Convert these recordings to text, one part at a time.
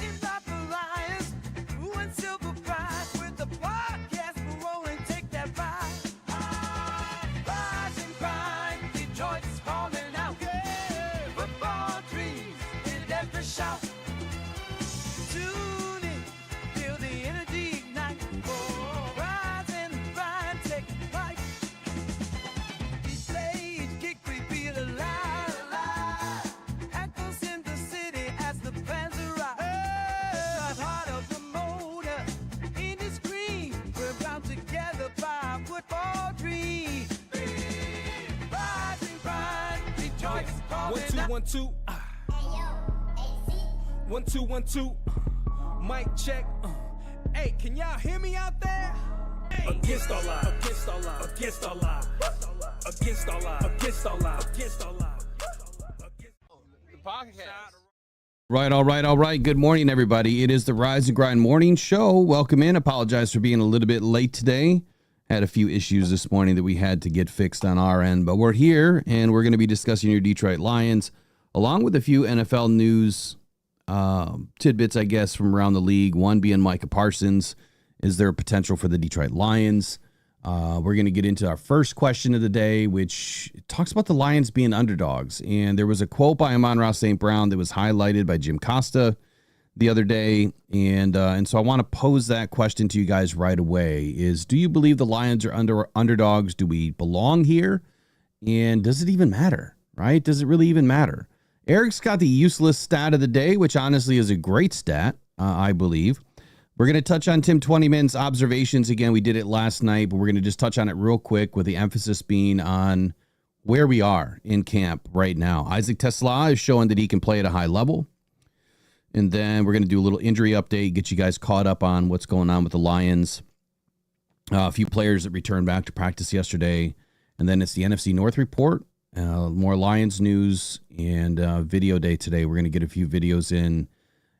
Teams up the Lions, blue and silver pride. With the podcast we're rolling, take that ride. Rise and grind, Detroit's calling out. Yeah. Football dreams in every shout. Tune in, feel the energy ignite. Oh, rise and grind, take flight. These plays kick, we feel alive. Echoes in the city as the fans arrive. The heart of the motor in the screen. We're bound together by a football dream. Rise and grind, Detroit's calling out. 1 2 1 2 1 2 mic check. Hey, can y'all hear me out there? Against all odds, against all odds, against all odds, against all odds, against all odds, against all odds. The podcast. All right. Good morning, everybody. It is the Rise and Grind Morning Show. Welcome in. Apologize for being a little bit late today. Had a few issues this morning that we had to get fixed on our end, but we're here and we're going to be discussing your Detroit Lions, along with a few NFL news tidbits, I guess, from around the league. One being Micah Parsons. Is there a potential for the Detroit Lions? We're going to get into our first question of the day, which talks about the Lions being underdogs. And there was a quote by Amon-Ra St. Brown that was highlighted by Jim Costa the other day. And so I want to pose that question to you guys right away is, do you believe the Lions are underdogs? Do we belong here? And does it even matter, right? Does it really even matter? Eric's got the useless stat of the day, which honestly is a great stat, I believe. We're going to touch on Tim 20-Min's observations. Again, we did it last night, but we're going to just touch on it real quick with the emphasis being on where we are in camp right now. Isaac Tesla is showing that he can play at a high level. And then we're going to do a little injury update, get you guys caught up on what's going on with the Lions. A few players that returned back to practice yesterday. And then it's the NFC North report. More Lions news and video day today. We're going to get a few videos in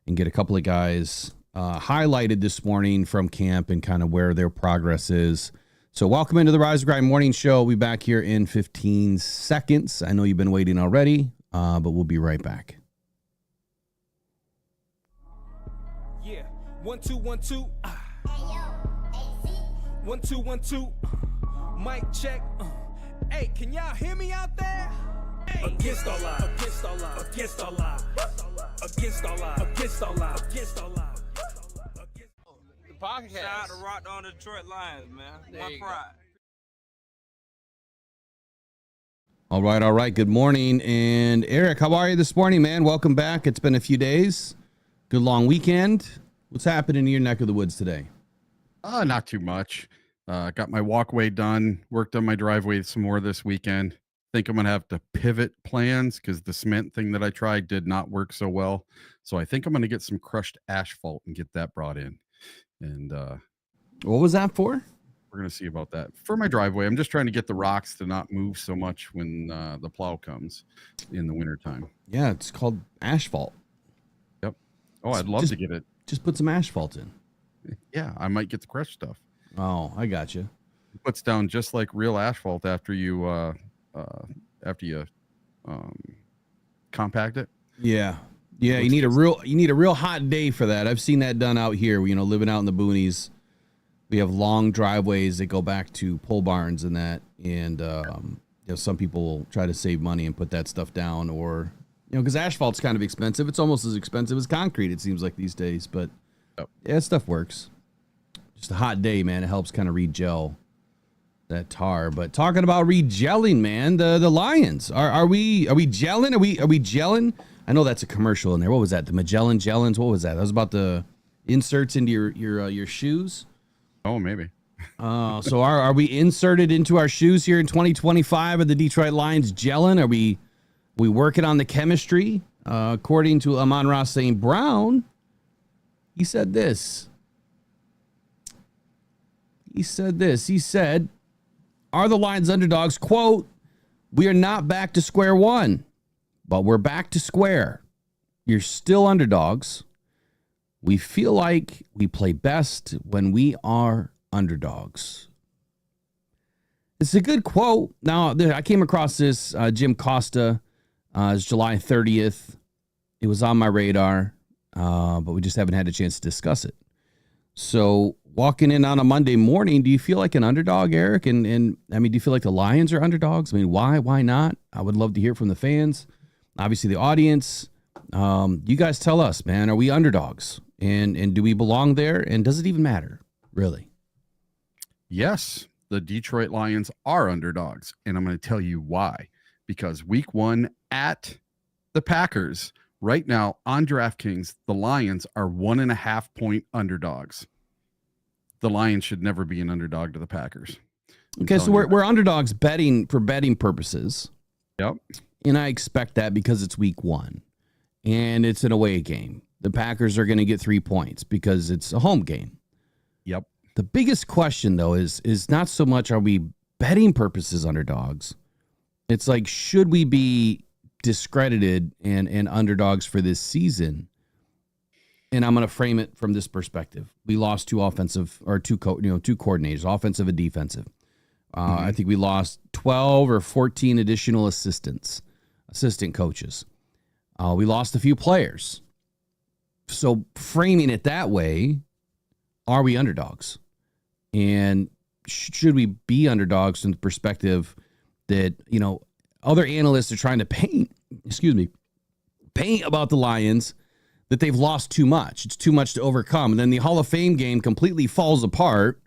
and get a couple of guys highlighted this morning from camp and kind of where their progress is. So welcome into the Rise and Grind Morning Show. We'll be back here in 15 seconds. I know you've been waiting already, but we'll be right back. Yeah, 1 2 1 2 1 2 1 2 mic check. Hey, can y'all hear me out there? Against all odds, against all odds, against all odds, against all odds, against all odds, against all odds. The podcast. Shout out to Rockhound Detroit Lions, man. One pride. All right. Good morning. And Eric, how are you this morning, man? Welcome back. It's been a few days. Good long weekend. What's happening in your neck of the woods today? Not too much. Got my walkway done, worked on my driveway some more this weekend. Think I'm going to have to pivot plans because the cement thing that I tried did not work so well. So I think I'm going to get some crushed asphalt and get that brought in. And what was that for? We're going to see about that. For my driveway, I'm just trying to get the rocks to not move so much when the plow comes in the wintertime. Yeah, it's called asphalt. Yep. Oh, I'd love to get it. Just put some asphalt in. Yeah, I might get the crushed stuff. Oh, I got you. It puts down just like real asphalt after you compact it. Yeah. You need a real hot day for that. I've seen that done out here. Living out in the boonies, we have long driveways that go back to pole barns and that. And some people will try to save money and put that stuff down, or because asphalt's kind of expensive. It's almost as expensive as concrete, it seems like these days. But yeah, stuff works. Just a hot day, man. It helps kind of re-gel that tar. But talking about re-gelling, man, the Lions, are we gelling? Are we gelling? I know that's a commercial in there. What was that? The Magellan Gellins? What was that? That was about the inserts into your shoes. Oh, maybe. So are we inserted into our shoes here in 2025? Are the Detroit Lions gelling? Are we working on the chemistry? According to Amon-Ra St. Brown, he said this. He said, are the Lions underdogs? Quote, we are not back to square one, but we're back to square. You're still underdogs. We feel like we play best when we are underdogs. It's a good quote. Now, I came across this Jim Costa. It's July 30th. It was on my radar. but we just haven't had a chance to discuss it. So walking in on a Monday morning, do you feel like an underdog, Eric? And I mean, do you feel like the Lions are underdogs? I mean, why? Why not? I would love to hear from the fans, obviously the audience. You guys tell us, man, are we underdogs? And do we belong there? And does it even matter, really? Yes, the Detroit Lions are underdogs, and I'm going to tell you why. Because week 1 at the Packers, right now on DraftKings, the Lions are 1.5 point underdogs. The Lions should never be an underdog to the Packers. Okay, so we're underdogs betting for betting purposes. Yep. And I expect that because it's week 1 and it's an away game. The Packers are going to get 3 points because it's a home game. Yep. The biggest question, though, is not so much are we betting purposes underdogs. It's like, should we be discredited and underdogs for this season? And I'm going to frame it from this perspective. We lost two coordinators, offensive and defensive. I think we lost 12 or 14 additional assistant coaches. We lost a few players. So framing it that way, are we underdogs? And should we be underdogs from the perspective that, other analysts are trying to paint about the Lions, that they've lost too much. It's too much to overcome. And then the Hall of Fame game completely falls apart,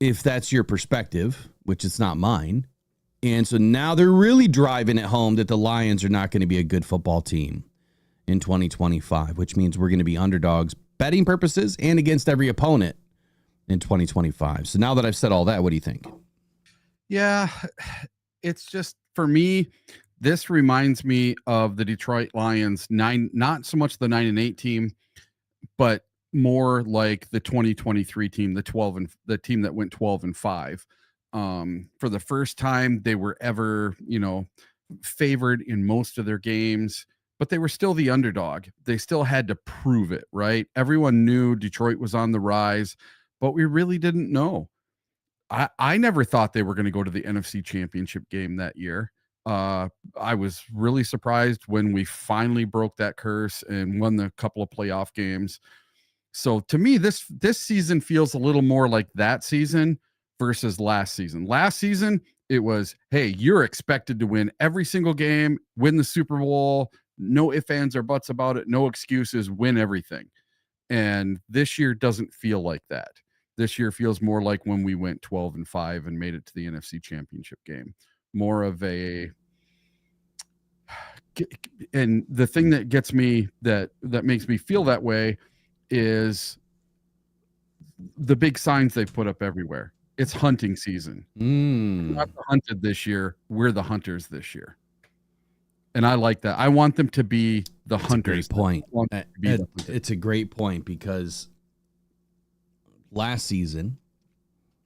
if that's your perspective, which it's not mine. And so now they're really driving it home that the Lions are not going to be a good football team in 2025, which means we're going to be underdogs betting purposes and against every opponent in 2025. So now that I've said all that, what do you think? Yeah, it's just, for me, this reminds me of the Detroit Lions not so much the 9-8 team, but more like the 2023 team, the team that went 12-5. For the first time they were ever, favored in most of their games, but they were still the underdog. They still had to prove it, right? Everyone knew Detroit was on the rise, but we really didn't know. I never thought they were going to go to the NFC Championship game that year. I was really surprised when we finally broke that curse and won the couple of playoff games. So to me, this season feels a little more like that season versus last season. Last season, it was, hey, you're expected to win every single game, win the Super Bowl, no ifs, ands, or buts about it, no excuses, win everything. And this year doesn't feel like that. This year feels more like when we went 12-5 and made it to the NFC Championship game. More of a, and the thing that gets me, that makes me feel that way, is the big signs they've put up everywhere. It's hunting season. We're not the hunted this year. We're the hunters this year. And I like that. I want them to be the hunters. Great point. It's a great point, because last season,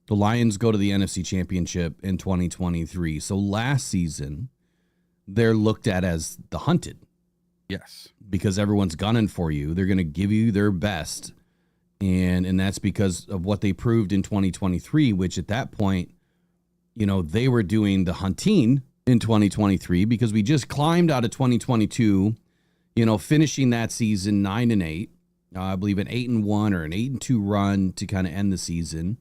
the Lions go to the NFC Championship in 2023. So last season, they're looked at as the hunted. Yes. Because everyone's gunning for you. They're going to give you their best. And that's because of what they proved in 2023, which at that point, they were doing the hunting in 2023, because we just climbed out of 2022, finishing that season 9-8. I believe an 8-1 or an 8-2 run to kind of end the season.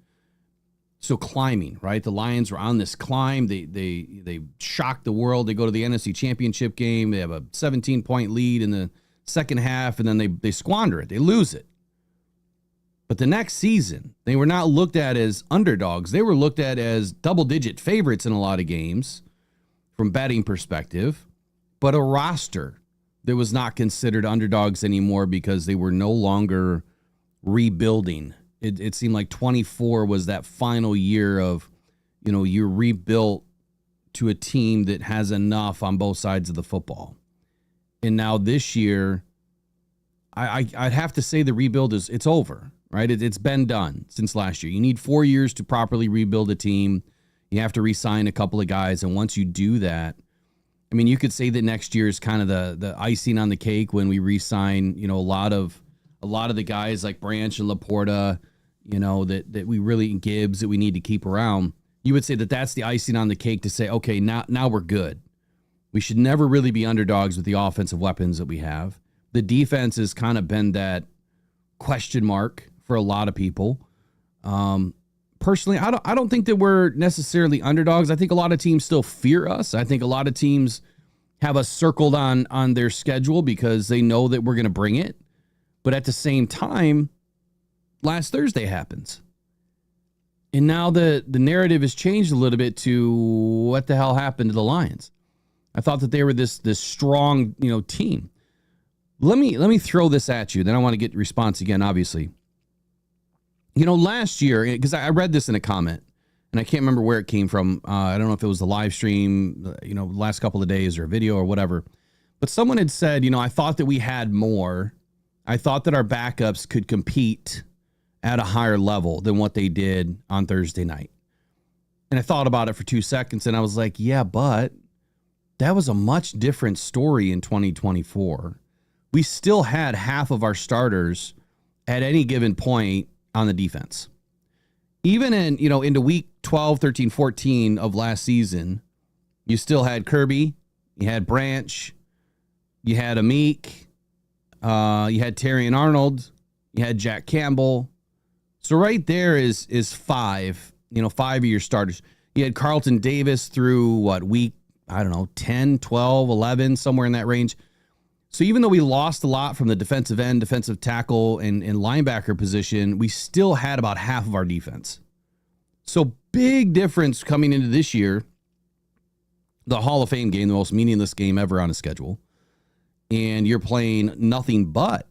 So climbing, right? The Lions were on this climb. They shocked the world. They go to the NFC Championship game. They have a 17-point lead in the second half, and then they squander it. They lose it. But the next season, they were not looked at as underdogs. They were looked at as double-digit favorites in a lot of games from betting perspective, but a roster that was not considered underdogs anymore because they were no longer rebuilding. It seemed like 24 was that final year of, you're rebuilt to a team that has enough on both sides of the football. And now this year, I'd have to say the rebuild it's over, right? It's been done since last year. You need 4 years to properly rebuild a team. You have to re-sign a couple of guys. And once you do that, I mean, you could say that next year is kind of the icing on the cake when we re-sign, a lot of the guys like Branch and Laporta, that we really, Gibbs, that we need to keep around. You would say that that's the icing on the cake to say, okay, now we're good. We should never really be underdogs with the offensive weapons that we have. The defense has kind of been that question mark for a lot of people. Personally, I don't think that we're necessarily underdogs. I think a lot of teams still fear us. I think a lot of teams have us circled on their schedule because they know that we're going to bring it. But at the same time, last Thursday happens. And now the narrative has changed a little bit to what the hell happened to the Lions. I thought that they were this strong, team. Let me throw this at you. Then I want to get response again, obviously. Last year, because I read this in a comment, and I can't remember where it came from. I don't know if it was the live stream, last couple of days or a video or whatever. But someone had said, I thought that we had more. I thought that our backups could compete at a higher level than what they did on Thursday night. And I thought about it for 2 seconds, and I was like, yeah, but that was a much different story in 2024. We still had half of our starters at any given point on the defense. Even into week 12, 13, 14 of last season, you still had Kirby, you had Branch, you had Amik, you had Terry and Arnold, you had Jack Campbell. So right there is 5 of your starters. You had Carlton Davis through week, 10, 12, 11, somewhere in that range. So even though we lost a lot from the defensive end, defensive tackle, and linebacker position, we still had about half of our defense. So big difference coming into this year, the Hall of Fame game, the most meaningless game ever on a schedule. And you're playing nothing but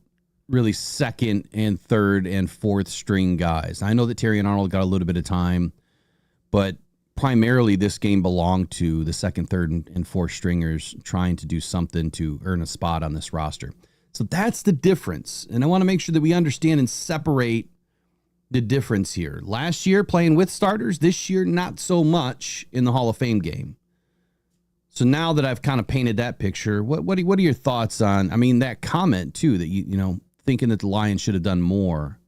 really second and third and fourth string guys. I know that Terry and Arnold got a little bit of time, but primarily this game belonged to the second, third, and fourth stringers trying to do something to earn a spot on this roster. So that's the difference. And I want to make sure that we understand and separate the difference here. Last year, playing with starters. This year, not so much in the Hall of Fame game. So now that I've kind of painted that picture, what are your thoughts on, that comment too, that you thinking that the Lions should have done more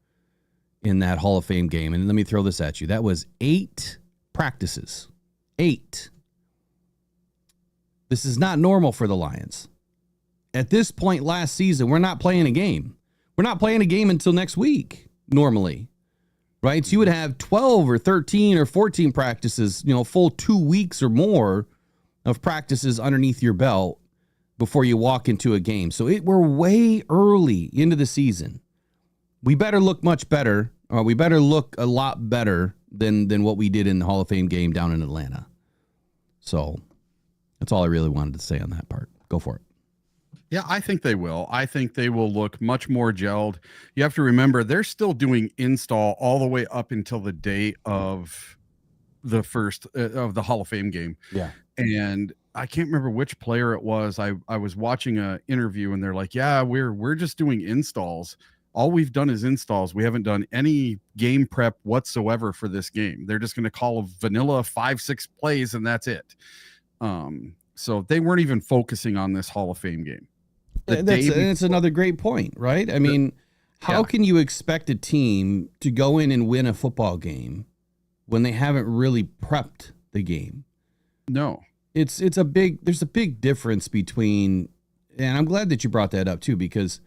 in that Hall of Fame game? And let me throw this at you. That was 8 practices. 8. This is not normal for the Lions. At this point last season, we're not playing a game. We're not playing a game until next week, normally. Right? So you would have 12 or 13 or 14 practices, full 2 weeks or more of practices underneath your belt before you walk into a game. So we're way early into the season. We better look much better, or we better look a lot better than what we did in the Hall of Fame game down in Atlanta. So that's all I really wanted to say on that part. Go for it. Yeah, I think they will. I think they will look much more gelled. You have to remember, they're still doing install all the way up until the day of the first of the Hall of Fame game. Yeah. And I can't remember which player it was. I was watching an interview and they're like, yeah, we're just doing installs. All we've done is installs. We haven't done any game prep whatsoever for this game. They're just going to call a vanilla 5-6 plays and that's it. So they weren't even focusing on this Hall of Fame game. That's another great point, right? How can you expect a team to go in and win a football game when they haven't really prepped the game? No. There's a big difference between, and I'm glad that you brought that up too, because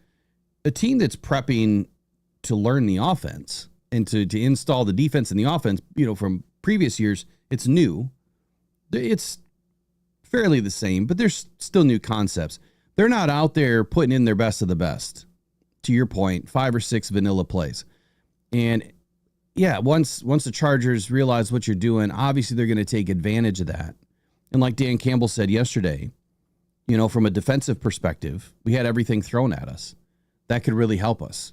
a team that's prepping to learn the offense and to install the defense and the offense, from previous years, it's new. It's fairly the same, but there's still new concepts. They're not out there putting in their best of the best. To your point, 5 or 6 vanilla plays. And yeah, once the Chargers realize what you're doing, obviously they're going to take advantage of that. And like Dan Campbell said yesterday, from a defensive perspective, we had everything thrown at us. That could really help us.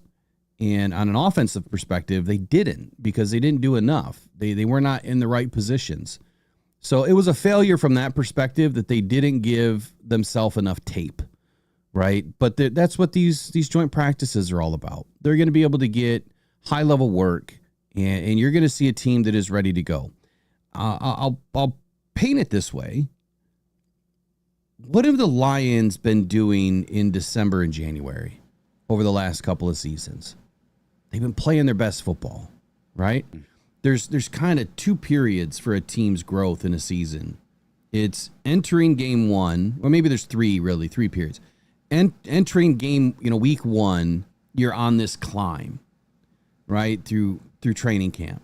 And on an offensive perspective, they didn't, because they didn't do enough. They were not in the right positions. So it was a failure from that perspective that they didn't give themselves enough tape, right? But that's what these joint practices are all about. They're going to be able to get high-level work, and you're going to see a team that is ready to go. I'll paint it this way. What have the Lions been doing in December and January over the last couple of seasons? They've been playing their best football, right? There's kind of 2 periods for a team's growth in a season. It's entering game 1, or maybe there's 3 periods. entering game, week 1, you're on this climb, right? Through training camp.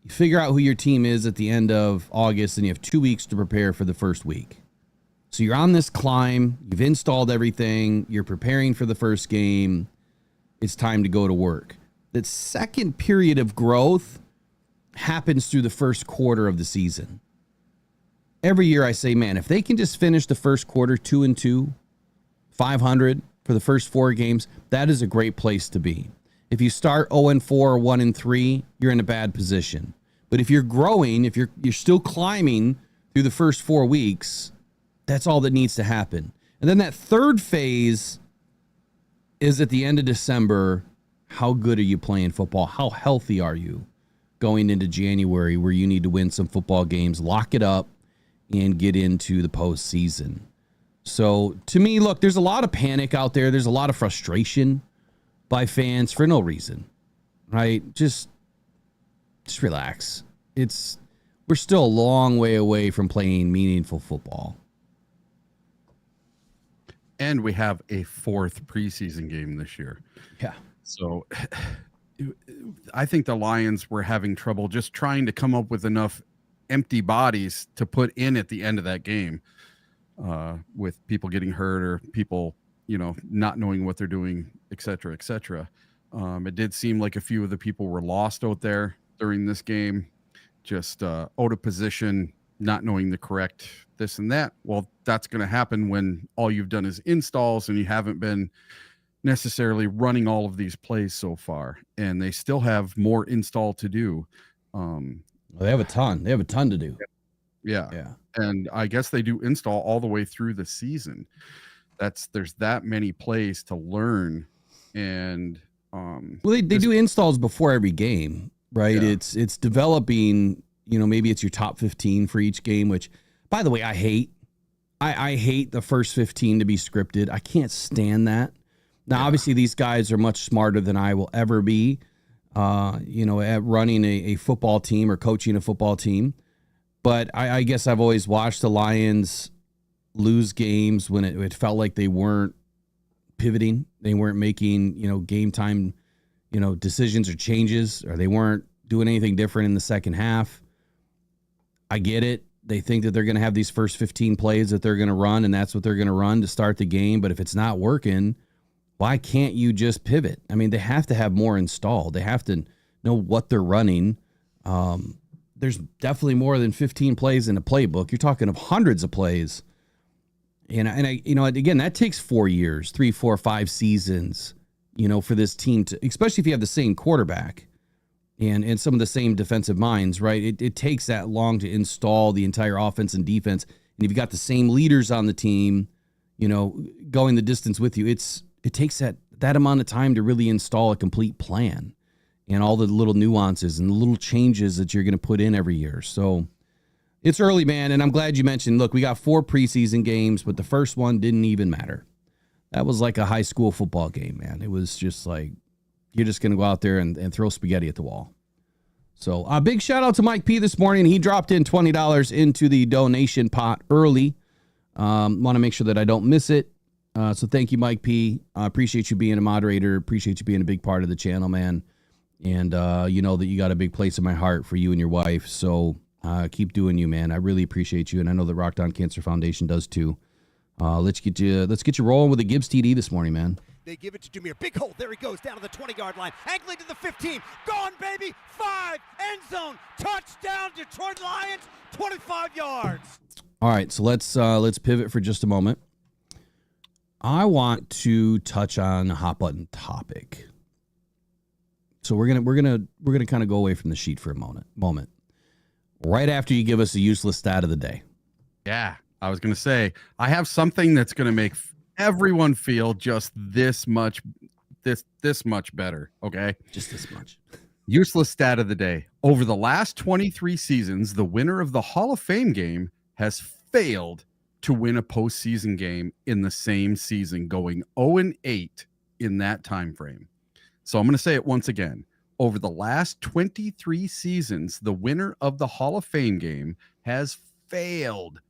You figure out who your team is at the end of August, and you have 2 weeks to prepare for the first week. So you're on this climb, you've installed everything, you're preparing for the first game. It's time to go to work. That second period of growth happens through the first quarter of the season. Every year I say, man, if they can just finish the first quarter 2-2, 500 for the first 4 games, that is a great place to be. If you start 0-4 or 1-3, you're in a bad position. But if you're growing, if you're still climbing through the first 4 weeks, that's all that needs to happen. And then that third phase is at the end of December. How good are you playing football? How healthy are you going into January, where you need to win some football games, lock it up, and get into the postseason? So to me, look, there's a lot of panic out there. There's a lot of frustration by fans for no reason, right? Just relax. We're still a long way away from playing meaningful football. And we have a 4th preseason game this year. Yeah. So I think the Lions were having trouble just trying to come up with enough empty bodies to put in at the end of that game, with people getting hurt or people, not knowing what they're doing, et cetera, et cetera. It did seem like a few of the people were lost out there during this game, just out of position, not knowing the correct this and that. Well, that's going to happen when all you've done is installs and you haven't been necessarily running all of these plays so far, and they still have more install to do. They have a ton. They have a ton to do. Yeah. And I guess they do install all the way through the season. There's that many plays to learn. And they do installs before every game, right? Yeah. It's developing, maybe it's your top 15 for each game, which, by the way, I hate. I hate the first 15 to be scripted. I can't stand that. Now, obviously, these guys are much smarter than I will ever be, at running a football team or coaching a football team. But I guess I've always watched the Lions lose games when it felt like they weren't pivoting. They weren't making, game time, decisions or changes, or they weren't doing anything different in the second half. I get it. They think that they're going to have these first 15 plays that they're going to run, and that's what they're going to run to start the game. But if it's not working, why can't you just pivot? I mean, they have to have more installed. They have to know what they're running. There's definitely more than 15 plays in a playbook. You're talking of hundreds of plays. And again, that takes 4 years, 3, 4, 5 seasons, for this team to, especially if you have the same quarterback and some of the same defensive minds, right? It takes that long to install the entire offense and defense. And if you've got the same leaders on the team, going the distance with you, it takes that amount of time to really install a complete plan and all the little nuances and the little changes that you're going to put in every year. So it's early, man. And I'm glad you mentioned, look, we got 4 preseason games, but the first one didn't even matter. That was like a high school football game, man. It was just like, you're just going to go out there and throw spaghetti at the wall. So a big shout out to Mike P this morning. He dropped in $20 into the donation pot early. Want to make sure that I don't miss it. So thank you, Mike P. I appreciate you being a moderator. Appreciate you being a big part of the channel, man. And you know that you got a big place in my heart for you and your wife. So keep doing you, man. I really appreciate you. And I know the Rockhound Cancer Foundation does too. Let's get you rolling with a Gibbs TD this morning, man. They give it to Jameer. Big hole. There he goes down to the 20-yard line. Angling to the 15. Gone, baby. 5. End zone. Touchdown, Detroit Lions. 25 yards. All right, so let's pivot for just a moment. I want to touch on a hot button topic. So we're gonna kind of go away from the sheet for a moment. Right after you give us a useless stat of the day. Yeah, I was gonna say I have something that's gonna make everyone feel just this much better. Okay, just this much. Useless stat of the day. Over the last 23 seasons, the winner of the Hall of Fame game has failed to win a postseason game in the same season, going 0-8 in that time frame. So I'm going to say it once again. Over the last 23 seasons, the winner of the Hall of Fame game has failed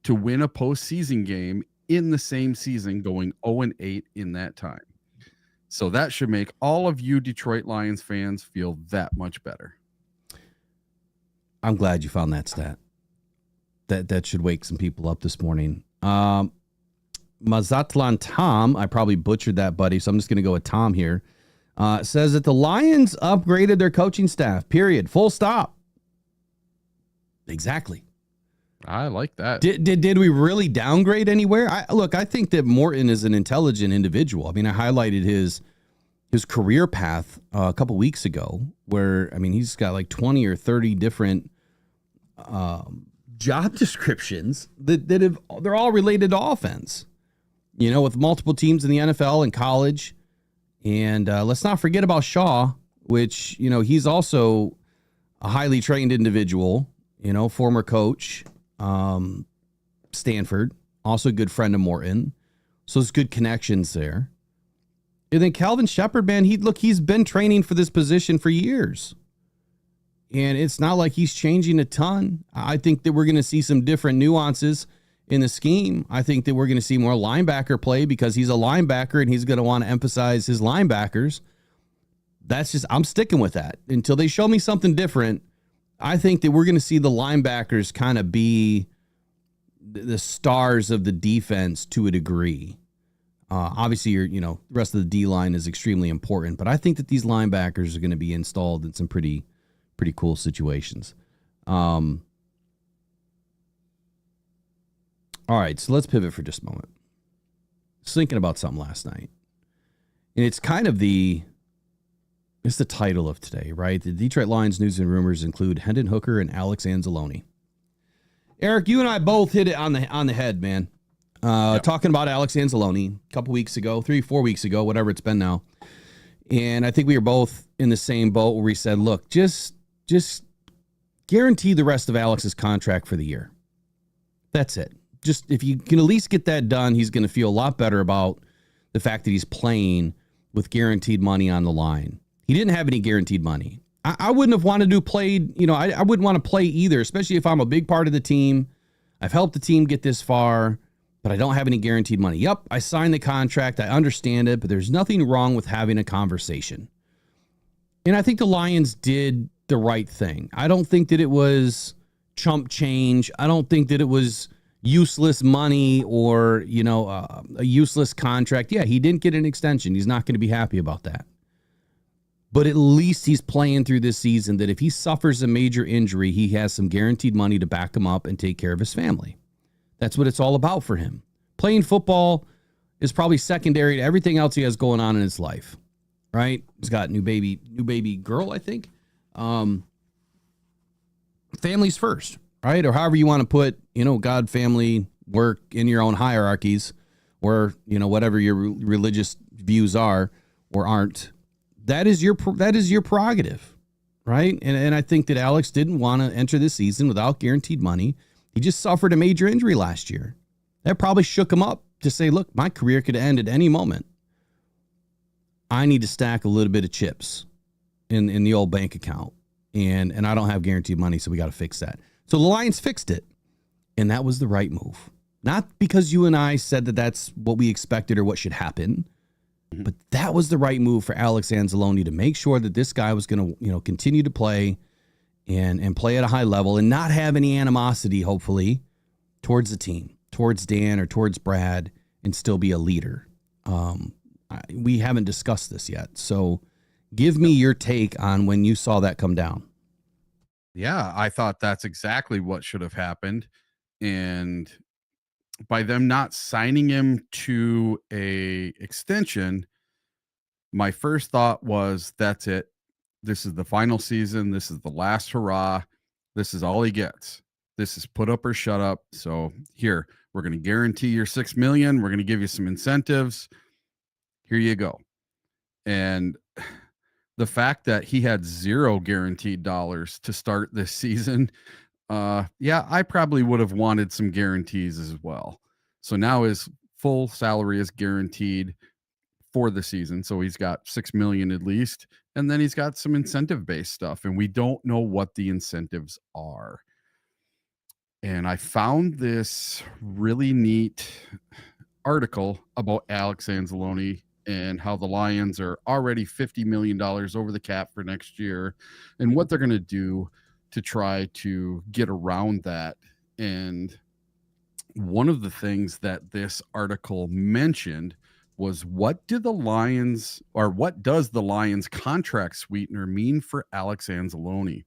to win a postseason game in the same season, going 0-8 in that time. So that should make all of you Detroit Lions fans feel that much better. I'm glad you found that stat. That should wake some people up this morning. Mazatlan Tom, I probably butchered that, buddy, so I'm just going to go with Tom here. Says that the Lions upgraded their coaching staff, period, full stop. Exactly. I like that. Did we really downgrade anywhere? I think that Morton is an intelligent individual. I mean, I highlighted his career path a couple weeks ago, where, I mean, he's got like 20 or 30 different job descriptions they're all related to offense, with multiple teams in the NFL and college. And let's not forget about Shaw, which, he's also a highly trained individual, former coach, Stanford, also a good friend of Morton. So there's good connections there. And then Calvin Shepard, man, he's been training for this position for years. And it's not like he's changing a ton. I think that we're going to see some different nuances in the scheme. I think that we're going to see more linebacker play because he's a linebacker and he's going to want to emphasize his linebackers. I'm sticking with that until they show me something different. I think that we're going to see the linebackers kind of be the stars of the defense to a degree. Obviously, the rest of the D-line is extremely important, but I think that these linebackers are going to be installed in some pretty cool situations. All right, so let's pivot for just a moment. I was thinking about something last night, and it's kind of it's the title of today, right? The Detroit Lions news and rumors include Hendon Hooker and Alex Anzalone. Eric, you and I both hit it on the head, man. Talking about Alex Anzalone a couple weeks ago, 3-4 weeks ago, whatever it's been now. And I think we were both in the same boat where we said, look, just guarantee the rest of Alex's contract for the year. That's it. Just if you can at least get that done, he's going to feel a lot better about the fact that he's playing with guaranteed money on the line. He didn't have any guaranteed money. I wouldn't have wanted to play, I wouldn't want to play either, especially if I'm a big part of the team. I've helped the team get this far, but I don't have any guaranteed money. Yep, I signed the contract. I understand it, but there's nothing wrong with having a conversation. And I think the Lions did the right thing. I don't think that it was chump change. I don't think that it was useless money or, a useless contract. Yeah, he didn't get an extension. He's not going to be happy about that. But at least he's playing through this season that if he suffers a major injury, he has some guaranteed money to back him up and take care of his family. That's what it's all about for him. Playing football is probably secondary to everything else he has going on in his life, right? He's got new baby girl, I think. Family's first, right? Or however you want to put, God, family, work in your own hierarchies, or, whatever your religious views are or aren't. That is your prerogative, right? And I think that Alex didn't want to enter this season without guaranteed money. He just suffered a major injury last year. That probably shook him up to say, look, my career could end at any moment. I need to stack a little bit of chips in the old bank account. And I don't have guaranteed money, so we got to fix that. So the Lions fixed it. And that was the right move. Not because you and I said that that's what we expected or what should happen. But that was the right move for Alex Anzalone to make sure that this guy was going to, continue to play and play at a high level and not have any animosity, hopefully, towards the team, towards Dan or towards Brad, and still be a leader. We haven't discussed this yet. So give me your take on when you saw that come down. Yeah, I thought that's exactly what should have happened. And by them not signing him to a extension, my first thought was, that's it. This is the final season. This is the last hurrah. This is all he gets. This is put up or shut up. So here, we're going to guarantee your $6 million. We're going to give you some incentives. Here you go. And the fact that he had zero guaranteed dollars to start this season, I probably would have wanted some guarantees as well. So now his full salary is guaranteed for the season. So he's got $6 million at least. And then he's got some incentive based stuff. And we don't know what the incentives are. And I found this really neat article about Alex Anzalone and how the Lions are already $50 million over the cap for next year and what they're going to do to try to get around that. And one of the things that this article mentioned was, what does the Lions contract sweetener mean for Alex Anzalone?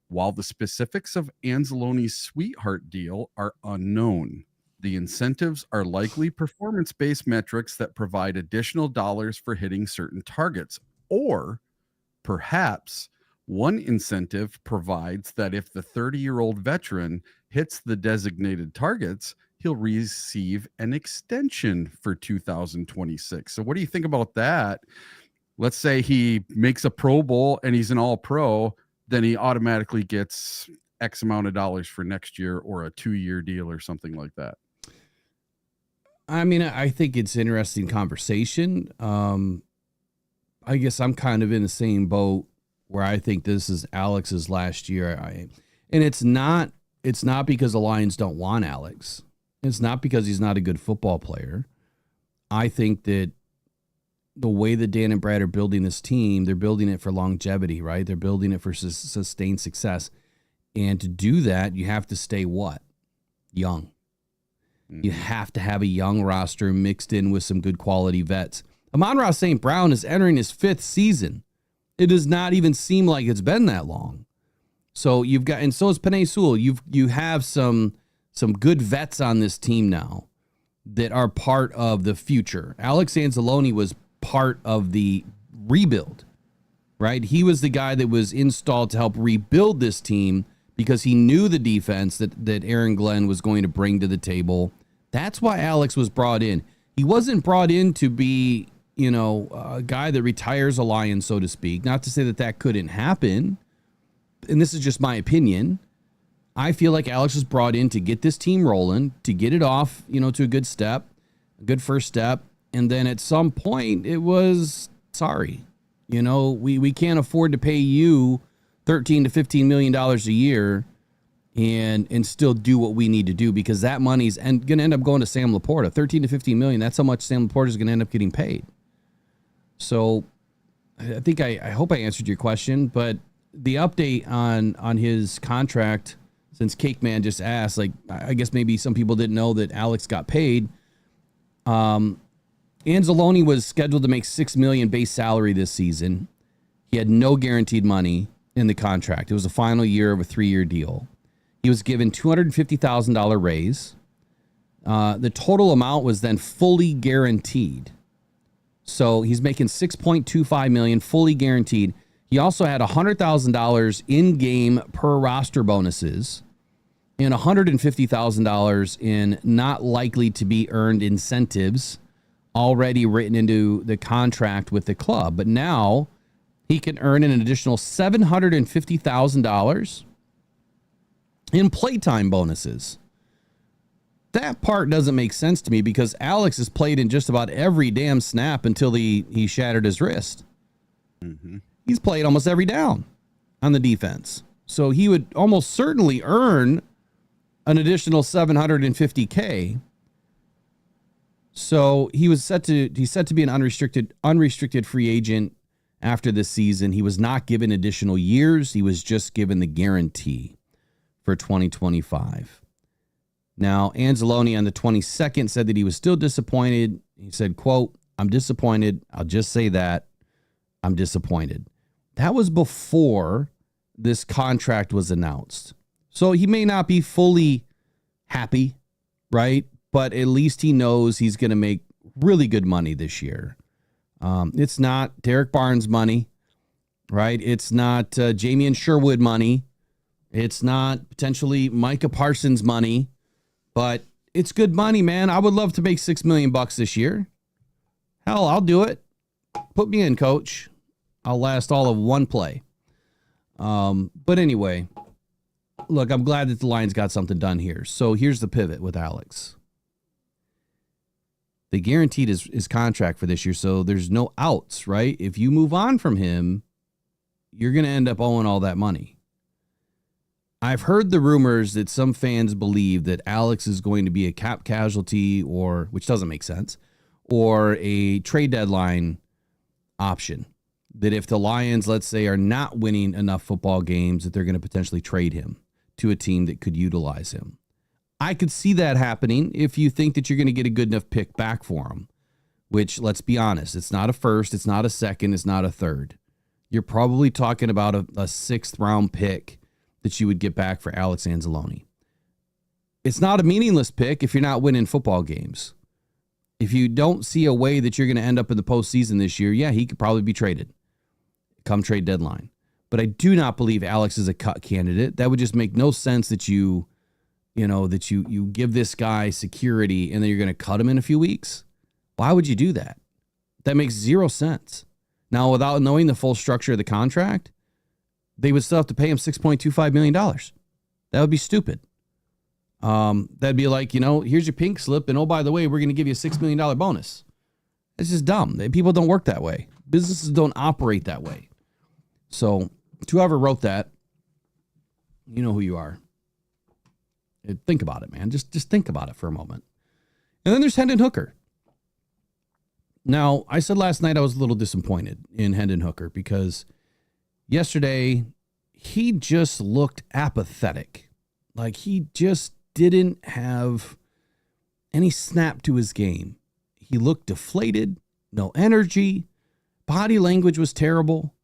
While the specifics of Anzalone's sweetheart deal are unknown, the incentives are likely performance-based metrics that provide additional dollars for hitting certain targets. Or perhaps one incentive provides that if the 30-year-old veteran hits the designated targets, he'll receive an extension for 2026. So what do you think about that? Let's say he makes a Pro Bowl and he's an all-pro, then he automatically gets X amount of dollars for next year, or a 2-year deal or something like that. I mean, I think it's interesting conversation. I guess I'm kind of in the same boat where I think this is Alex's last year. And it's not because the Lions don't want Alex. It's not because he's not a good football player. I think that the way that Dan and Brad are building this team, they're building it for longevity, right? They're building it for sustained success. And to do that, you have to stay what? Young. You have to have a young roster mixed in with some good quality vets. Amon-Ra St. Brown is entering his 5th season. It does not even seem like it's been that long. So you've got, and so is Penei Sewell. You have some good vets on this team now that are part of the future. Alex Anzalone was part of the rebuild, right? He was the guy that was installed to help rebuild this team because he knew the defense that Aaron Glenn was going to bring to the table. That's why Alex was brought in. He wasn't brought in to be, a guy that retires a Lion, so to speak. Not to say that couldn't happen. And this is just my opinion. I feel like Alex was brought in to get this team rolling, to get it off, to a good step, a good first step. And then at some point it was, sorry, we can't afford to pay you $13 to $15 million a year and still do what we need to do, because that money's going to end up going to Sam Laporta. $13 to $15 million. That's how much Sam Laporta is going to end up getting paid. So I think I hope I answered your question, but the update on his contract, since Cake Man just asked, like, I guess maybe some people didn't know that Alex got paid. Anzalone was scheduled to make $6 million base salary this season. He had no guaranteed money in the contract. It was the final year of a 3-year deal. He was given $250,000 raise. The total amount was then fully guaranteed. So he's making $6.25 million fully guaranteed. He also had $100,000 in-game per roster bonuses and $150,000 in not likely to be earned incentives already written into the contract with the club. But now he can earn an additional $750,000 in playtime bonuses. That part doesn't make sense to me, because Alex has played in just about every damn snap until he shattered his wrist. Mm-hmm. He's played almost every down on the defense. So he would almost certainly earn an additional $750K. So he's set to be an unrestricted free agent after this season. He was not given additional years. He was just given the guarantee for 2025. Now, Anzalone on the 22nd said that he was still disappointed. He said, quote, "I'm disappointed. I'll just say that. I'm disappointed." That was before this contract was announced. So he may not be fully happy, right? But at least he knows he's going to make really good money this year. It's not Derek Barnes money, right? It's not Jamie Sherwood money. It's not potentially Micah Parsons money, but it's good money, man. I would love to make $6 million this year. Hell, I'll do it. Put me in, coach. I'll last all of one play. But anyway, look, I'm glad that the Lions got something done here. So here's the pivot with Alex. They guaranteed his contract for this year, so there's no outs, right? If you move on from him, you're going to end up owing all that money. I've heard the rumors that some fans believe that Alex is going to be a cap casualty, or which doesn't make sense, or a trade deadline option. That if the Lions, let's say, are not winning enough football games, that they're going to potentially trade him to a team that could utilize him. I could see that happening if you think that you're going to get a good enough pick back for him, which, let's be honest, it's not a first, it's not a second, it's not a third. You're probably talking about a sixth round pick that you would get back for Alex Anzalone. It's not a meaningless pick if you're not winning football games. If you don't see a way that you're going to end up in the postseason this year, yeah, he could probably be traded come trade deadline. But I do not believe Alex is a cut candidate. That would just make no sense that you give this guy security and then you're going to cut him in a few weeks. Why would you do that? That makes zero sense. Now, without knowing the full structure of the contract, they would still have to pay him $6.25 million. That would be stupid. That'd be like, here's your pink slip, and oh, by the way, we're going to give you a $6 million bonus. It's just dumb. People don't work that way. Businesses don't operate that way. So, to whoever wrote that, you know who you are. Think about it, man. Just think about it for a moment. And then there's Hendon Hooker. Now, I said last night I was a little disappointed in Hendon Hooker because yesterday he just looked apathetic. Like he just didn't have any snap to his game. He looked deflated, no energy, body language was terrible.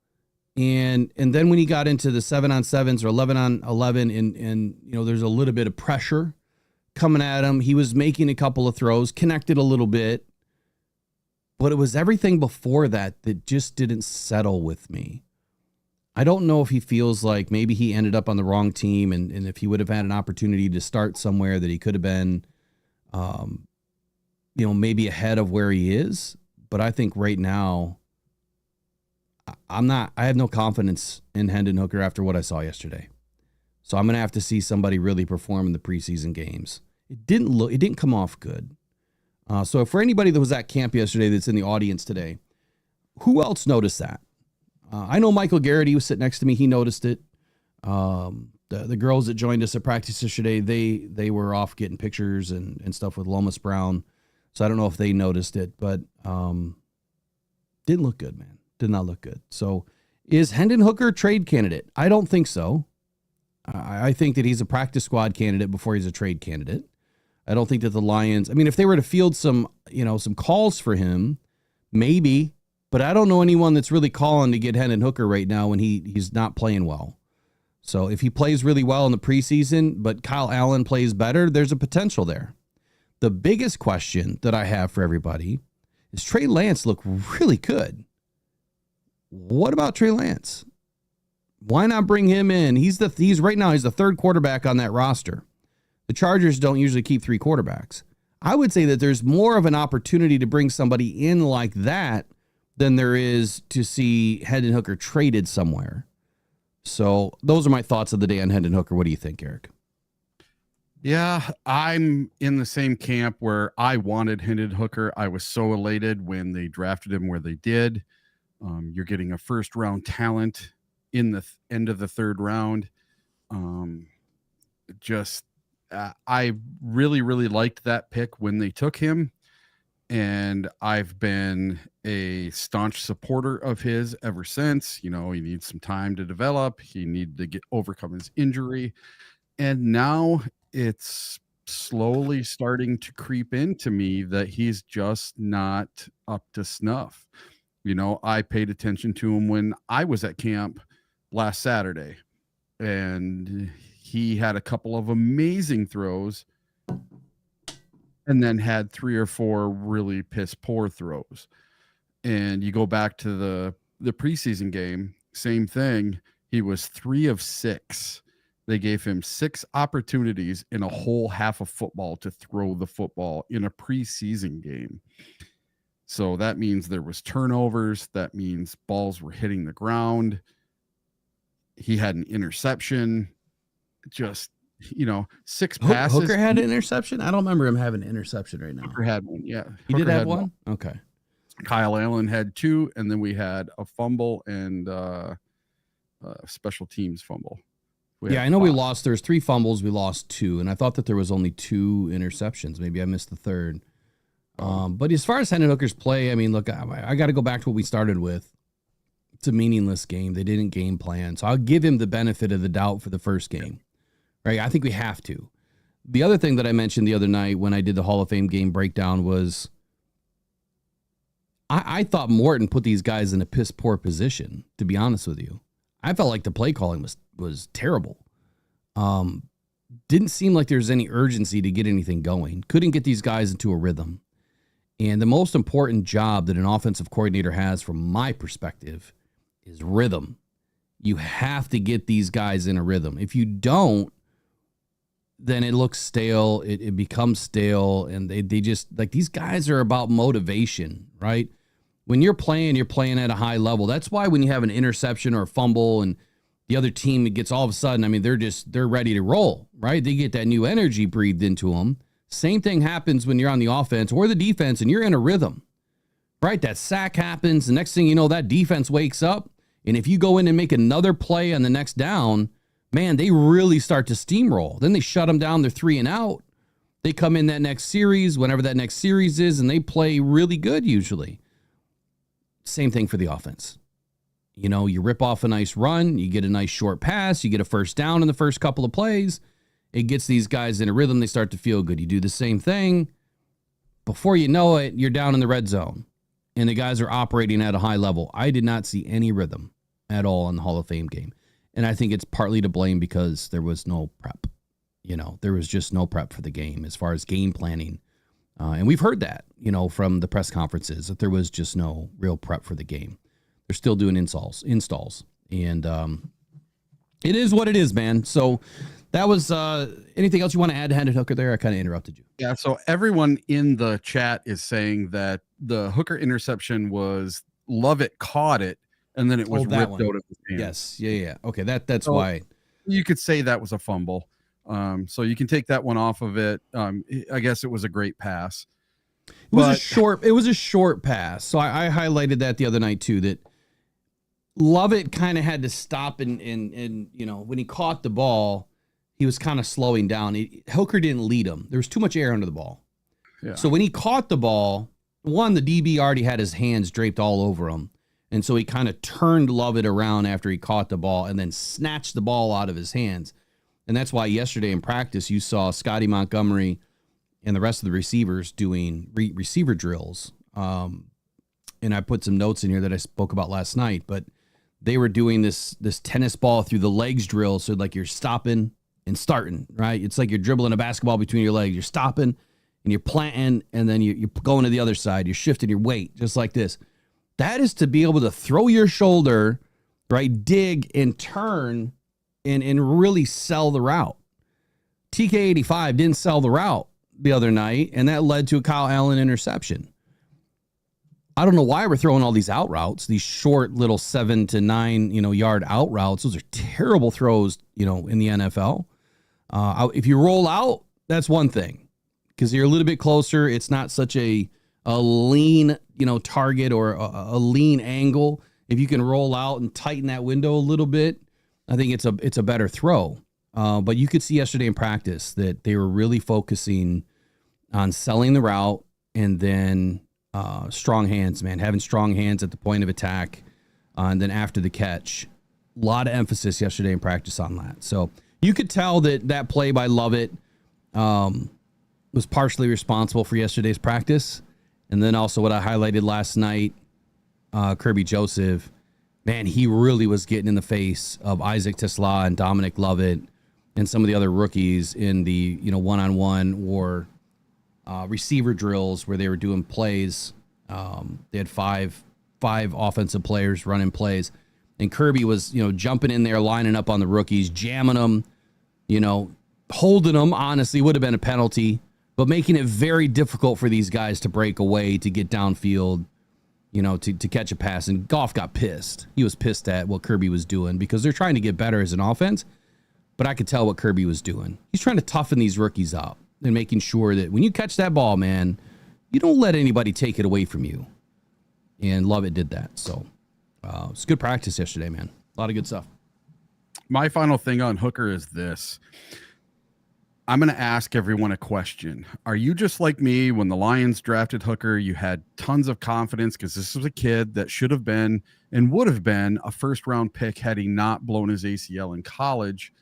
And then when he got into the 7-on-7s or 11-on-11 and there's a little bit of pressure coming at him, he was making a couple of throws, connected a little bit. But it was everything before that just didn't settle with me. I don't know if he feels like maybe he ended up on the wrong team and if he would have had an opportunity to start somewhere that he could have been, maybe ahead of where he is. But I think right now, I have no confidence in Hendon Hooker after what I saw yesterday. So I'm going to have to see somebody really perform in the preseason games. It didn't come off good. So for anybody that was at camp yesterday that's in the audience today, who else noticed that? I know Michael Garrett, he was sitting next to me. He noticed it. The girls that joined us at practice yesterday, they were off getting pictures and stuff with Lomas Brown. So I don't know if they noticed it, but didn't look good, man. Did not look good. So is Hendon Hooker a trade candidate? I don't think so. I think that he's a practice squad candidate before he's a trade candidate. I don't think that the Lions, if they were to field some calls for him, maybe, but I don't know anyone that's really calling to get Hendon Hooker right now when he's not playing well. So if he plays really well in the preseason, but Kyle Allen plays better, there's a potential there. The biggest question that I have for everybody is Trey Lance looked really good. What about Trey Lance? Why not bring him in? He's right now the third quarterback on that roster. The Chargers don't usually keep three quarterbacks. I would say that there's more of an opportunity to bring somebody in like that than there is to see Hendon Hooker traded somewhere. So those are my thoughts of the day on Hendon Hooker. What do you think, Eric? Yeah, I'm in the same camp where I wanted Hendon Hooker. I was so elated when they drafted him where they did. You're getting a first round talent in the end of the third round. I really, really liked that pick when they took him. And I've been a staunch supporter of his ever since. He needs some time to develop. He needed to overcome his injury. And now it's slowly starting to creep into me that he's just not up to snuff. I paid attention to him when I was at camp last Saturday, and he had a couple of amazing throws and then had 3 or 4 really piss poor throws. And you go back to the preseason game, same thing. He was 3 of 6. They gave him 6 opportunities in a whole half of football to throw the football in a preseason game. So that means there was turnovers. That means balls were hitting the ground. He had an interception. Just, 6 passes. Hooker had an interception? I don't remember him having an interception right now. Hooker had one, yeah. He did have one? Okay. Kyle Allen had 2, and then we had a fumble and a special teams fumble. Yeah, I know we lost. There's 3 fumbles. We lost 2, and I thought that there was only 2 interceptions. Maybe I missed the third. But as far as Hendon Hooker's play, I mean, look, I got to go back to what we started with. It's a meaningless game. They didn't game plan. So I'll give him the benefit of the doubt for the first game. Right? I think we have to. The other thing that I mentioned the other night when I did the Hall of Fame game breakdown was I thought Morton put these guys in a piss poor position, to be honest with you. I felt like the play calling was terrible. Didn't seem like there's any urgency to get anything going. Couldn't get these guys into a rhythm. And the most important job that an offensive coordinator has, from my perspective, is rhythm. You have to get these guys in a rhythm. If you don't, then it looks stale. It becomes stale. And they just, like, these guys are about motivation, right? When you're playing at a high level. That's why when you have an interception or a fumble and the other team gets all of a sudden, I mean, they're ready to roll, right? They get that new energy breathed into them. Same thing happens when you're on the offense or the defense and you're in a rhythm, right? That sack happens. The next thing you know, that defense wakes up. And if you go in and make another play on the next down, man, they really start to steamroll. Then they shut them down. They're 3 and out. They come in that next series, whenever that next series is, and they play really good usually. Same thing for the offense. You know, you rip off a nice run, you get a nice short pass, you get a first down in the first couple of plays. It gets these guys in a rhythm. They start to feel good. You do the same thing. Before you know it, you're down in the red zone, and the guys are operating at a high level. I did not see any rhythm at all in the Hall of Fame game. And I think it's partly to blame because there was no prep. You know, there was just no prep for the game as far as game planning. And we've heard that, you know, from the press conferences, that there was just no real prep for the game. They're still doing installs. And it is what it is, man. So that was anything else you want to add to Hendon Hooker there? I kind of interrupted you. Yeah, so everyone in the chat is saying that the Hooker interception was Lovett caught it, and then it was ripped out of his hand. Yes, yeah. Okay, that's so why. You could say that was a fumble. So you can take that one off of it. I guess it was a great pass. It was a short pass. So I highlighted that the other night too, that Lovett kind of had to stop and you know, when he caught the ball, he was kind of slowing down. Hooker didn't lead him. There was too much air under the ball. Yeah. So when he caught the ball, the DB already had his hands draped all over him. And so he kind of turned Lovett around after he caught the ball and then snatched the ball out of his hands. And that's why yesterday in practice, you saw Scotty Montgomery and the rest of the receivers doing receiver drills. And I put some notes in here that I spoke about last night, but they were doing this tennis ball through the legs drill. So like you're stopping and starting, right? It's like you're dribbling a basketball between your legs. You're stopping and you're planting, and then you're going to the other side. You're shifting your weight just like this. That is to be able to throw your shoulder, right? Dig and turn and really sell the route. TK85 didn't sell the route the other night, and that led to a Kyle Allen interception. I don't know why we're throwing all these out routes, these short little 7 to 9, yard out routes. Those are terrible throws, in the NFL. If you roll out, that's one thing, because you're a little bit closer. It's not such a lean, target or a lean angle. If you can roll out and tighten that window a little bit, I think it's a better throw. But you could see yesterday in practice that they were really focusing on selling the route and then strong hands, man, having strong hands at the point of attack, and then after the catch. A lot of emphasis yesterday in practice on that. So you could tell that play by Lovett was partially responsible for yesterday's practice. And then also what I highlighted last night, Kirby Joseph, man, he really was getting in the face of Isaac Tesla and Dominic Lovett and some of the other rookies in the, one-on-one or receiver drills where they were doing plays. They had five offensive players running plays, and Kirby was, jumping in there, lining up on the rookies, jamming them, holding them. Honestly, would have been a penalty, but making it very difficult for these guys to break away, to get downfield, to catch a pass. And Goff got pissed. He was pissed at what Kirby was doing because they're trying to get better as an offense. But I could tell what Kirby was doing. He's trying to toughen these rookies up and making sure that when you catch that ball, man, you don't let anybody take it away from you. And Lovett did that. So it's good practice yesterday, man. A lot of good stuff. My final thing on Hooker is this. I'm going to ask everyone a question. Are you just like me when the Lions drafted Hooker? You had tons of confidence because this was a kid that should have been and would have been a first-round pick had he not blown his ACL in college.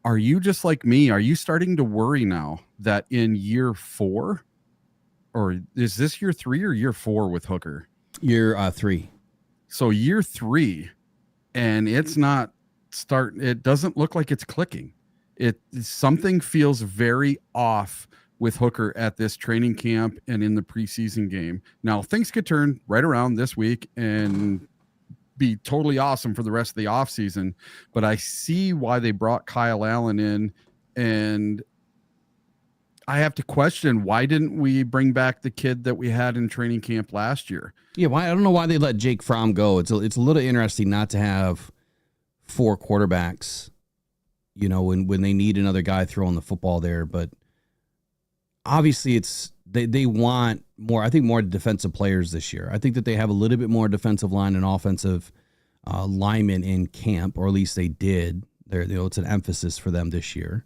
Are you just like me? Are you starting to worry now that in year 4, or is this year 3 or year 4 with Hooker? Year 3. So year 3, and it's not it doesn't look like it's clicking. Something feels very off with Hooker at this training camp and in the preseason game. Now things could turn right around this week and be totally awesome for the rest of the offseason, but I see why they brought Kyle Allen in, and I have to question, why didn't we bring back the kid that we had in training camp last year? Yeah, I don't know why they let Jake Fromm go. It's a little interesting not to have 4 quarterbacks, when they need another guy throwing the football there. But obviously they want more, I think, more defensive players this year. I think that they have a little bit more defensive line and offensive linemen in camp, or at least they did. It's an emphasis for them this year.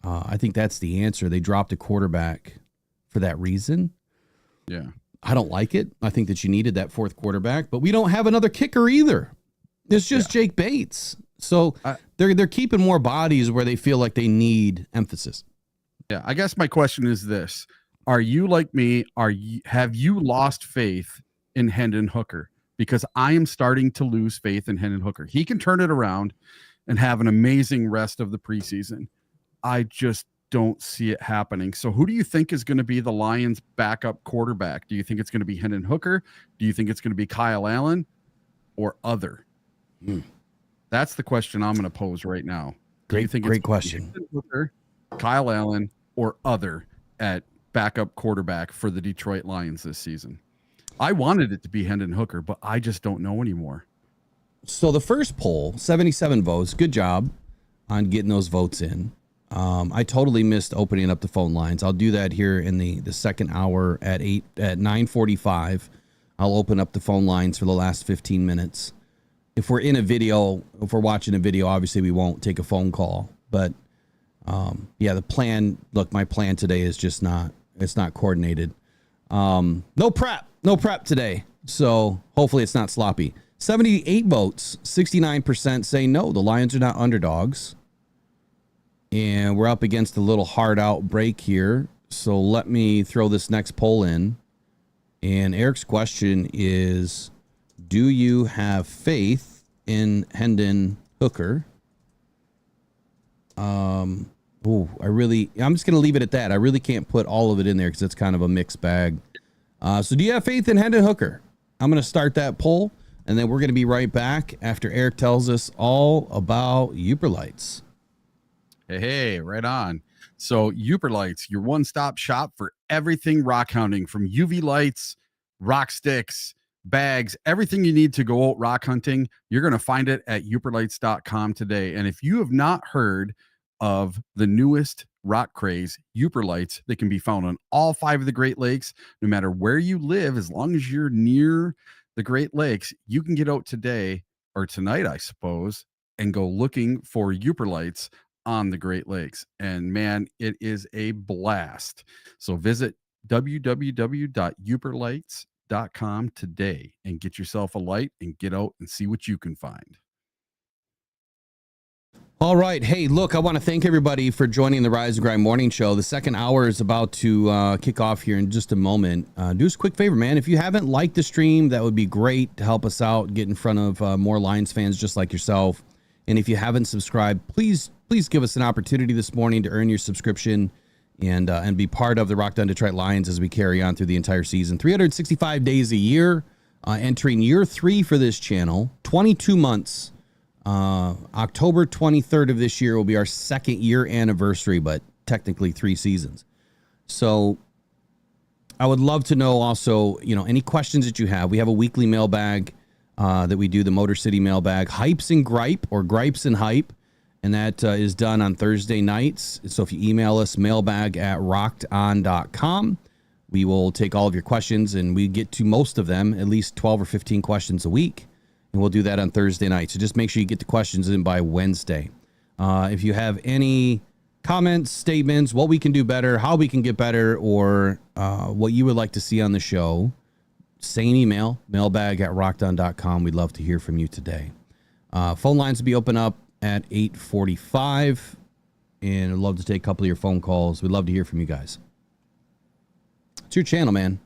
I think that's the answer. They dropped a quarterback for that reason. Yeah. I don't like it. I think that you needed that 4th quarterback, but we don't have another kicker either. It's just Jake Bates. So they're keeping more bodies where they feel like they need emphasis. Yeah, I guess my question is this. Are you like me? Have you lost faith in Hendon Hooker? Because I am starting to lose faith in Hendon Hooker. He can turn it around and have an amazing rest of the preseason. I just don't see it happening. So who do you think is going to be the Lions' backup quarterback? Do you think it's going to be Hendon Hooker? Do you think it's going to be Kyle Allen or other? That's the question I'm going to pose right now. Great question. Hooker, Kyle Allen, or other at backup quarterback for the Detroit Lions this season? I wanted it to be Hendon Hooker, but I just don't know anymore. So the first poll, 77 votes. Good job on getting those votes in. I totally missed opening up the phone lines. I'll do that here in the second hour at 9:45. I'll open up the phone lines for the last 15 minutes. If we're watching a video, obviously we won't take a phone call. But the plan. Look, my plan today is just it's not coordinated. No prep today. So hopefully it's not sloppy. 78 votes, 69% say no, the Lions are not underdogs. And we're up against a little hard out break here. So let me throw this next poll in. And Eric's question is, do you have faith in Hendon Hooker? I'm just going to leave it at that. I really can't put all of it in there because it's kind of a mixed bag. So do you have faith in Hendon Hooker? I'm going to start that poll, and then we're going to be right back after Eric tells us all about YOOPERLITES. Hey, right on. So YOOPERLITES, your one-stop shop for everything rock hounding, from UV lights, rock sticks, bags, everything you need to go out rock hunting. You're going to find it at YOOPERLITES.com today. And if you have not heard of the newest rock craze, YOOPERLITES, they can be found on all 5 of the Great Lakes, no matter where you live. As long as you're near the Great Lakes, you can get out today, or tonight, I suppose, and go looking for YOOPERLITES on the Great Lakes. And man, it is a blast. So visit www.youperlites.com today and get yourself a light and get out and see what you can find. All right. Hey, look, I want to thank everybody for joining the Rise and Grind Morning Show. The second hour is about to kick off here in just a moment. Do us a quick favor, man. If you haven't liked the stream, that would be great to help us out, get in front of more Lions fans just like yourself. And if you haven't subscribed, please give us an opportunity this morning to earn your subscription and be part of the Rock Down Detroit Lions as we carry on through the entire season. 365 days a year, entering year 3 for this channel, 22 months. October 23rd of this year will be our 2nd year anniversary, but technically 3 seasons. So I would love to know also, any questions that you have. We have a weekly mailbag that we do, the Motor City mailbag, Hypes and Gripe, or Gripes and Hype. And that is done on Thursday nights. So if you email us, mailbag@rockedon.com, we will take all of your questions, and we get to most of them, at least 12 or 15 questions a week. and we'll do that on Thursday night. So just make sure you get the questions in by Wednesday. If you have any comments, statements, what we can do better, how we can get better, or what you would like to see on the show, same email, mailbag@rockdown.com. We'd love to hear from you today. Phone lines will be open up at 8:45, and I'd love to take a couple of your phone calls. We'd love to hear from you guys. It's your channel, man.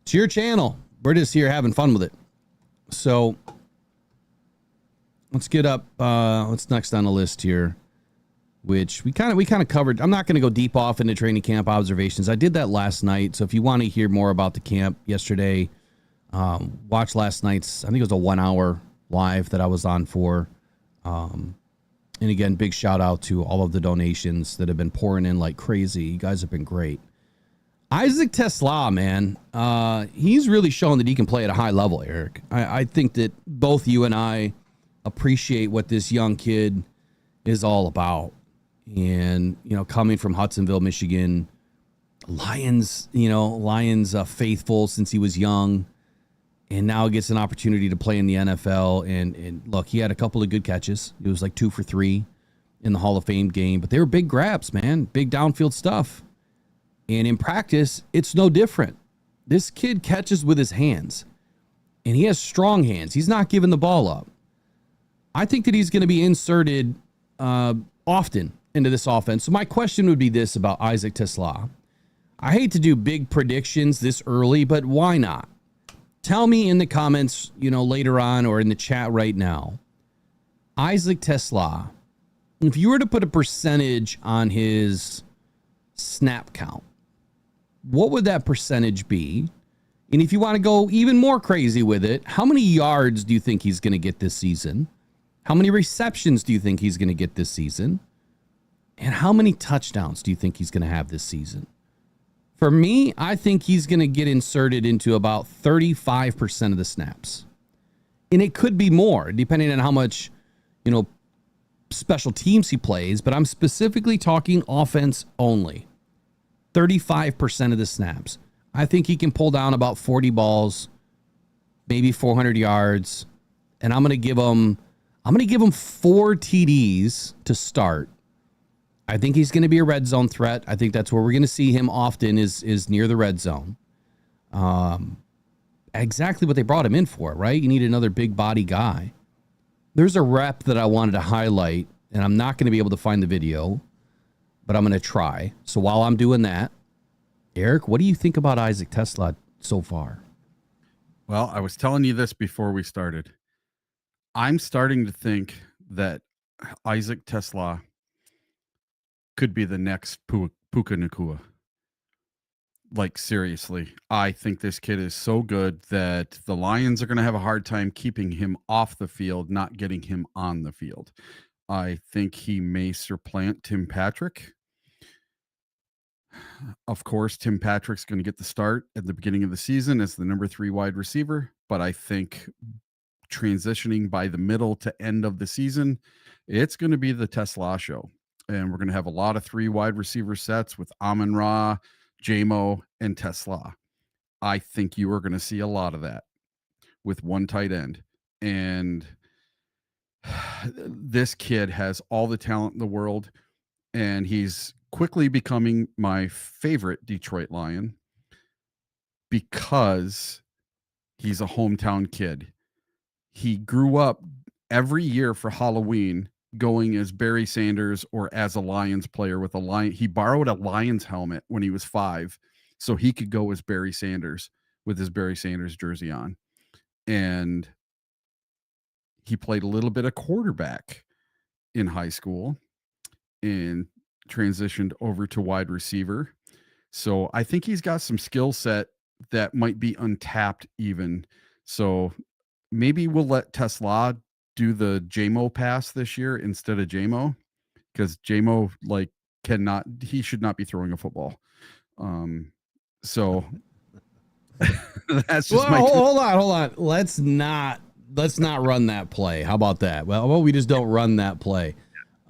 It's your channel. We're just here having fun with it. So let's get up. What's next on the list here? Which we kind of covered. I'm not going to go deep off into training camp observations. I did that last night. So if you want to hear more about the camp yesterday, watch last night's, I think it was a 1 hour live that I was on for. And again, big shout out to all of the donations that have been pouring in like crazy. You guys have been great. Isaac Tesla, man, he's really shown that he can play at a high level, Eric. I think that both you and I appreciate what this young kid is all about. And, you know, coming from Hudsonville, Michigan, Lions faithful since he was young, and now gets an opportunity to play in the NFL. And look, he had a couple of good catches. It was like 2 for 3 in the Hall of Fame game, but they were big grabs, man, big downfield stuff. And in practice, it's no different. This kid catches with his hands, and he has strong hands. He's not giving the ball up. I think that he's going to be inserted often into this offense. So my question would be this about Isaac Tesla. I hate to do big predictions this early, but why not? Tell me in the comments, later on or in the chat right now, Isaac Tesla, if you were to put a percentage on his snap count, what would that percentage be? And if you want to go even more crazy with it, how many yards do you think he's going to get this season? How many receptions do you think he's going to get this season? And how many touchdowns do you think he's going to have this season? For me, I think he's going to get inserted into about 35% of the snaps. And it could be more, depending on how much, special teams he plays. But I'm specifically talking offense only. 35% of the snaps. I think he can pull down about 40 balls, maybe 400 yards. And I'm going to give him 4 TDs to start. I think he's going to be a red zone threat. I think that's where we're going to see him often is near the red zone. Exactly what they brought him in for, right? You need another big body guy. There's a rep that I wanted to highlight, and I'm not going to be able to find the video, but I'm going to try. So while I'm doing that, Eric, what do you think about Isaac Tesla so far? Well, I was telling you this before we started. I'm starting to think that Isaac Tesla could be the next Puka Nacua. Like, seriously, I think this kid is so good that the Lions are going to have a hard time keeping him off the field, not getting him on the field. I think he may supplant Tim Patrick. Of course, Tim Patrick's going to get the start at the beginning of the season as the number 3 wide receiver, but I think transitioning by the middle to end of the season, it's going to be the Tesla show. And we're going to have a lot of 3 wide receiver sets with Amon-Ra, JMO, and Tesla. I think you are going to see a lot of that with 1 tight end. And this kid has all the talent in the world, and he's quickly becoming my favorite Detroit Lion because he's a hometown kid. He grew up every year for Halloween going as Barry Sanders or as a Lions player with a Lion. He borrowed a Lions helmet when he was 5 so he could go as Barry Sanders with his Barry Sanders jersey on. And he played a little bit of quarterback in high school and transitioned over to wide receiver. So I think he's got some skill set that might be untapped even. So maybe we'll let Tesla do the JMO pass this year instead of JMO, because JMO he should not be throwing a football. So that's just hold on. Let's not run that play. How about that? Well, we just don't run that play.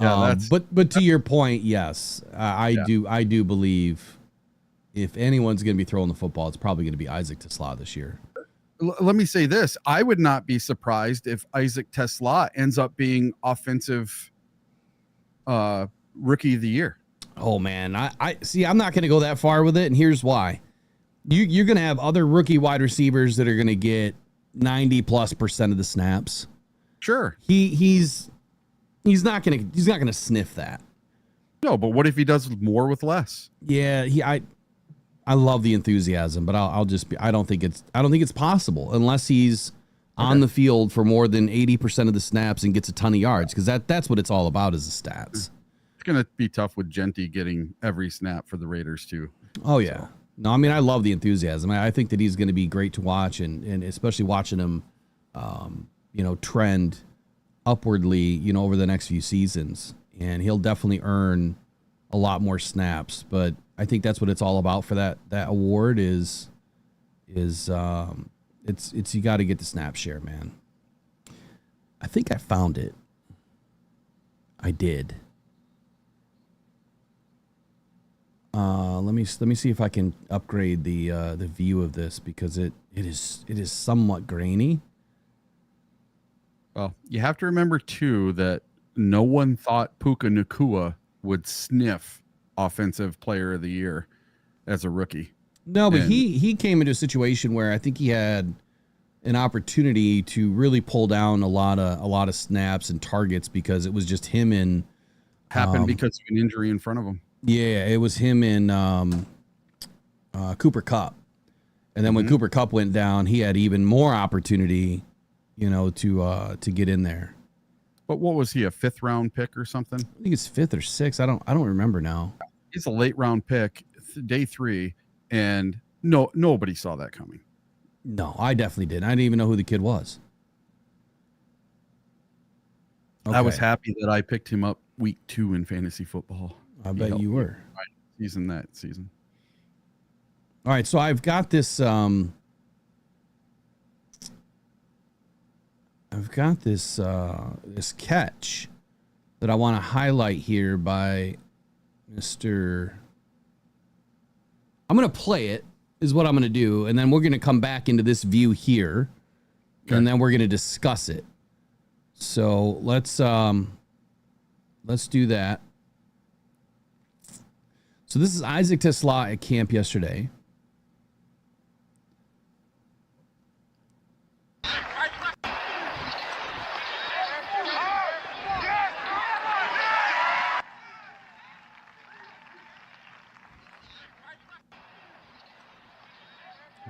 Yeah, but to your point, yes, I do believe if anyone's going to be throwing the football, it's probably going to be Isaac Tesla this year. let me say this. I would not be surprised if Isaac Tesla ends up being offensive rookie of the year. Oh man, I see. I'm not going to go that far with it, and here's why. You're going to have other rookie wide receivers that are going to get 90+% of the snaps. Sure. He's not going to sniff that. No, but what if he does more with less? Yeah, I love the enthusiasm, but I don't think it's possible unless he's on the field for more than 80% of the snaps and gets a ton of yards, because that's what it's all about, is the stats. It's going to be tough with Genty getting every snap for the Raiders too. Oh yeah. So. No, I mean, I love the enthusiasm. I think that he's going to be great to watch, and especially watching him, trend upwardly, over the next few seasons, and he'll definitely earn a lot more snaps. But I think that's what it's all about for that award is it's you got to get the snap share, man. I think I found it. I did. Let me see if I can upgrade the view of this, because it is somewhat grainy. Well, you have to remember too that no one thought Puka Nacua would sniff Offensive Player of the Year as a rookie. No, but he came into a situation where I think he had an opportunity to really pull down a lot of snaps and targets, because it was just him and happened because of an injury in front of him. Yeah, it was him and Cooper Kupp. And then when Cooper Kupp went down, he had even more opportunity, to get in there. But what was he, a 5th round pick or something? I think it's 5th or 6th. I don't remember now. He's a late round pick, day 3, and nobody saw that coming. No, I definitely didn't. I didn't even know who the kid was. Okay. I was happy that I picked him up week 2 in fantasy football. I bet you were. That season. All right, so I've got this. This catch that I want to highlight here by Mr. I'm going to play it, is what I'm going to do, and then we're going to come back into this view here, and then we're going to discuss it. So let's do that. So this is Isaac Tesla at camp yesterday.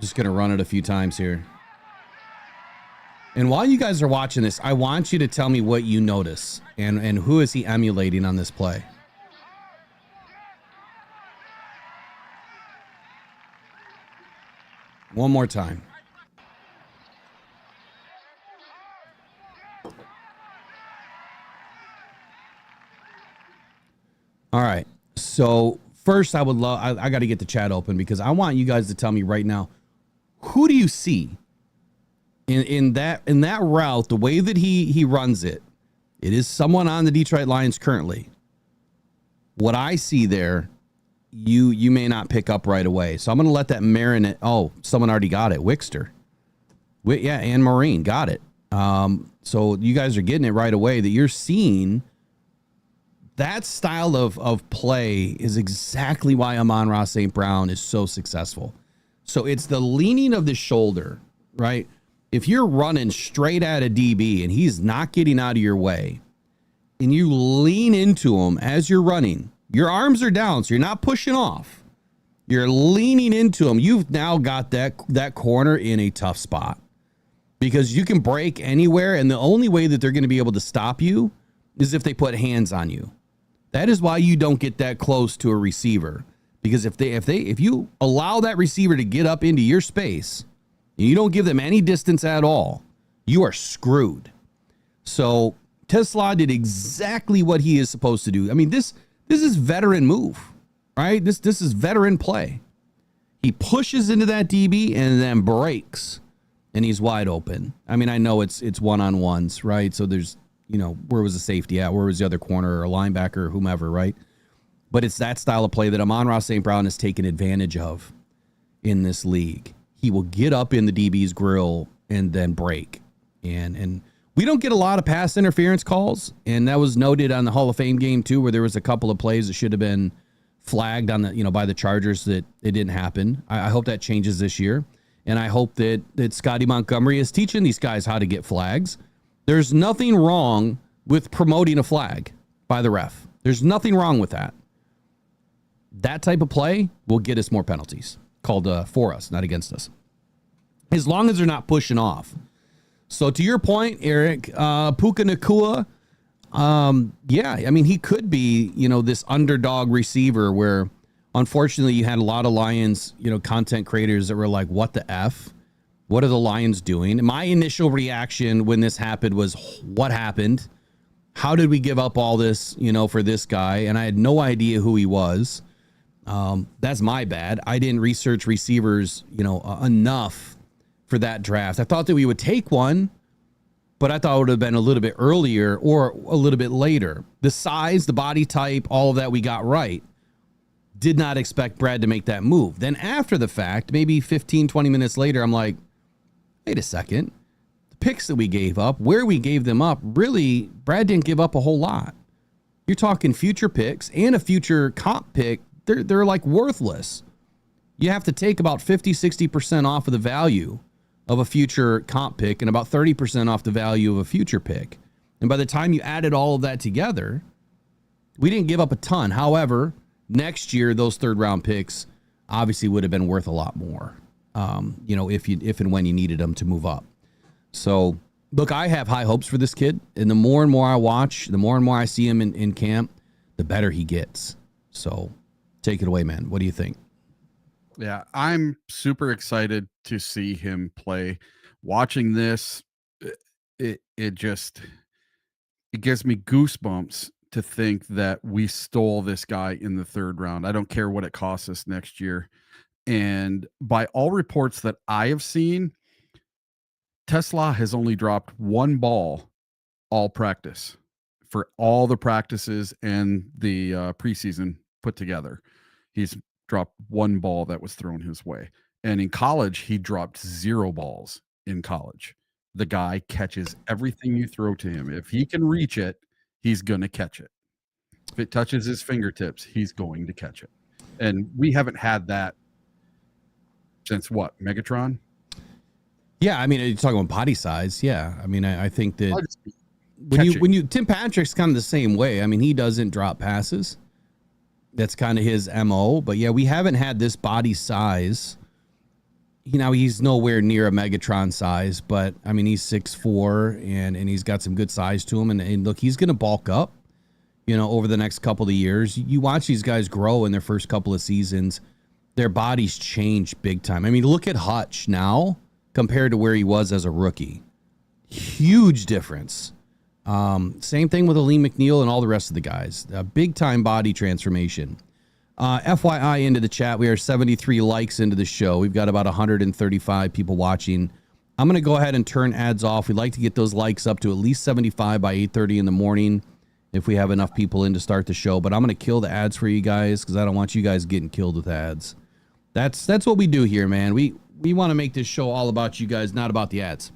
Just going to run it a few times here. And while you guys are watching this, I want you to tell me what you notice and who is he emulating on this play. One more time. All right. So first, I got to get the chat open, because I want you guys to tell me right now, who do you see in that route, the way that he runs it? It is someone on the Detroit Lions currently. What I see there, you may not pick up right away. So I'm going to let that marinate. Oh, someone already got it. Wickster. Yeah, and Marine got it. So you guys are getting it right away, that you're seeing that style of play is exactly why Amon-Ra St. Brown is so successful. So it's the leaning of the shoulder, right? If you're running straight at a DB and he's not getting out of your way, and you lean into him as you're running, your arms are down, so you're not pushing off. You're leaning into him. You've now got that corner in a tough spot, because you can break anywhere, and the only way that they're going to be able to stop you is if they put hands on you. That is why you don't get that close to a receiver, because if you allow that receiver to get up into your space and you don't give them any distance at all, you are screwed. So Tesla did exactly what he is supposed to do. I mean, this is veteran move, right? This is veteran play. He pushes into that DB and then breaks, and he's wide open. I mean, I know it's one-on-ones, right? So there's, where was the safety at? Where was the other corner or linebacker or whomever, right? But it's that style of play that Amon-Ra St. Brown has taken advantage of in this league. he will get up in the DB's grill and then break. And we don't get a lot of pass interference calls, and that was noted on the Hall of Fame game too, where there was a couple of plays that should have been flagged on the, by the Chargers that it didn't happen. I hope that changes this year, and I hope that Scotty Montgomery is teaching these guys how to get flags. There's nothing wrong with promoting a flag by the ref. There's nothing wrong with that. That type of play will get us more penalties called for us, not against us, as long as they're not pushing off. So to your point, Eric, Puka Nacua, yeah, I mean, he could be, this underdog receiver where unfortunately you had a lot of Lions, content creators that were like, what the F? What are the Lions doing? My initial reaction when this happened was, what happened? How did we give up all this, for this guy? And I had no idea who he was. That's my bad. I didn't research receivers, enough for that draft. I thought that we would take one, but I thought it would have been a little bit earlier or a little bit later. The size, the body type, all of that we got right. Did not expect Brad to make that move. Then after the fact, maybe 15, 20 minutes later, I'm like, wait a second. The picks that we gave up, where we gave them up, really, Brad didn't give up a whole lot. You're talking future picks and a future comp pick. They're like worthless. You have to take about 50, 60% off of the value of a future comp pick and about 30% off the value of a future pick. And by the time you added all of that together, we didn't give up a ton. However, next year, those third round picks obviously would have been worth a lot more, if and when you needed them to move up. So look, I have high hopes for this kid. And the more and more I watch, the more and more I see him in camp, the better he gets. So take it away, man. What do you think? Yeah, I'm super excited to see him play. Watching this, it gives me goosebumps to think that we stole this guy in the third round. I don't care what it costs us next year. And by all reports that I have seen, Tesla has only dropped one ball all practice for all the practices and the preseason put together. He's dropped one ball that was thrown his way. And in college, he dropped 0 balls in college. The guy catches everything you throw to him. If he can reach it, he's going to catch it. If it touches his fingertips, he's going to catch it. And we haven't had that since what, Megatron? Yeah, I mean, you're talking about body size. Yeah, I mean, I think that Tim Patrick's kind of the same way. I mean, he doesn't drop passes. That's kind of his MO. But yeah, we haven't had this body size. He's nowhere near a Megatron size, but I mean, he's 6'4", and he's got some good size to him. And look, he's going to bulk up, over the next couple of years. You watch these guys grow in their first couple of seasons. Their bodies change big time. I mean, look at Hutch now compared to where he was as a rookie. Huge difference. Same thing with Aleem McNeil and all the rest of the guys. Big time body transformation. FYI into the chat, we are 73 likes into the show. We've got about 135 people watching. I'm going to go ahead and turn ads off. We'd like to get those likes up to at least 75 by 8:30 in the morning if we have enough people in to start the show. But I'm going to kill the ads for you guys because I don't want you guys getting killed with ads. That's what we do here, man. We want to make this show all about you guys, not about the ads.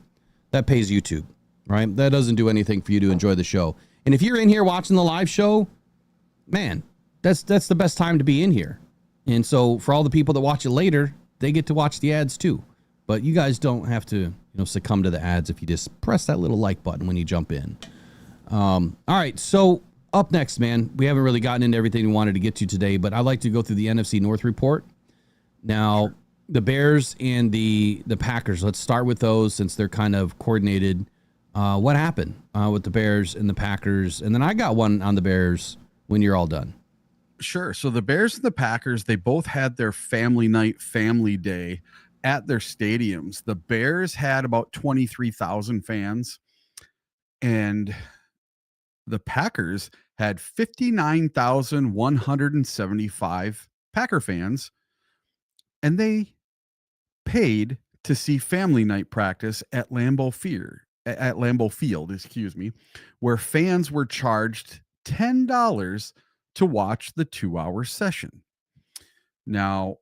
That pays YouTube. Right? That doesn't do anything for you to enjoy the show. And if you're in here watching the live show, man, that's the best time to be in here. And so for all the people that watch it later, they get to watch the ads too. But you guys don't have to, succumb to the ads if you just press that little like button when you jump in. All right. So up next, man, we haven't really gotten into everything we wanted to get to today, but I'd like to go through the NFC North report. Now, the Bears and the Packers, let's start with those since they're kind of coordinated. What happened with the Bears and the Packers? And then I got one on the Bears when you're all done. Sure. So the Bears and the Packers, they both had their family night, family day at their stadiums. The Bears had about 23,000 fans, and the Packers had 59,175 Packer fans, and they paid to see family night practice at Lambeau Field, where fans were charged $10 to watch the 2-hour session. Now,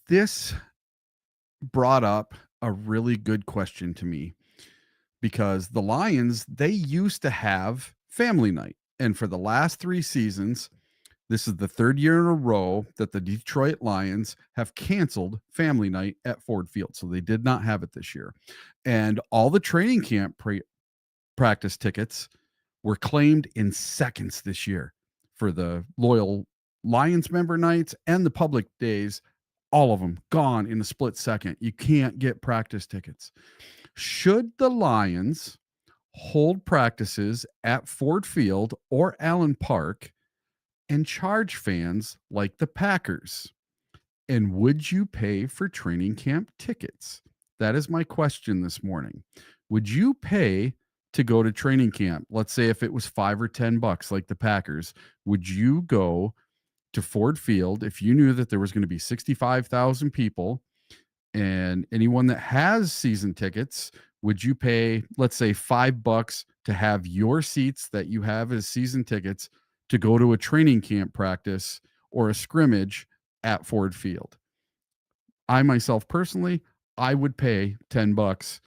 this brought up a really good question to me, because the Lions, they used to have family night. And for the last 3 seasons, this is the 3rd year in a row that the Detroit Lions have canceled family night at Ford Field. So they did not have it this year. And all the training camp practice tickets were claimed in seconds this year for the loyal Lions member nights and the public days. All of them gone in a split second. You can't get practice tickets. Should the Lions hold practices at Ford Field or Allen Park and charge fans like the Packers? And would you pay for training camp tickets? That is my question this morning. Would you pay to go to training camp? Let's say if it was $5 or $10 like the Packers, would you go to Ford Field if you knew that there was going to be 65,000 people, and anyone that has season tickets, would you pay, let's say, $5 to have your seats that you have as season tickets to go to a training camp practice or a scrimmage at Ford Field? I myself personally, I would pay $10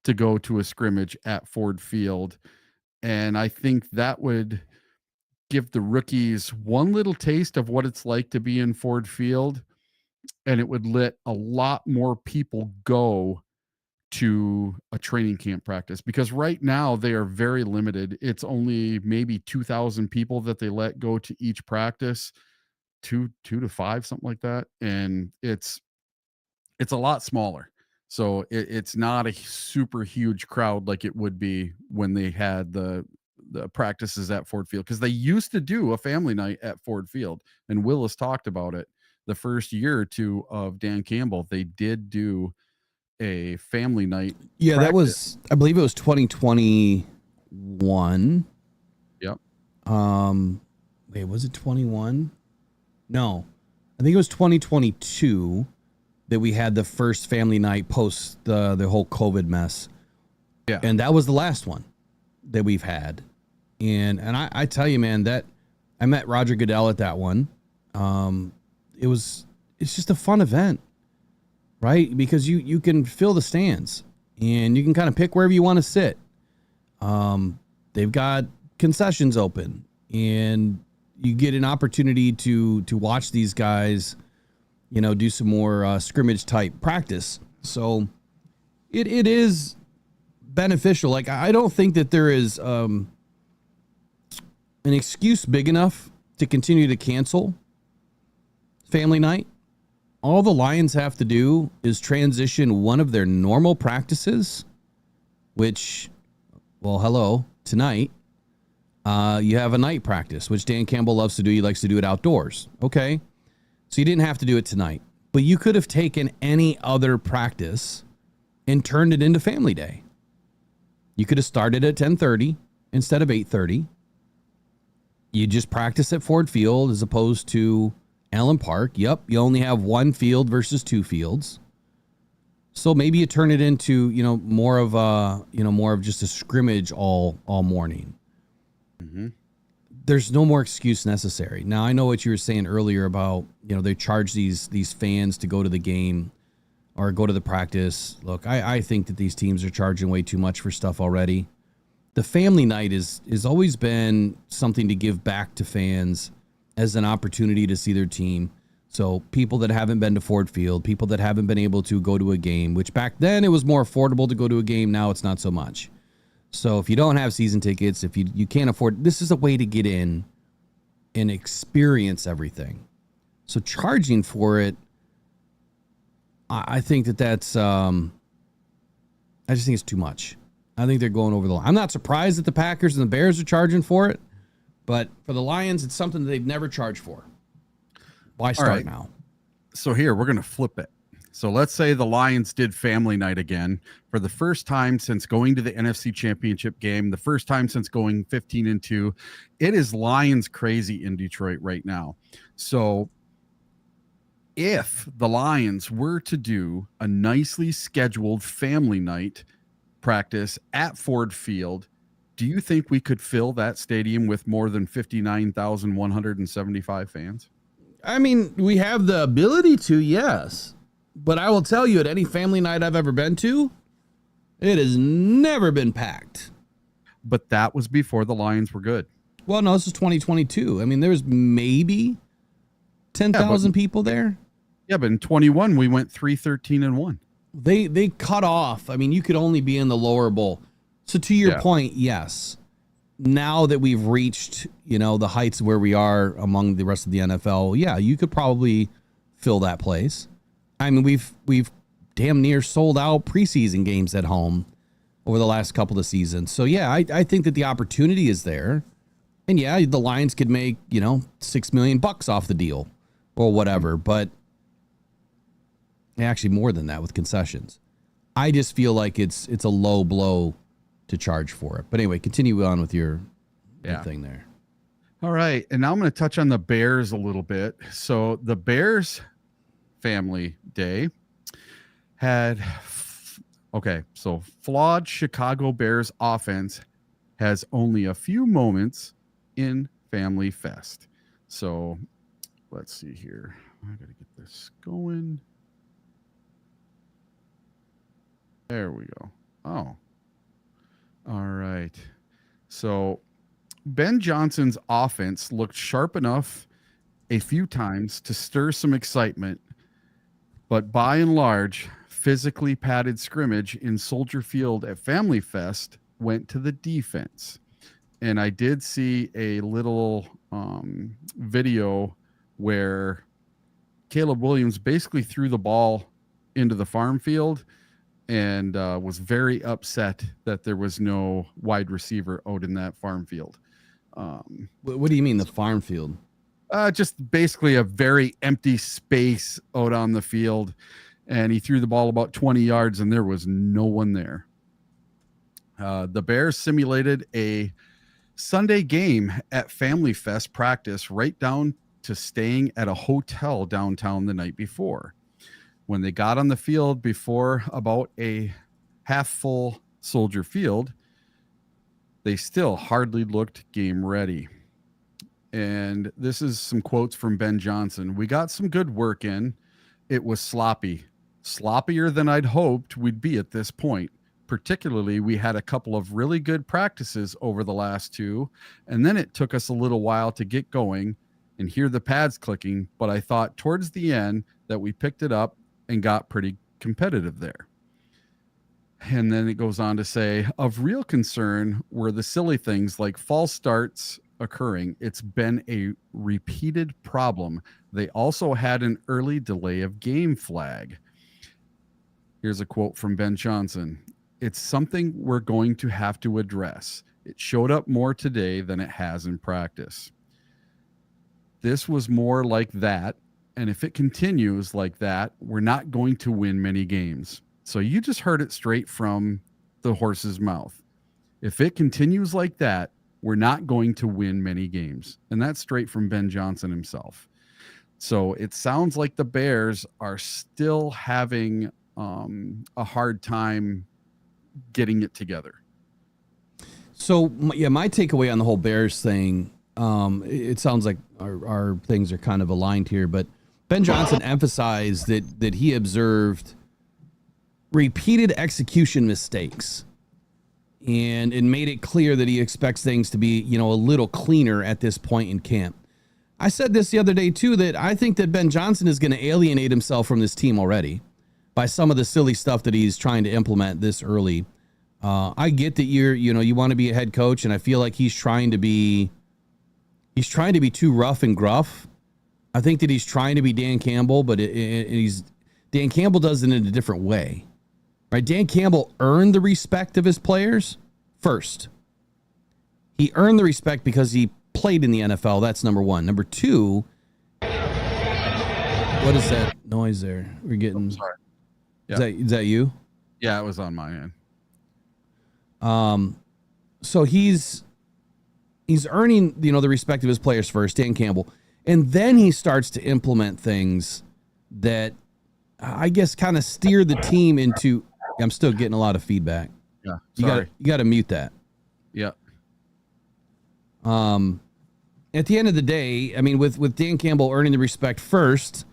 to go to a scrimmage at Ford Field. And I think that would give the rookies one little taste of what it's like to be in Ford Field, and it would let a lot more people go to a training camp practice, because right now they are very limited. It's only maybe 2,000 people that they let go to each practice, two to five, something like that. And it's a lot smaller. So it's not a super huge crowd like it would be when they had the practices at Ford Field, because they used to do a family night at Ford Field, and Willis talked about it. The first year or two of Dan Campbell, they did do a family night. Yeah, practice. that was, I believe it was 2021. Yep. Wait, was it 21? No, I think it was 2022 that we had the first family night post the whole COVID mess. Yeah. And that was the last one that we've had. And I tell you, man, that I met Roger Goodell at that one. It's just a fun event, right? Because you can fill the stands and you can kind of pick wherever you want to sit. They've got concessions open, and you get an opportunity to watch these guys, do some more scrimmage type practice. So it is beneficial. Like, I don't think that there is an excuse big enough to continue to cancel family night. All the Lions have to do is transition one of their normal practices, which, well, hello, tonight, you have a night practice, which Dan Campbell loves to do. He likes to do it outdoors. Okay. So you didn't have to do it tonight, but you could have taken any other practice and turned it into family day. You could have started at 10:30 instead of 8:30. You just practice at Ford Field as opposed to Allen Park. Yep, you only have one field versus two fields. So maybe you turn it into, more of just a scrimmage all morning. Mm-hmm. There's no more excuse necessary. Now, I know what you were saying earlier about, they charge these fans to go to the game or go to the practice. Look, I think that these teams are charging way too much for stuff already. The family night is always been something to give back to fans as an opportunity to see their team. So people that haven't been to Ford Field, people that haven't been able to go to a game, which back then it was more affordable to go to a game. Now it's not so much. So if you don't have season tickets, if you can't afford, this is a way to get in and experience everything. So charging for it, I think that's, I just think it's too much. I think they're going over the line. I'm not surprised that the Packers and the Bears are charging for it, but for the Lions, it's something that they've never charged for. Why start now? So here, we're going to flip it. So let's say the Lions did family night again for the first time since going to the NFC Championship game, the first time since going 15-2. It is Lions crazy in Detroit right now. So if the Lions were to do a nicely scheduled family night practice at Ford Field, do you think we could fill that stadium with more than 59,175 fans? I mean, we have the ability to, yes. But I will tell you, at any family night I've ever been to, it has never been packed. But that was before the Lions were good. Well, no, this is 2022. I mean, there's maybe 10,000 people there. Yeah, but in 21 we went 3-13-1. They cut off. I mean, you could only be in the lower bowl. So to your point, yes. Now that we've reached, the heights where we are among the rest of the NFL, yeah, you could probably fill that place. I mean, we've damn near sold out preseason games at home over the last couple of seasons. So yeah, I think that the opportunity is there. And yeah, the Lions could make, $6 million off the deal or whatever, but actually more than that with concessions. I just feel like it's a low blow to charge for it. But anyway, continue on with your thing there. All right. And now I'm going to touch on the Bears a little bit. So the Bears family day had, so flawed Chicago Bears offense has only a few moments in Family Fest. So let's see here. I got to get this going. There we go. Oh, all right. So Ben Johnson's offense looked sharp enough a few times to stir some excitement, but by and large, physically padded scrimmage in Soldier Field at Family Fest went to the defense. And I did see a little video where Caleb Williams basically threw the ball into the farm field and was very upset that there was no wide receiver out in that farm field. What do you mean the farm field? Just basically a very empty space out on the field. And he threw the ball about 20 yards and there was no one there. The Bears simulated a Sunday game at Family Fest practice right down to staying at a hotel downtown the night before. When they got on the field before about a half full Soldier Field, they still hardly looked game ready. And this is some quotes from Ben Johnson. We got some good work in. It was sloppy, sloppier than I'd hoped we'd be at this point. Particularly, we had a couple of really good practices over the last two, and then it took us a little while to get going and hear the pads clicking, but I thought towards the end that we picked it up and got pretty competitive there. And then it goes on to say, of real concern were the silly things like false starts occurring. It's been a repeated problem. They also had an early delay of game flag. Here's a quote from Ben Johnson. It's something we're going to have to address. It showed up more today than it has in practice. This was more like that. And if it continues like that, we're not going to win many games. So you just heard it straight from the horse's mouth. If it continues like that, we're not going to win many games. And that's straight from Ben Johnson himself. So it sounds like the Bears are still having a hard time getting it together. So yeah, my takeaway on the whole Bears thing, it sounds like our things are kind of aligned here, but Ben Johnson emphasized that he observed repeated execution mistakes and made it clear that he expects things to be, a little cleaner at this point in camp. I said this the other day too, that I think that Ben Johnson is going to alienate himself from this team already by some of the silly stuff that he's trying to implement this early. I get that you want to be a head coach, and I feel like he's trying to be too rough and gruff. I think that he's trying to be Dan Campbell, but Dan Campbell does it in a different way, right? Dan Campbell earned the respect of his players first. He earned the respect because he played in the NFL. That's number one. Number two, what is that noise there? We're getting. Sorry. Yeah. Is that you? Yeah, it was on my end. So he's earning, the respect of his players first, Dan Campbell. And then he starts to implement things that I guess kind of steer the team into. I'm still getting a lot of feedback. Yeah. Sorry. You got to mute that. Yeah. At the end of the day, I mean, with Dan Campbell earning the respect first,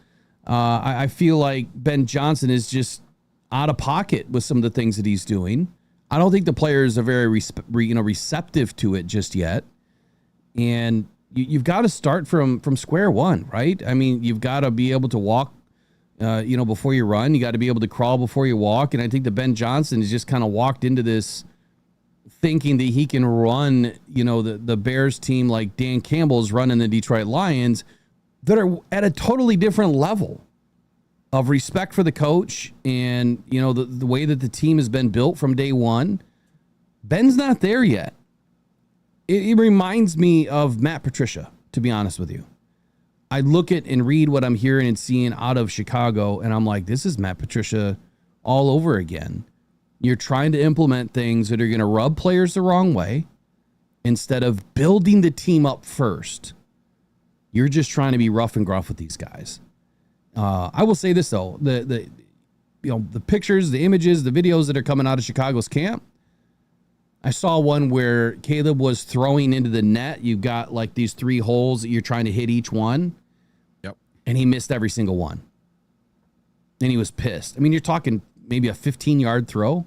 I feel like Ben Johnson is just out of pocket with some of the things that he's doing. I don't think the players are very receptive to it just yet. And you've got to start from square one, right? I mean, you've got to be able to walk, before you run. You got to be able to crawl before you walk. And I think that Ben Johnson has just kind of walked into this thinking that he can run, the Bears team like Dan Campbell's running the Detroit Lions, that are at a totally different level of respect for the coach and, the way that the team has been built from day one. Ben's not there yet. It reminds me of Matt Patricia, to be honest with you. I look at and read what I'm hearing and seeing out of Chicago, and I'm like, this is Matt Patricia all over again. You're trying to implement things that are going to rub players the wrong way instead of building the team up first. You're just trying to be rough and gruff with these guys. I will say this, though. The pictures, the images, the videos that are coming out of Chicago's camp, I saw one where Caleb was throwing into the net. You've got like these 3 holes that you're trying to hit each one. Yep. And he missed every single one. And he was pissed. I mean, you're talking maybe a 15-yard throw.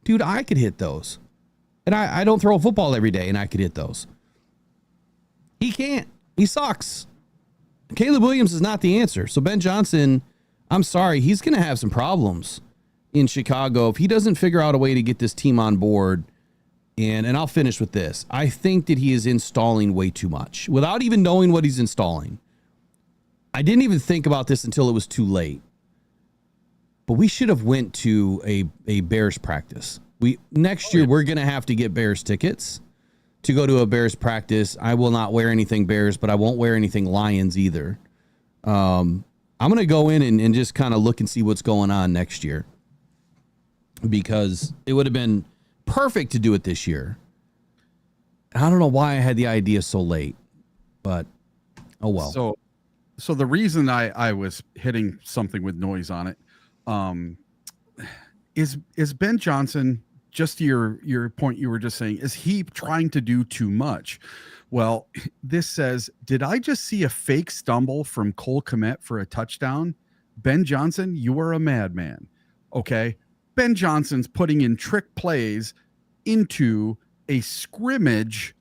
Dude, I could hit those. And I don't throw a football every day, and I could hit those. He can't. He sucks. Caleb Williams is not the answer. So Ben Johnson, I'm sorry, he's going to have some problems in Chicago if he doesn't figure out a way to get this team on board. And I'll finish with this. I think that he is installing way too much without even knowing what he's installing. I didn't even think about this until it was too late. But we should have went to a Bears practice. Next year, we're going to have to get Bears tickets to go to a Bears practice. I will not wear anything Bears, but I won't wear anything Lions either. I'm going to go in and just kind of look and see what's going on next year, because it would have been perfect to do it this year. I don't know why I had the idea so late, but oh well. So the reason I was hitting something with noise on it is Ben Johnson, just to your point you were just saying, is he trying to do too much? Well, this says, did I just see a fake stumble from Cole Kmet for a touchdown? Ben Johnson, you are a madman. Okay. Ben Johnson's putting in trick plays into a scrimmage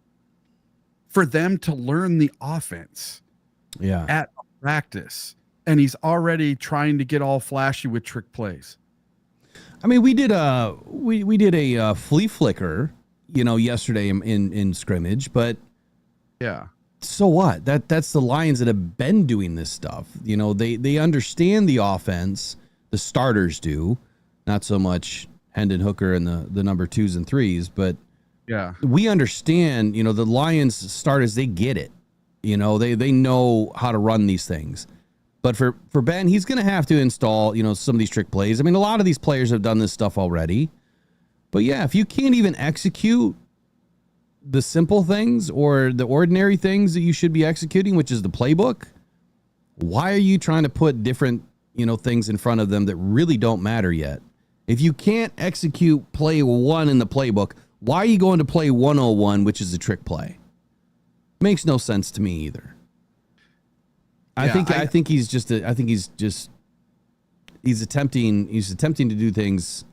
for them to learn the offense at practice. And he's already trying to get all flashy with trick plays. I mean, we did a flea flicker, yesterday in scrimmage, but yeah. So what? That's the Lions that have been doing this stuff. They understand the offense. The starters do, not so much Hendon, Hooker, and the number 2s and 3s, but yeah, we understand. The Lions starters, they get it. They know how to run these things. But for Ben, he's going to have to install, some of these trick plays. I mean, a lot of these players have done this stuff already. But yeah, if you can't even execute the simple things or the ordinary things that you should be executing, which is the playbook, why are you trying to put different, things in front of them that really don't matter yet? If you can't execute play 1 in the playbook, why are you going to play 101, which is a trick play? Makes no sense to me either. I think he's attempting to do things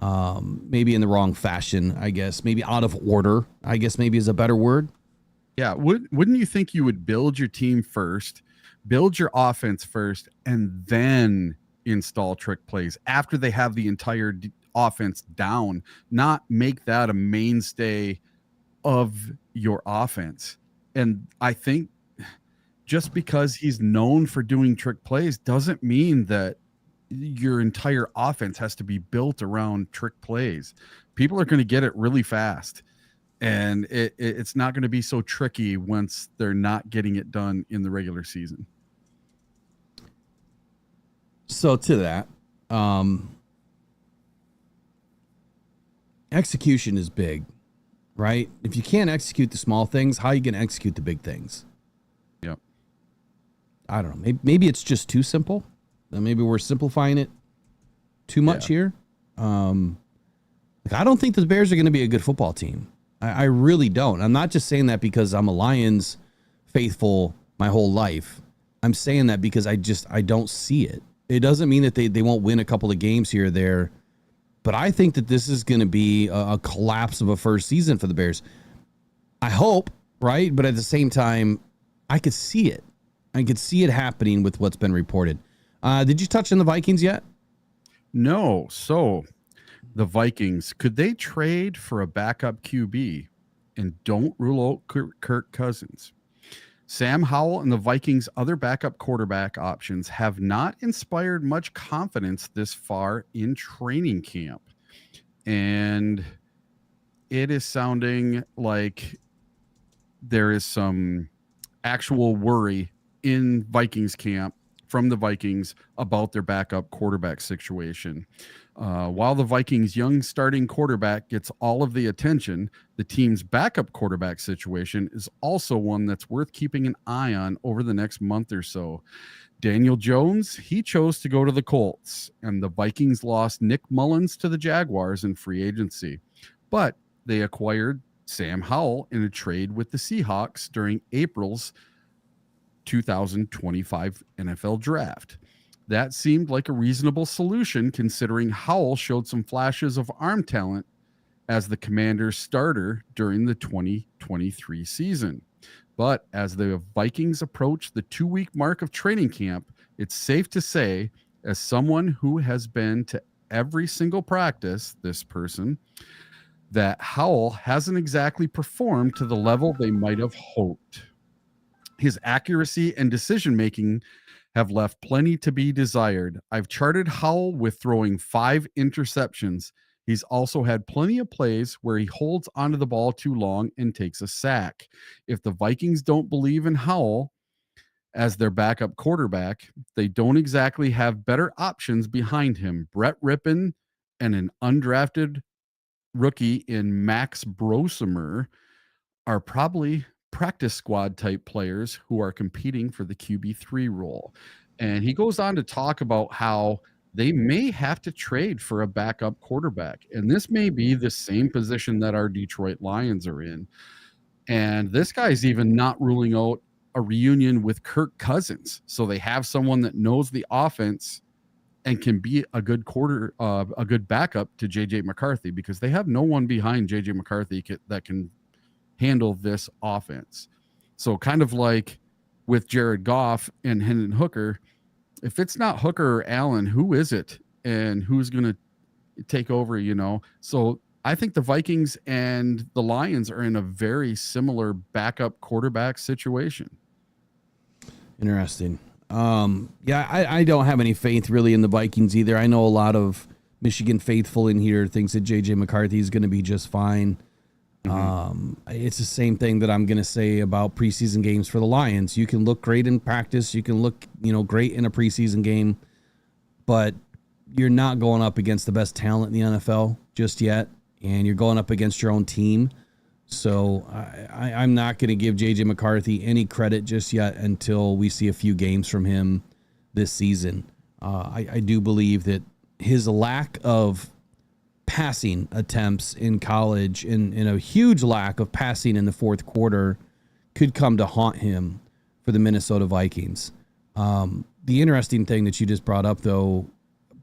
maybe in the wrong fashion, I guess, maybe out of order, I guess maybe is a better word. Yeah. Wouldn't you think you would build your team first, build your offense first, and then install trick plays after they have the entire offense down, not make that a mainstay of your offense? And I think just because he's known for doing trick plays doesn't mean that your entire offense has to be built around trick plays. People are going to get it really fast, and it's not going to be so tricky once they're not getting it done in the regular season. So to that, execution is big, right? If you can't execute the small things, how are you going to execute the big things? Yep. I don't know. Maybe it's just too simple. Maybe we're simplifying it too much here. I don't think the Bears are going to be a good football team. I really don't. I'm not just saying that because I'm a Lions faithful my whole life. I'm saying that because I don't see it. It doesn't mean that they won't win a couple of games here or there, but I think that this is going to be a collapse of a first season for the Bears. I hope, right? But at the same time, I could see it. I could see it happening with what's been reported. Did you touch on the Vikings yet? No. So the Vikings, could they trade for a backup QB and don't rule out Kirk Cousins? Sam Howell and the Vikings' other backup quarterback options have not inspired much confidence this far in training camp. And it is sounding like there is some actual worry in Vikings camp from the Vikings about their backup quarterback situation. While the Vikings' young starting quarterback gets all of the attention, the team's backup quarterback situation is also one that's worth keeping an eye on over the next month or so. Daniel Jones, he chose to go to the Colts, and the Vikings lost Nick Mullins to the Jaguars in free agency. But they acquired Sam Howell in a trade with the Seahawks during April's 2025 NFL Draft. That seemed like a reasonable solution considering Howell showed some flashes of arm talent as the Commanders' starter during the 2023 season. But as the Vikings approach the 2-week mark of training camp, it's safe to say, as someone who has been to every single practice, this person, that Howell hasn't exactly performed to the level they might have hoped. His accuracy and decision-making have left plenty to be desired. I've charted Howell with throwing 5 interceptions. He's also had plenty of plays where he holds onto the ball too long and takes a sack. If the Vikings don't believe in Howell as their backup quarterback, they don't exactly have better options behind him. Brett Rippon and an undrafted rookie in Max Brosimer are probably practice squad type players who are competing for the QB3 role. And he goes on to talk about how they may have to trade for a backup quarterback. And this may be the same position that our Detroit Lions are in. And this guy's even not ruling out a reunion with Kirk Cousins. So they have someone that knows the offense and can be a good backup to JJ McCarthy, because they have no one behind JJ McCarthy that can handle this offense. So kind of like with Jared Goff and Hendon Hooker, if it's not Hooker or Allen, who is it? And who's going to take over, So I think the Vikings and the Lions are in a very similar backup quarterback situation. Interesting. I don't have any faith really in the Vikings either. I know a lot of Michigan faithful in here thinks that JJ McCarthy is going to be just fine. It's the same thing that I'm going to say about preseason games for the Lions. You can look great in practice. You can look, great in a preseason game, but you're not going up against the best talent in the NFL just yet. And you're going up against your own team. So I'm not going to give JJ McCarthy any credit just yet until we see a few games from him this season. I do believe that his lack of passing attempts in college and a huge lack of passing in the fourth quarter could come to haunt him for the Minnesota Vikings. The interesting thing that you just brought up, though,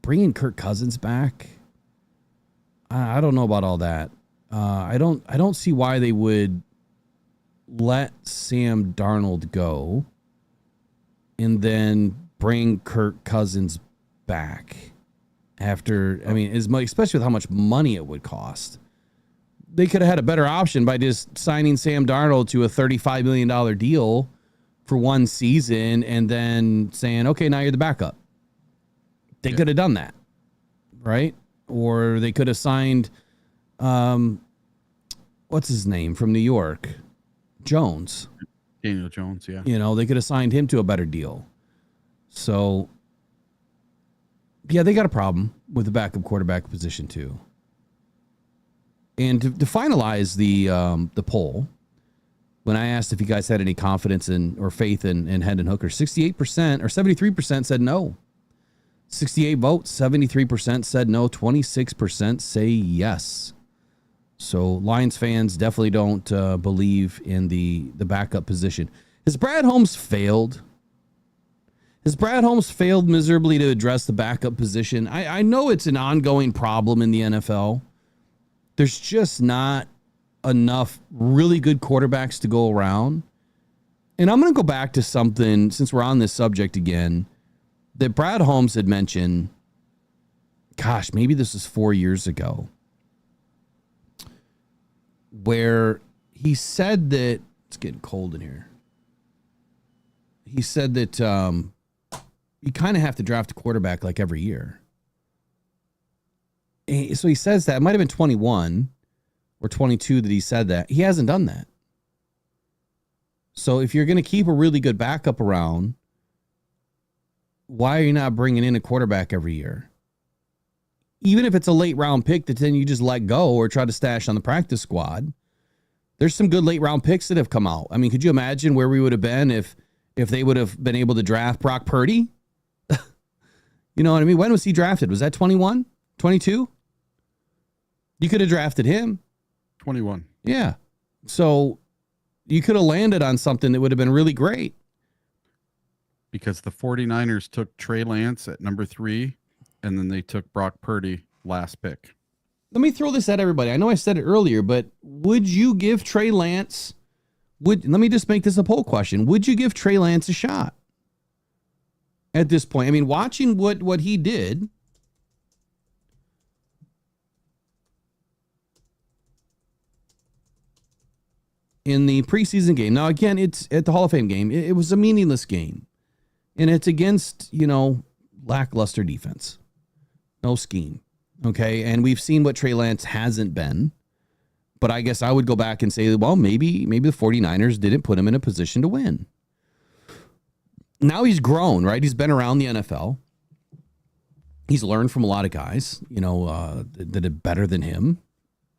bringing Kirk Cousins back, I don't know about all that. I don't see why they would let Sam Darnold go and then bring Kirk Cousins back after, especially with how much money it would cost. They could have had a better option by just signing Sam Darnold to a $35 million deal for one season and then saying, okay, now you're the backup. They could have done that, right? Or they could have signed, what's his name from New York? Jones. Daniel Jones, yeah. They could have signed him to a better deal. So, yeah, they got a problem with the backup quarterback position too. And to finalize the poll, when I asked if you guys had any confidence in or faith in Hendon Hooker, 68% or 73% said no. 68 votes, 73% said no, 26% say yes. So Lions fans definitely don't believe in the backup position. Has Brad Holmes failed Has Brad Holmes failed miserably to address the backup position? I know it's an ongoing problem in the NFL. There's just not enough really good quarterbacks to go around. And I'm going to go back to something, since we're on this subject again, that Brad Holmes had mentioned. Gosh, maybe this was 4 years ago, where he said that, it's getting cold in here. He said that you kind of have to draft a quarterback like every year. So he says that. It might have been 21 or 22 that he said that. He hasn't done that. So if you're going to keep a really good backup around, why are you not bringing in a quarterback every year? Even if it's a late round pick that then you just let go or try to stash on the practice squad. There's some good late round picks that have come out. I mean, could you imagine where we would have been if they would have been able to draft Brock Purdy? You know what I mean? When was he drafted? Was that 21? 22? You could have drafted him. 21. Yeah. So you could have landed on something that would have been really great. Because the 49ers took Trey Lance at number 3, and then they took Brock Purdy last pick. Let me throw this at everybody. I know I said it earlier, but would you give Trey Lance... let me just make this a poll question. Would you give Trey Lance a shot at this point? I mean, watching what he did... in the preseason game. Now, again, it's at the Hall of Fame game. It was a meaningless game. And it's against, lackluster defense. No scheme. Okay. And we've seen what Trey Lance hasn't been. But I guess I would go back and say, well, maybe the 49ers didn't put him in a position to win. Now he's grown, right? He's been around the NFL. He's learned from a lot of guys, that are better than him.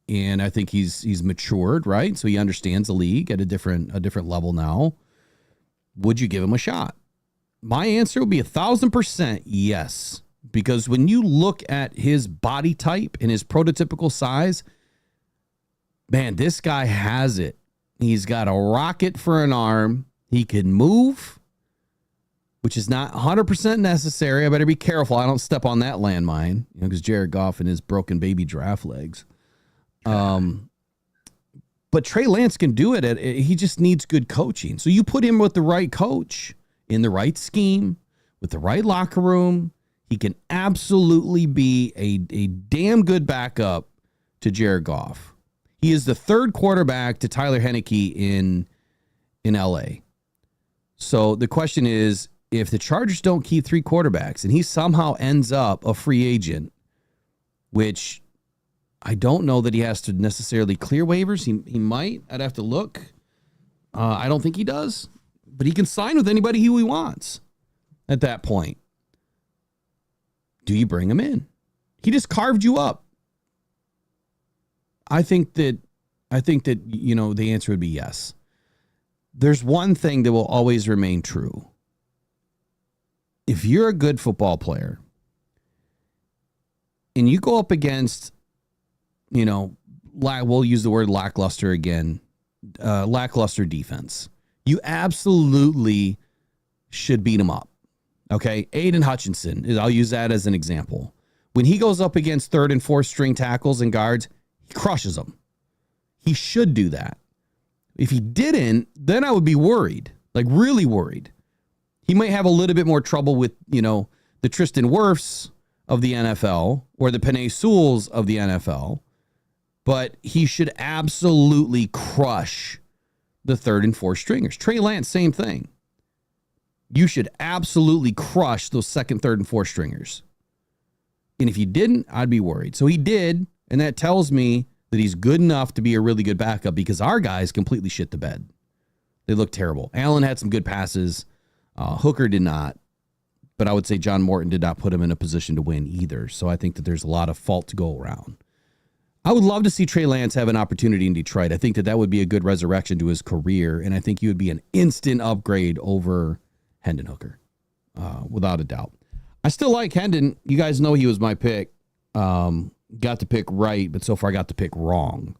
And I think he's matured, right? So he understands the league at a different level now. Would you give him a shot? My answer would be 1,000% yes. Because when you look at his body type and his prototypical size, man, this guy has it. He's got a rocket for an arm. He can move, which is not 100% necessary. I better be careful I don't step on that landmine, because Jared Goff and his broken baby giraffe legs. But Trey Lance can do it. He just needs good coaching. So you put him with the right coach, in the right scheme, with the right locker room, he can absolutely be a damn good backup to Jared Goff. He is the third quarterback to Tyler Heineke in LA. So the question is, if the Chargers don't keep 3 quarterbacks and he somehow ends up a free agent, which I don't know that he has to necessarily clear waivers. He might. I'd have to look. I don't think he does. But he can sign with anybody who he wants at that point. Do you bring him in? He just carved you up. I think that the answer would be yes. There's one thing that will always remain true. If you're a good football player and you go up against, we'll use the word lackluster again, lackluster defense, you absolutely should beat him up. Okay. Aiden Hutchinson, I'll use that as an example. When he goes up against 3rd and 4th string tackles and guards, he crushes them. He should do that. If he didn't, then I would be worried, like really worried. He might have a little bit more trouble with, the Tristan Wirfs of the NFL or the Penei Sewells of the NFL, but he should absolutely crush the 3rd and 4th stringers. Trey Lance, same thing. You should absolutely crush those 2nd, 3rd, and 4th stringers. And if you didn't, I'd be worried. So he did, and that tells me that he's good enough to be a really good backup, because our guys completely shit the bed. They look terrible. Allen had some good passes. Hooker did not. But I would say John Morton did not put him in a position to win either. So I think that there's a lot of fault to go around. I would love to see Trey Lance have an opportunity in Detroit. I think that would be a good resurrection to his career, and I think he would be an instant upgrade over Hendon Hooker, without a doubt. I still like Hendon. You guys know he was my pick. Got to pick right, but so far I got to pick wrong.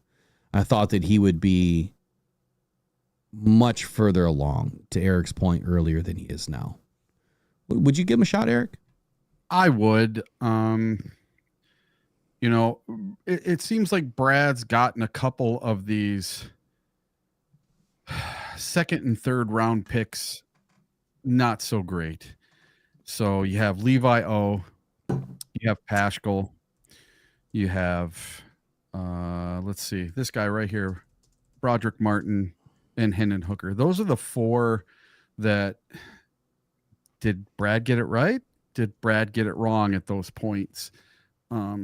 I thought that he would be much further along, to Eric's point earlier, than he is now. Would you give him a shot, Eric? I would. You know, it seems like Brad's gotten a couple of these second and third round picks not so great. So you have Levi O, you have Paschal, you have let's see, this guy right here, Broderick Martin and Hendon Hooker. Those are the four that did Brad get it right? Did Brad get it wrong at those points?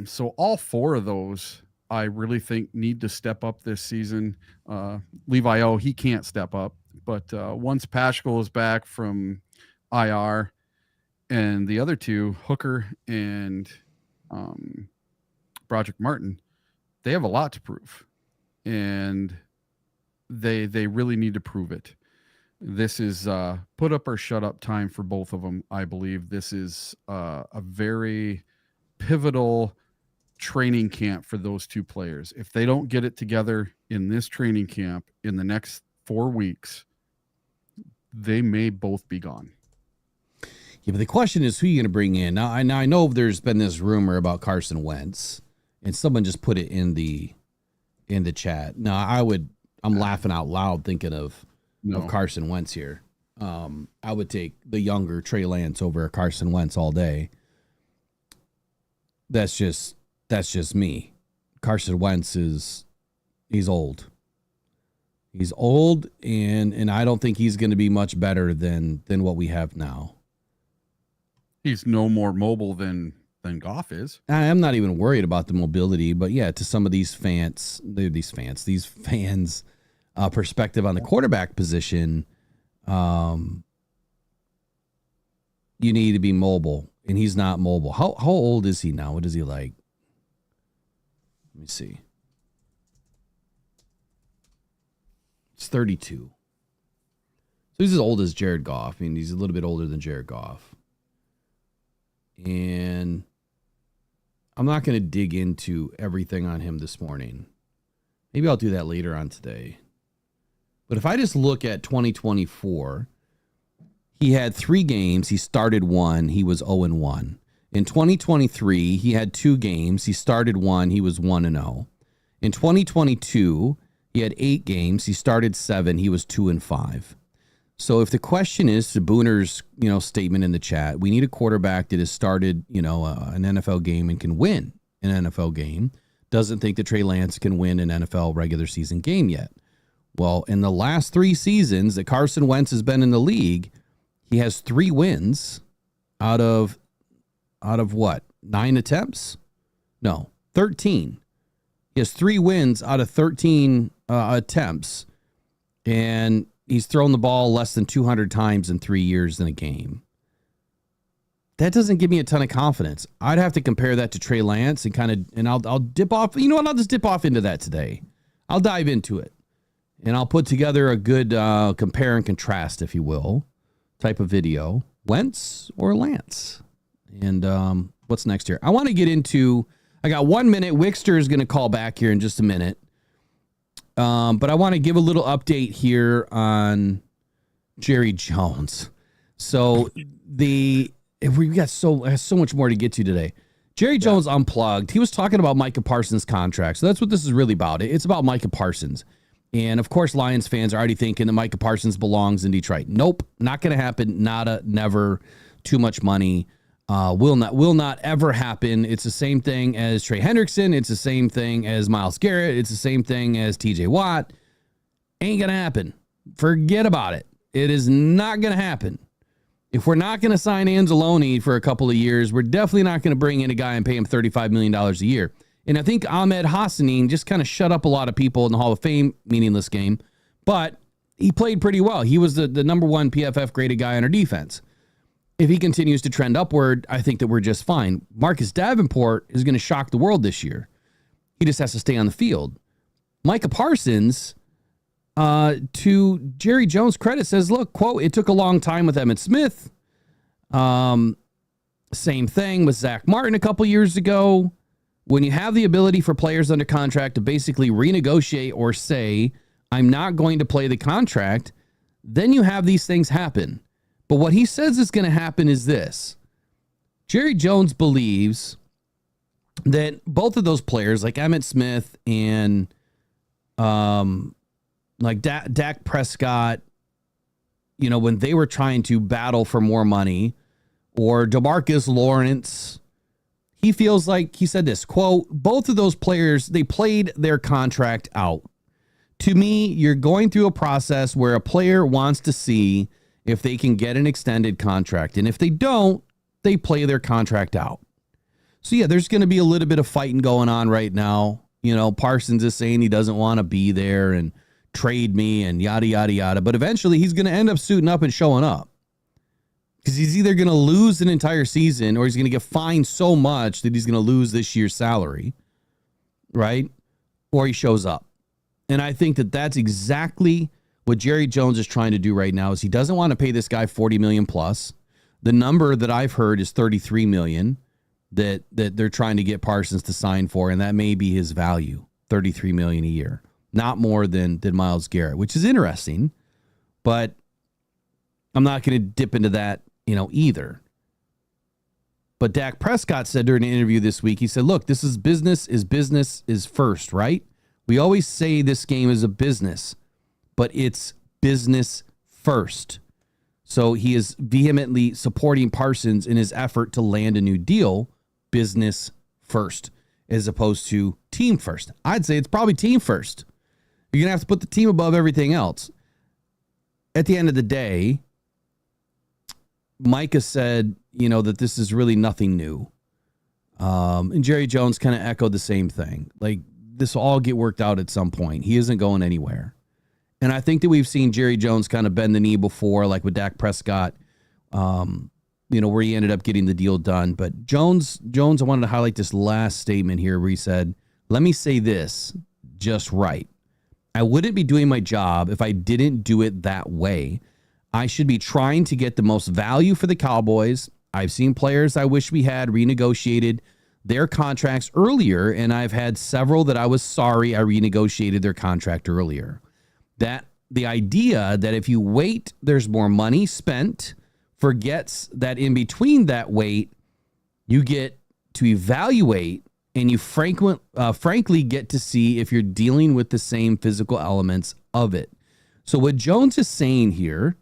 So all four of those I really think need to step up this season. Levi O, he can't step up, but once Paschal is back from IR, and the other two, Hooker and Broderick Martin, they have a lot to prove, and they really need to prove it. This is put up or shut up time for both of them. I believe this is a very pivotal training camp for those two players. If they don't get it together in this training camp in the next 4 weeks, they may both be gone. Yeah, but the question is, who are you going to bring in? Now I know there's been this rumor about Carson Wentz, and someone just put it in the chat. Now I'm laughing out loud thinking of Carson Wentz here. I would take the younger Trey Lance over Carson Wentz all day. That's just me. Carson Wentz he's old. He's old, and I don't think he's going to be much better than what we have now. He's no more mobile than Goff is. I'm not even worried about the mobility, but yeah, to some of these fans' perspective on the quarterback position, you need to be mobile, and he's not mobile. How old is he now? What is he like? Let me see. It's 32. So he's as old as Jared Goff. I mean, he's a little bit older than Jared Goff. And I'm not going to dig into everything on him this morning. Maybe I'll do that later on today. But if I just look at 2024, he had 3 games. He started 1. He was 0-1. In 2023, he had 2 games. He started 1. He was 1-0. In 2022, he had 8 games. He started 7. He was 2-5. So if the question is to Booner's, statement in the chat, we need a quarterback that has started, an NFL game and can win an NFL game, doesn't think that Trey Lance can win an NFL regular season game yet. Well, in the last 3 seasons that Carson Wentz has been in the league, he has 3 wins out of what? 9 attempts? No, 13. He has 3 wins out of 13 attempts, and he's thrown the ball less than 200 times in 3 years in a game. That doesn't give me a ton of confidence. I'd have to compare that to Trey Lance and I'll dip off. You know what? I'll just dip off into that today. I'll dive into it, and I'll put together a good compare and contrast, if you will, type of video. Wentz or Lance? And what's next here? I want to get into, I got 1 minute. Wickster is going to call back here in just a minute. But I want to give a little update here on Jerry Jones. So we've got so much more to get to today. Jerry Jones unplugged. He was talking about Micah Parsons' contract. So that's what this is really about. It's about Micah Parsons. And of course, Lions fans are already thinking that Micah Parsons belongs in Detroit. Nope, not going to happen. Nada, never. Too much money. Will not ever happen. It's the same thing as Trey Hendrickson. It's the same thing as Myles Garrett. It's the same thing as TJ Watt. Ain't going to happen. Forget about it. It is not going to happen. If we're not going to sign Anzalone for a couple of years, we're definitely not going to bring in a guy and pay him $35 million a year. And I think Ahmed Hassanin just kind of shut up a lot of people in the Hall of Fame meaningless game, but he played pretty well. He was the number 1 PFF graded guy on our defense. If he continues to trend upward, I think that we're just fine. Marcus Davenport is going to shock the world this year. He just has to stay on the field. Micah Parsons, to Jerry Jones' credit, says, look, quote, it took a long time with Emmitt Smith. Same thing with Zach Martin a couple years ago. When you have the ability for players under contract to basically renegotiate or say, I'm not going to play the contract, then you have these things happen. But what he says is going to happen is this. Jerry Jones believes that both of those players, like Emmitt Smith and like Dak Prescott, you know, when they were trying to battle for more money, or DeMarcus Lawrence, he feels like, he said this, quote, both of those players, they played their contract out. To me, you're going through a process where a player wants to see if they can get an extended contract. And if they don't, they play their contract out. So, yeah, there's going to be a little bit of fighting going on right now. You know, Parsons is saying he doesn't want to be there and trade me and yada, yada, yada. But eventually he's going to end up suiting up and showing up. Because he's either going to lose an entire season or he's going to get fined so much that he's going to lose this year's salary, right? Or he shows up. And I think that that's exactly what Jerry Jones is trying to do right now. Is he doesn't want to pay this guy $40 million plus. The number that I've heard is $33 million that they're trying to get Parsons to sign for, and that may be his value, $33 million a year, not more than Myles Garrett, which is interesting. But I'm not going to dip into that, you know, either. But Dak Prescott said during an interview this week, he said, look, this is business is first, right? We always say this game is a business, but it's business first. So he is vehemently supporting Parsons in his effort to land a new deal, business first, as opposed to team first. I'd say it's probably team first. You're going to have to put the team above everything else. At the end of the day, Micah said, you know, that this is really nothing new. And Jerry Jones kind of echoed the same thing. Like, this will all get worked out at some point. He isn't going anywhere. And I think that we've seen Jerry Jones kind of bend the knee before, like with Dak Prescott, you know, where he ended up getting the deal done. But Jones, I wanted to highlight this last statement here where he said, let me say this just right. I wouldn't be doing my job if I didn't do it that way. I should be trying to get the most value for the Cowboys. I've seen players I wish we had renegotiated their contracts earlier, and I've had several that I was sorry I renegotiated their contract earlier. That the idea that if you wait, there's more money spent, forgets that in between that wait, you get to evaluate and you frankly get to see if you're dealing with the same physical elements of it. So what Jones is saying here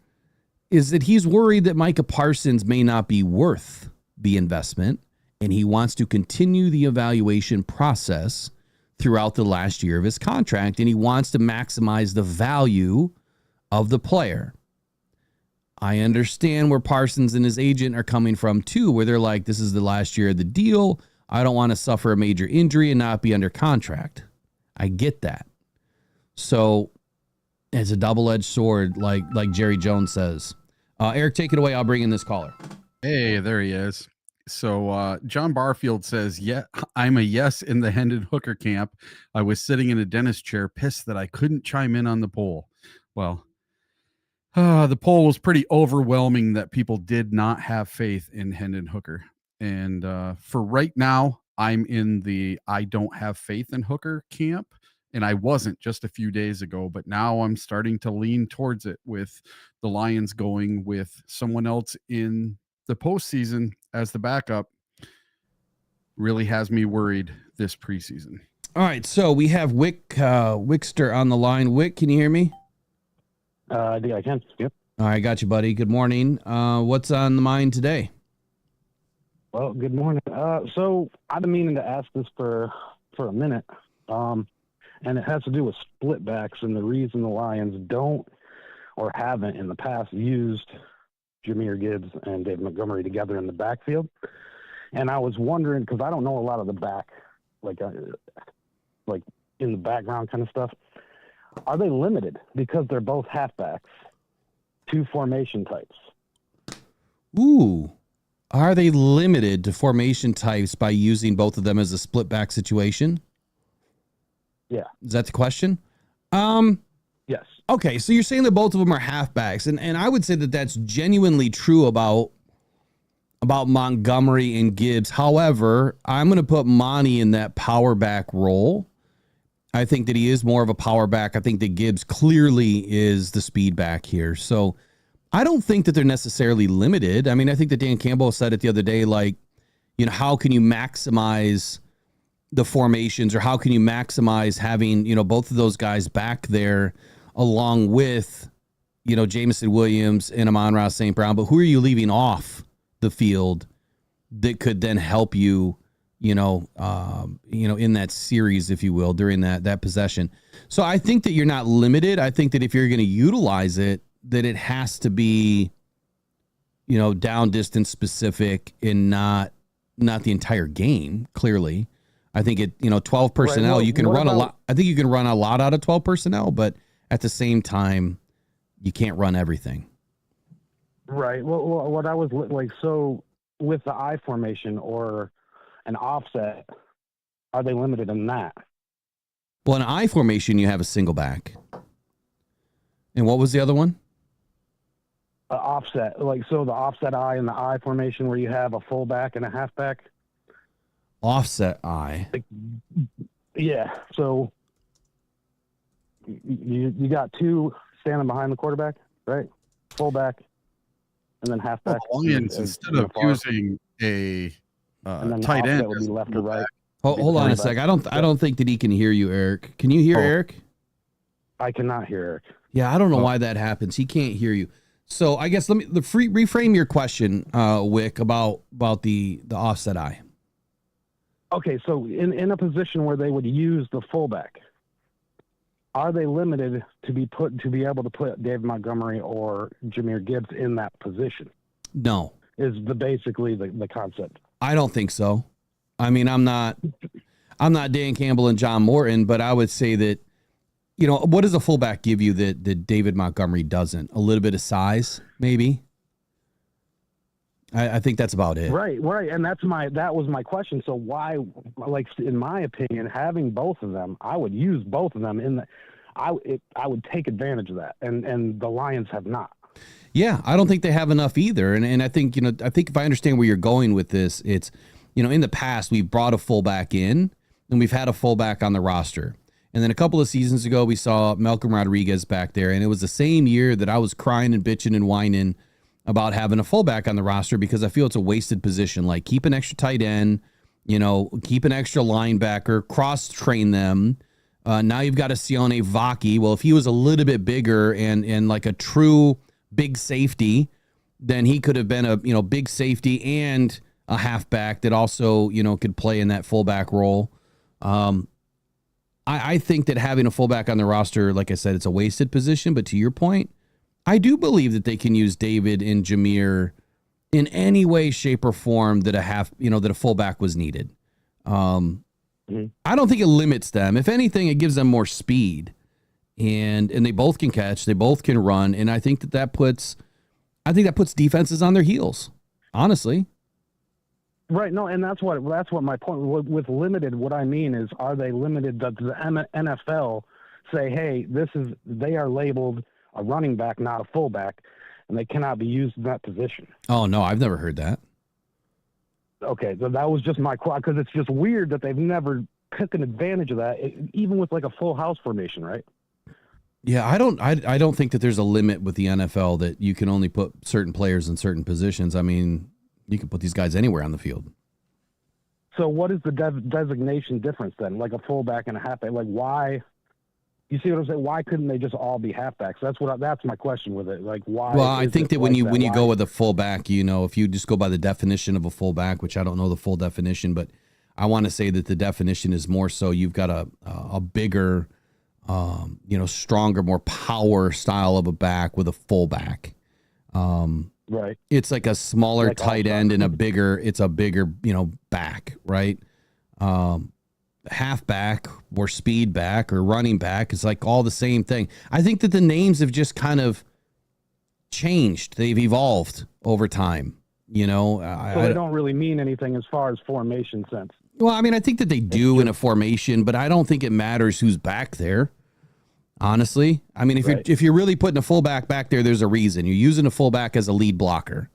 is that he's worried that Micah Parsons may not be worth the investment, and he wants to continue the evaluation process throughout the last year of his contract, and he wants to maximize the value of the player. I understand where Parsons and his agent are coming from too, where they're like, this is the last year of the deal. I don't want to suffer a major injury and not be under contract. I get that. So it's a double-edged sword, like Jerry Jones says. Eric, take it away. I'll bring in this caller. Hey, there he is. So John Barfield says, yeah, I'm a yes in the Hendon Hooker camp. I was sitting in a dentist chair, pissed that I couldn't chime in on the poll. Well, the poll was pretty overwhelming that people did not have faith in Hendon Hooker. And for right now, I'm in the I don't have faith in Hooker camp. And I wasn't just a few days ago, but now I'm starting to lean towards it with the Lions going with someone else in the postseason as the backup. Really has me worried this preseason. All right, so we have Wickster on the line. Wick, can you hear me? I think I can. Yep. All right, got you, buddy. Good morning. What's on the mind today? Well, good morning. So I've been meaning to ask this for a minute, and it has to do with split backs and the reason the Lions don't or haven't in the past used Jahmyr Gibbs and David Montgomery together in the backfield. And I was wondering, because I don't know a lot of the back, like in the background kind of stuff. Are they limited because they're both halfbacks, two formation types? Ooh. Are they limited to formation types by using both of them as a split back situation? Yeah. Is that the question? Yes. Okay, so you're saying that both of them are halfbacks, and I would say that that's genuinely true about Montgomery and Gibbs. However, I'm going to put Monty in that power back role. I think that he is more of a power back. I think that Gibbs clearly is the speed back here. So I don't think that they're necessarily limited. I mean, I think that Dan Campbell said it the other day, like, you know, how can you maximize the formations, or how can you maximize having, you know, both of those guys back there along with, you know, Jamison Williams and Amon-Ra St. Brown, but who are you leaving off the field that could then help you, you know, in that series, if you will, during that possession. So I think that you're not limited. I think that if you're going to utilize it, that it has to be, you know, down distance specific and not the entire game. Clearly, I think 12 personnel, right. Well, you can run a lot. I think you can run a lot out of 12 personnel, but at the same time, you can't run everything. Right. Well, what I was like, so with the I formation or an offset, are they limited in that? Well, in an I formation, you have a single back. And what was the other one? Offset. Like, so the offset I and the I formation where you have a fullback and a halfback. Offset I. Like, yeah. So you got two standing behind the quarterback, right? Fullback and then halfback. Lions, instead of using a tight end, would be left or right. Hold on a sec. I don't think that he can hear you, Eric. Can you hear Eric? I cannot hear Eric. Yeah, I don't know why that happens. He can't hear you. So I guess reframe your question, Wick, about the offset I. Okay, so in a position where they would use the fullback, are they limited to be able to put David Montgomery or Jahmyr Gibbs in that position? No. Is basically the concept. I don't think so. I mean, I'm not Dan Campbell and John Morton, but I would say that, you know, what does a fullback give you that David Montgomery doesn't? A little bit of size, maybe. I think that's about it. Right. And that was my question. So why, like, in my opinion, having both of them, I would use both of them I would take advantage of that. And the Lions have not. Yeah, I don't think they have enough either. And I think, you know, if I understand where you're going with this, it's, you know, in the past, we've brought a fullback in and we've had a fullback on the roster. And then a couple of seasons ago, we saw Malcolm Rodriguez back there. And it was the same year that I was crying and bitching and whining about having a fullback on the roster because I feel it's a wasted position. Like, keep an extra tight end, you know, keep an extra linebacker, cross-train them. Now you've got a Sione Vaki. Well, if he was a little bit bigger and like a true big safety, then he could have been a, you know, big safety and a halfback that also, you know, could play in that fullback role. I think that having a fullback on the roster, like I said, it's a wasted position. But to your point, I do believe that they can use David and Jahmyr in any way, shape, or form that a fullback was needed. I don't think it limits them. If anything, it gives them more speed, and they both can catch, they both can run, and I think that puts defenses on their heels. Honestly. Right. No, and that's what my point with limited. What I mean is, are they limited? Does the NFL say, hey, they are labeled a running back, not a fullback, and they cannot be used in that position? Oh no, I've never heard that. Okay, so that was just my question, because it's just weird that they've never taken advantage of that, even with like a full house formation, right? Yeah, I don't think that there's a limit with the NFL that you can only put certain players in certain positions. I mean, you can put these guys anywhere on the field. So what is the designation difference then? Like a fullback and a halfback? Like, why? You see what I'm saying? Why couldn't they just all be halfbacks? That's my question with it. Like, why? Well, I think that when you go with a fullback, you know, if you just go by the definition of a fullback, which I don't know the full definition, but I want to say that the definition is more so you've got a bigger, you know, stronger, more power style of a back with a fullback. Right. It's like a smaller like tight end and a bigger, you know, back, right? Halfback or speed back or running back is like all the same thing. I think that the names have just kind of changed. They've evolved over time, you know. So they don't really mean anything as far as formation sense. Well, I mean, I think that they do in a formation, but I don't think it matters who's back there. Honestly, I mean, if you're really putting a fullback back there, there's a reason. You're using a fullback as a lead blocker.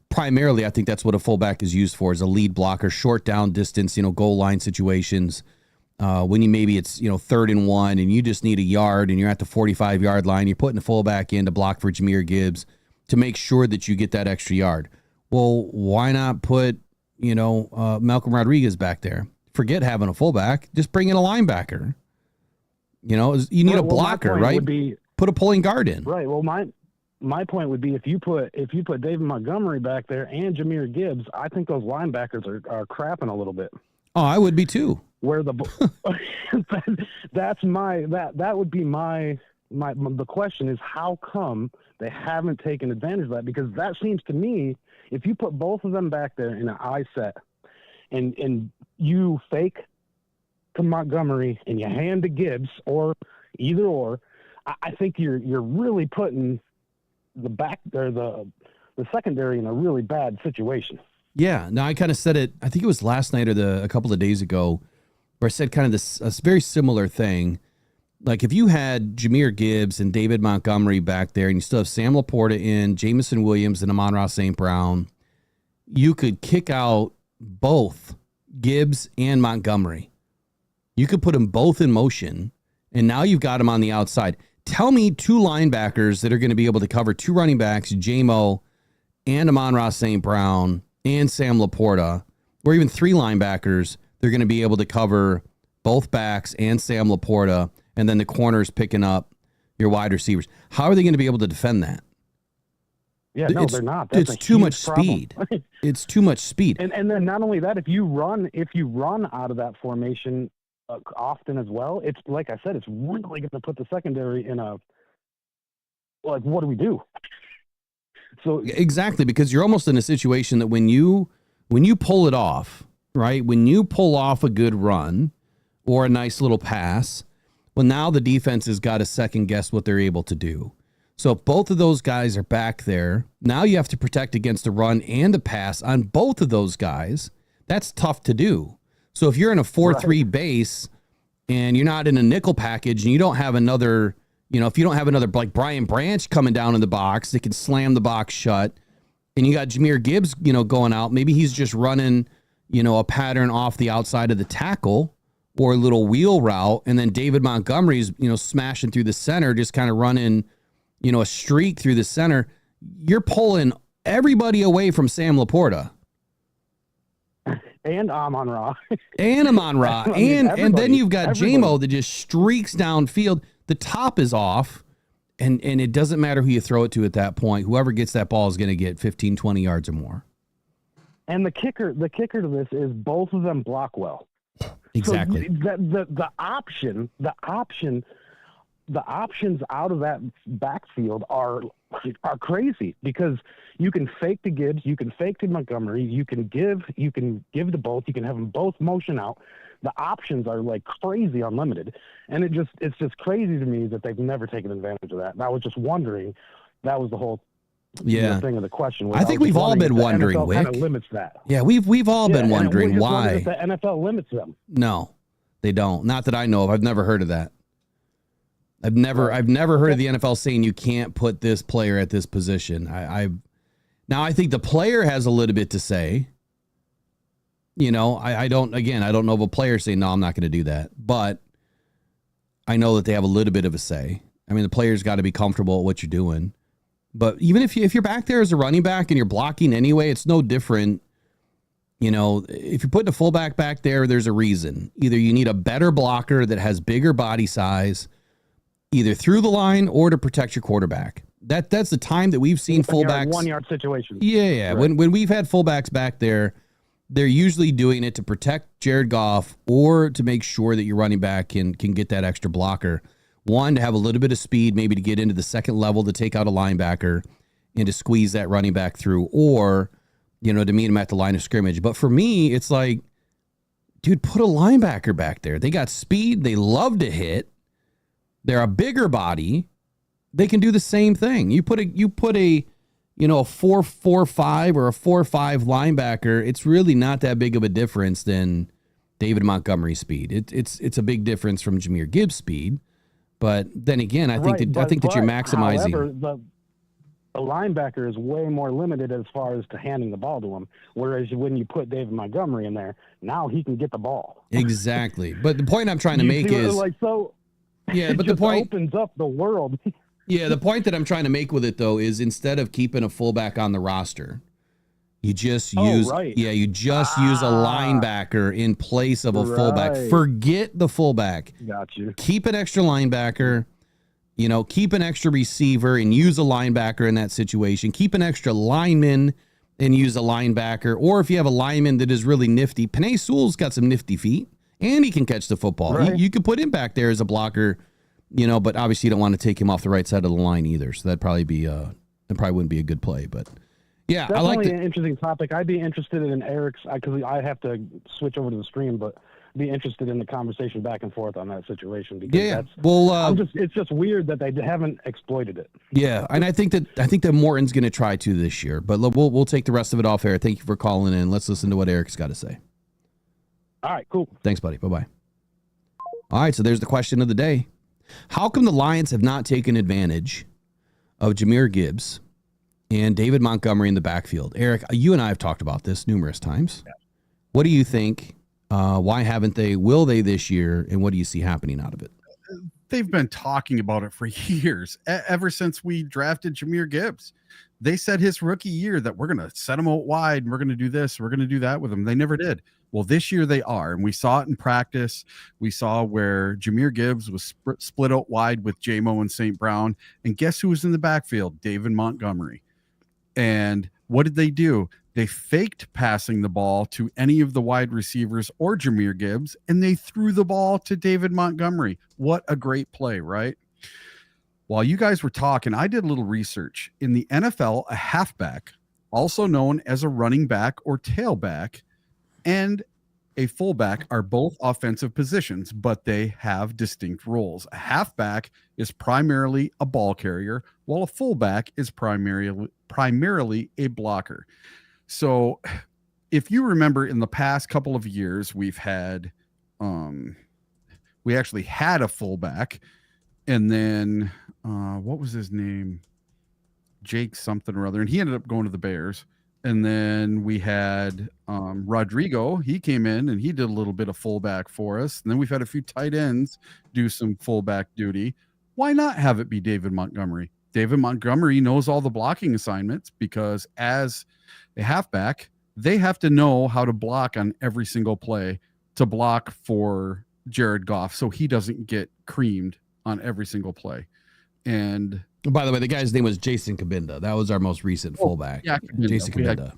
Primarily, I think that's what a fullback is used for, is a lead blocker, short down distance, you know, goal line situations. when maybe it's 3rd and 1 and you just need a yard and you're at the 45-yard line, you're putting the fullback in to block for Jahmyr Gibbs to make sure that you get that extra yard. Well, why not put Malcolm Rodriguez back there? Forget having a fullback, just bring in a linebacker. You need a blocker, right? Put a pulling guard in. Right. Well, my point would be if you put David Montgomery back there and Jahmyr Gibbs, I think those linebackers are crapping a little bit. Oh, I would be too. Where the that would be my the question is how come they haven't taken advantage of that? Because that seems to me, if you put both of them back there in an eye set and you fake to Montgomery and you hand to Gibbs or either or, I think you're really putting the back there the secondary in a really bad situation. Yeah. Now I kind of said it, I think it was last night or a couple of days ago, where I said kind of a very similar thing. Like if you had Jahmyr Gibbs and David Montgomery back there and you still have Sam Laporta in, Jamison Williams and Amon-Ra St. Brown, you could kick out both Gibbs and Montgomery. You could put them both in motion, and now you've got them on the outside. Tell me two linebackers that are going to be able to cover two running backs, J-Mo and Amon-Ra St. Brown and Sam Laporta, or even three linebackers, they're going to be able to cover both backs and Sam Laporta, and then the corners picking up your wide receivers. How are they going to be able to defend that? Yeah, no, they're not. That's it's too much speed. It's too much speed. And then not only that, if you run out of that formation often as well, it's like I said, it's really going to put the secondary in a what do we do? So exactly, because you're almost in a situation that when you pull it off, right? When you pull off a good run or a nice little pass, well, now the defense has got to second guess what they're able to do. So if both of those guys are back there, now you have to protect against the run and the pass on both of those guys. That's tough to do. So if you're in a 4-3 base and you're not in a nickel package and you don't have another, if you don't have another like Brian Branch coming down in the box that can slam the box shut, and you got Jahmyr Gibbs, going out, maybe he's just running, a pattern off the outside of the tackle or a little wheel route, and then David Montgomery's, smashing through the center, just kind of running, a streak through the center. You're pulling everybody away from Sam Laporta. And Amon-Ra. And Amon-Ra. And then you've got J-Mo that just streaks downfield. The top is off, and it doesn't matter who you throw it to at that point. Whoever gets that ball is going to get 15, 20 yards or more. And the kicker to this is both of them block well. Exactly. So the options out of that backfield are crazy, because you can fake to Gibbs, you can fake to Montgomery, you can give to both, you can have them both motion out. The options are like crazy unlimited, and it's just crazy to me that they've never taken advantage of that. And I was just wondering, that was the whole thing of the question. I think we've all been wondering, Wick. Kind of limits that. Yeah, we've all been wondering why the NFL limits them. No, they don't. Not that I know of. I've never heard of that. I've never heard of the NFL saying you can't put this player at this position. Now I think the player has a little bit to say. I don't know of a player saying, no, I'm not going to do that. But I know that they have a little bit of a say. I mean, the player's got to be comfortable at what you're doing. But even if you're back there as a running back and you're blocking anyway, it's no different. If you're putting a fullback back there, there's a reason. Either you need a better blocker that has bigger body size, either through the line or to protect your quarterback. That's the time that we've seen fullbacks. 1 yard situation. Yeah. Right. When we've had fullbacks back there, they're usually doing it to protect Jared Goff or to make sure that your running back can get that extra blocker. One, to have a little bit of speed, maybe to get into the second level to take out a linebacker and to squeeze that running back through, or, to meet him at the line of scrimmage. But for me, it's like, dude, put a linebacker back there. They got speed. They love to hit. They're a bigger body. They can do the same thing. You put a 4-4-5 or a 4-5 linebacker. It's really not that big of a difference than David Montgomery's speed. It's a big difference from Jahmyr Gibbs' speed. But then again, I think that you're maximizing. However, a linebacker is way more limited as far as to handing the ball to him. Whereas when you put David Montgomery in there, now he can get the ball. Exactly. But the point I'm trying to make is yeah, but the point opens up the world. Yeah, the point that I'm trying to make with it though is instead of keeping a fullback on the roster, you just use use a linebacker in place of a fullback. Forget the fullback. Got you. Keep an extra linebacker, keep an extra receiver and use a linebacker in that situation. Keep an extra lineman and use a linebacker. Or if you have a lineman that is really nifty, Penei Sewell's got some nifty feet and he can catch the football. Right. You could put him back there as a blocker, but obviously you don't want to take him off the right side of the line either. So that probably wouldn't be a good play, but yeah, Definitely I like an interesting topic. I'd be interested in Eric's, because I have to switch over to the stream, but be interested in the conversation back and forth on that situation, because it's just weird that they haven't exploited it. Yeah, and I think that Morton's going to try to this year, but we'll take the rest of it off air. Thank you for calling in. Let's listen to what Eric's got to say. All right, cool. Thanks, buddy. Bye-bye. All right, so there's the question of the day. How come the Lions have not taken advantage of Jahmyr Gibbs and David Montgomery in the backfield? Eric, you and I have talked about this numerous times. Yeah. What do you think? Why haven't they? Will they this year? And what do you see happening out of it? They've been talking about it for years, ever since we drafted Jahmyr Gibbs. They said his rookie year that we're going to set him out wide and we're going to do this, we're going to do that with him. They never did. Well, this year they are, and we saw it in practice. We saw where Jahmyr Gibbs was split out wide with J-Mo and St. Brown, and guess who was in the backfield? David Montgomery. And what did they do? They faked passing the ball to any of the wide receivers or Jahmyr Gibbs, and they threw the ball to David Montgomery. What a great play, right? While you guys were talking, I did a little research. In the NFL, a halfback, also known as a running back or tailback, and a fullback are both offensive positions, but they have distinct roles. A halfback is primarily a ball carrier, while a fullback is primarily a blocker. So if you remember, in the past couple of years, we actually had a fullback, and then what was his name? Jake something or other, and he ended up going to the Bears. And then we had Rodrigo. He came in and he did a little bit of fullback for us. And then we've had a few tight ends do some fullback duty. Why not have it be David Montgomery? David Montgomery knows all the blocking assignments, because as a halfback, they have to know how to block on every single play to block for Jared Goff so he doesn't get creamed on every single play. And by the way, the guy's name was Jason Kabinda. That was our most recent fullback. Yeah, Jason Kabinda.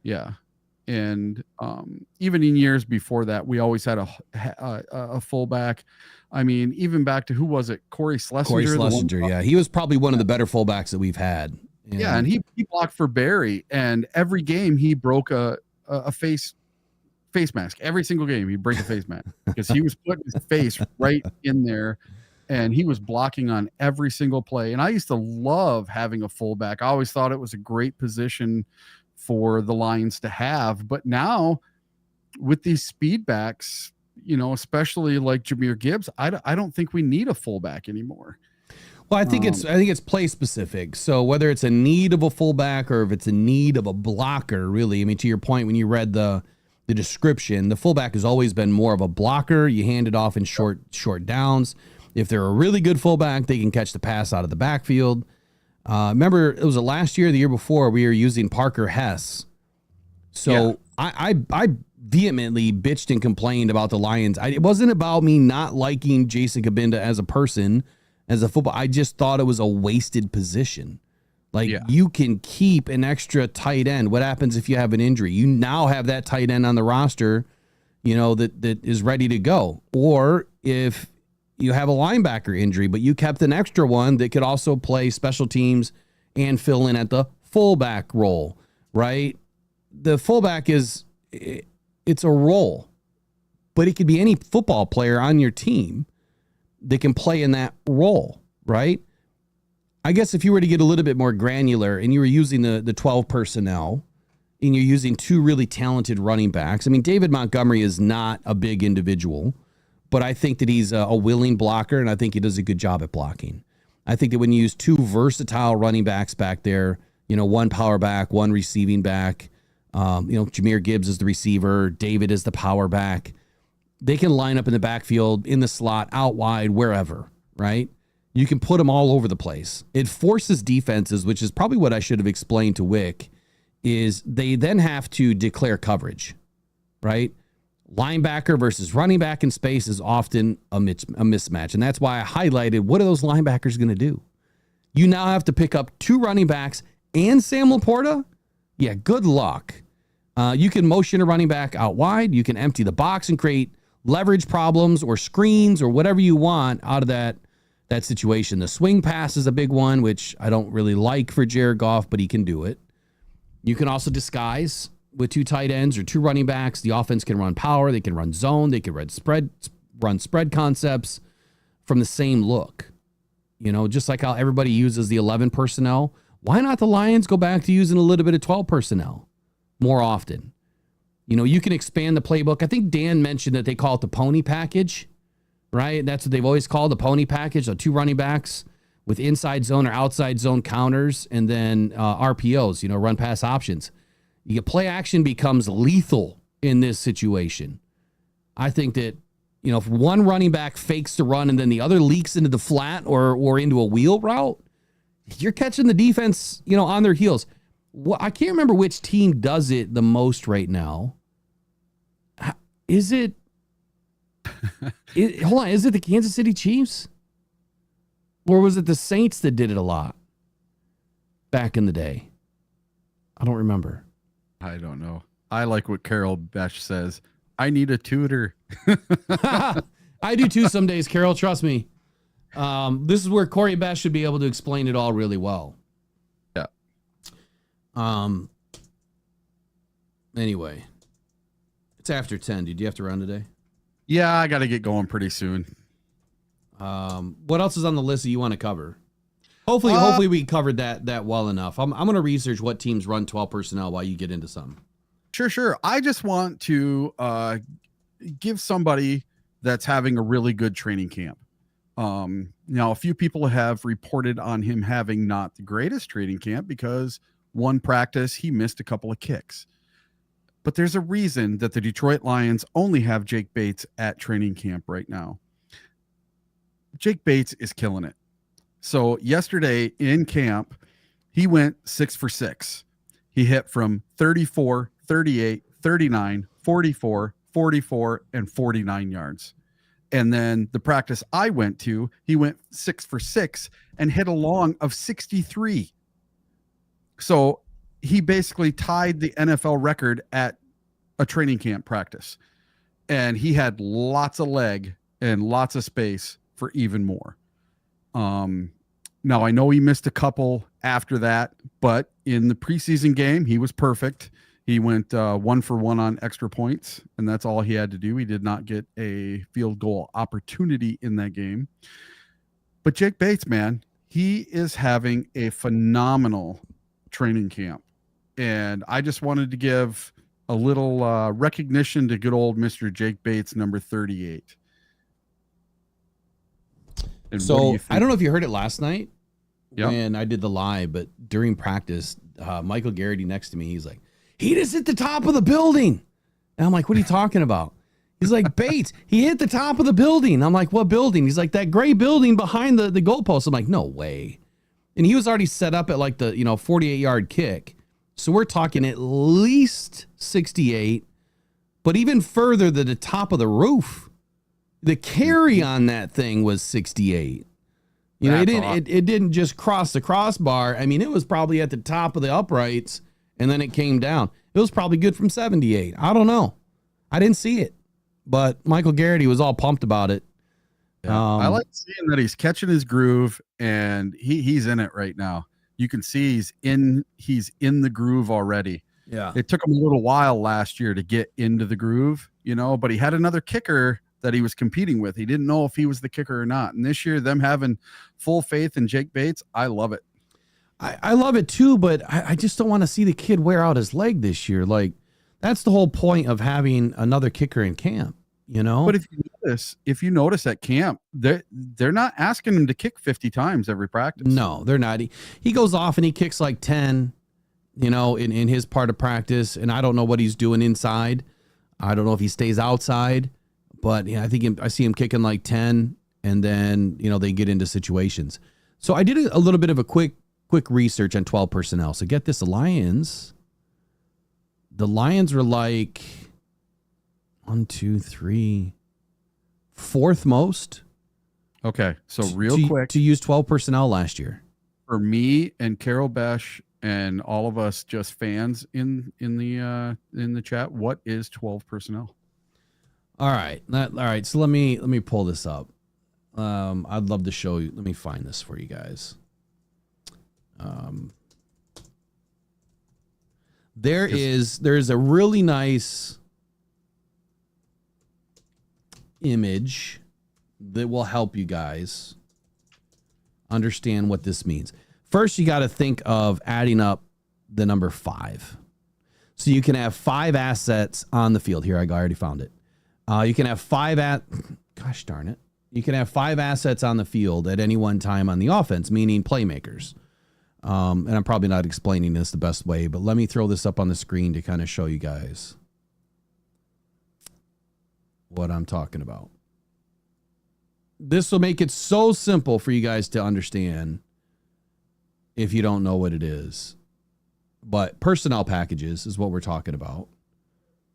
Yeah. And even in years before that, we always had a fullback. I mean, even back to, who was it? Corey Schlesinger. Yeah. He was probably one of the better fullbacks that we've had. Yeah, and he blocked for Barry, and every game he broke a face mask. Every single game he'd break a face mask because he was putting his face right in there. And he was blocking on every single play. And I used to love having a fullback. I always thought it was a great position for the Lions to have. But now with these speed backs, especially like Jahmyr Gibbs, I don't think we need a fullback anymore. Well, I think it's play specific. So whether it's a need of a fullback or if it's a need of a blocker, really, I mean, to your point, when you read the description, the fullback has always been more of a blocker. You hand it off in short downs. If they're a really good fullback, they can catch the pass out of the backfield. Remember, it was the last year, the year before, we were using Parker Hess. So yeah. I vehemently bitched and complained about the Lions. It wasn't about me not liking Jason Kabinda as a person, as a football. I just thought it was a wasted position. You can keep an extra tight end. What happens if you have an injury? You now have that tight end on the roster, that is ready to go. Or if you have a linebacker injury, but you kept an extra one that could also play special teams and fill in at the fullback role, right? The fullback it's a role, but it could be any football player on your team that can play in that role, right? I guess if you were to get a little bit more granular and you were using the 12 personnel and you're using two really talented running backs, I mean, David Montgomery is not a big individual, but I think that he's a willing blocker, and I think he does a good job at blocking. I think that when you use two versatile running backs back there, one power back, one receiving back, Jahmyr Gibbs is the receiver, David is the power back. They can line up in the backfield, in the slot, out wide, wherever, right? You can put them all over the place. It forces defenses, which is probably what I should have explained to Wick, is they then have to declare coverage, right? Linebacker versus running back in space is often a mismatch. And that's why I highlighted, what are those linebackers going to do? You now have to pick up two running backs and Sam Laporta? Yeah, good luck. You can motion a running back out wide. You can empty the box and create leverage problems or screens or whatever you want out of that situation. The swing pass is a big one, which I don't really like for Jared Goff, but he can do it. You can also disguise with two tight ends or two running backs. The offense can run power. They can run zone. They can run spread concepts from the same look. Just like how everybody uses the 11 personnel. Why not the Lions go back to using a little bit of 12 personnel more often? You can expand the playbook. I think Dan mentioned that they call it the pony package, right? That's what they've always called the pony package. So two running backs with inside zone or outside zone counters, and then RPOs, run pass options. Play action becomes lethal in this situation. I think that, if one running back fakes the run and then the other leaks into the flat or into a wheel route, you're catching the defense, on their heels. I can't remember which team does it the most right now. Is it the Kansas City Chiefs? Or was it the Saints that did it a lot back in the day? I don't remember. I don't know. I like what Carol Besh says. I need a tutor. I do too some days, Carol. Trust me. This is where Corey Besh should be able to explain it all really well. Yeah. Anyway, it's after 10. Did you have to run today? Yeah, I got to get going pretty soon. What else is on the list that you want to cover? Hopefully we covered that well enough. I'm going to research what teams run 12 personnel while you get into some. Sure. I just want to give somebody that's having a really good training camp. Now, a few people have reported on him having not the greatest training camp because one practice he missed a couple of kicks. But there's a reason that the Detroit Lions only have Jake Bates at training camp right now. Jake Bates is killing it. So yesterday in camp, he went 6 for 6. He hit from 34, 38, 39, 44, 44, and 49 yards. And then the practice I went to, he went 6 for 6 and hit a long of 63. So he basically tied the NFL record at a training camp practice. And he had lots of leg and lots of space for even more. Now I know he missed a couple after that, but in the preseason game, he was perfect. He went 1 for 1 on extra points, and that's all he had to do. He did not get a field goal opportunity in that game. But Jake Bates, man, he is having a phenomenal training camp. And I just wanted to give a little recognition to good old Mr. Jake Bates, number 38. And so I don't know if you heard it last night when I did the live, but during practice, Michael Garrity next to me, he's like, he just hit the top of the building. And I'm like, what are you talking about? He's like, Bates, he hit the top of the building. I'm like, what building? He's like, that gray building behind the goalpost. I'm like, no way. And he was already set up at like the 48-yard kick. So we're talking at least 68, but even further to the top of the roof. The carry on that thing was 68. It didn't just cross the crossbar. I mean, it was probably at the top of the uprights, and then it came down. It was probably good from 78. I don't know. I didn't see it, but Michael Garrity was all pumped about it. Yeah, I like seeing that he's catching his groove, and he's in it right now. You can see he's in the groove already. Yeah. It took him a little while last year to get into the groove, but he had another kicker that he was competing with. He didn't know if he was the kicker or not. And this year, them having full faith in Jake Bates, I love it. I love it too, but I just don't want to see the kid wear out his leg this year. Like, that's the whole point of having another kicker in camp. you know. But if you notice at camp, they're not asking him to kick 50 times every practice. No, they're not. He goes off and he kicks like 10, you know, in his part of practice, and I don't know what he's doing inside. I don't know if he stays outside, but yeah, I see him kicking like 10, and then, you know, they get into situations. So I did a little bit of a quick research on 12 personnel. So get this, the Lions were like 1, 2, 3, fourth most. Okay, so quick to use 12 personnel last year. For me and Carol Besh and all of us just fans in the chat, what is 12 personnel? All right. So let me pull this up. I'd love to show you. Let me find this for you guys. There is a really nice image that will help you guys understand what this means. First, you got to think of adding up the number 5. So you can have 5 assets on the field. Here, I already found it. You can have 5 gosh darn it. You can have 5 assets on the field at any one time on the offense, meaning playmakers. And I'm probably not explaining this the best way, but let me throw this up on the screen to kind of show you guys what I'm talking about. This will make it so simple for you guys to understand if you don't know what it is. But personnel packages is what we're talking about.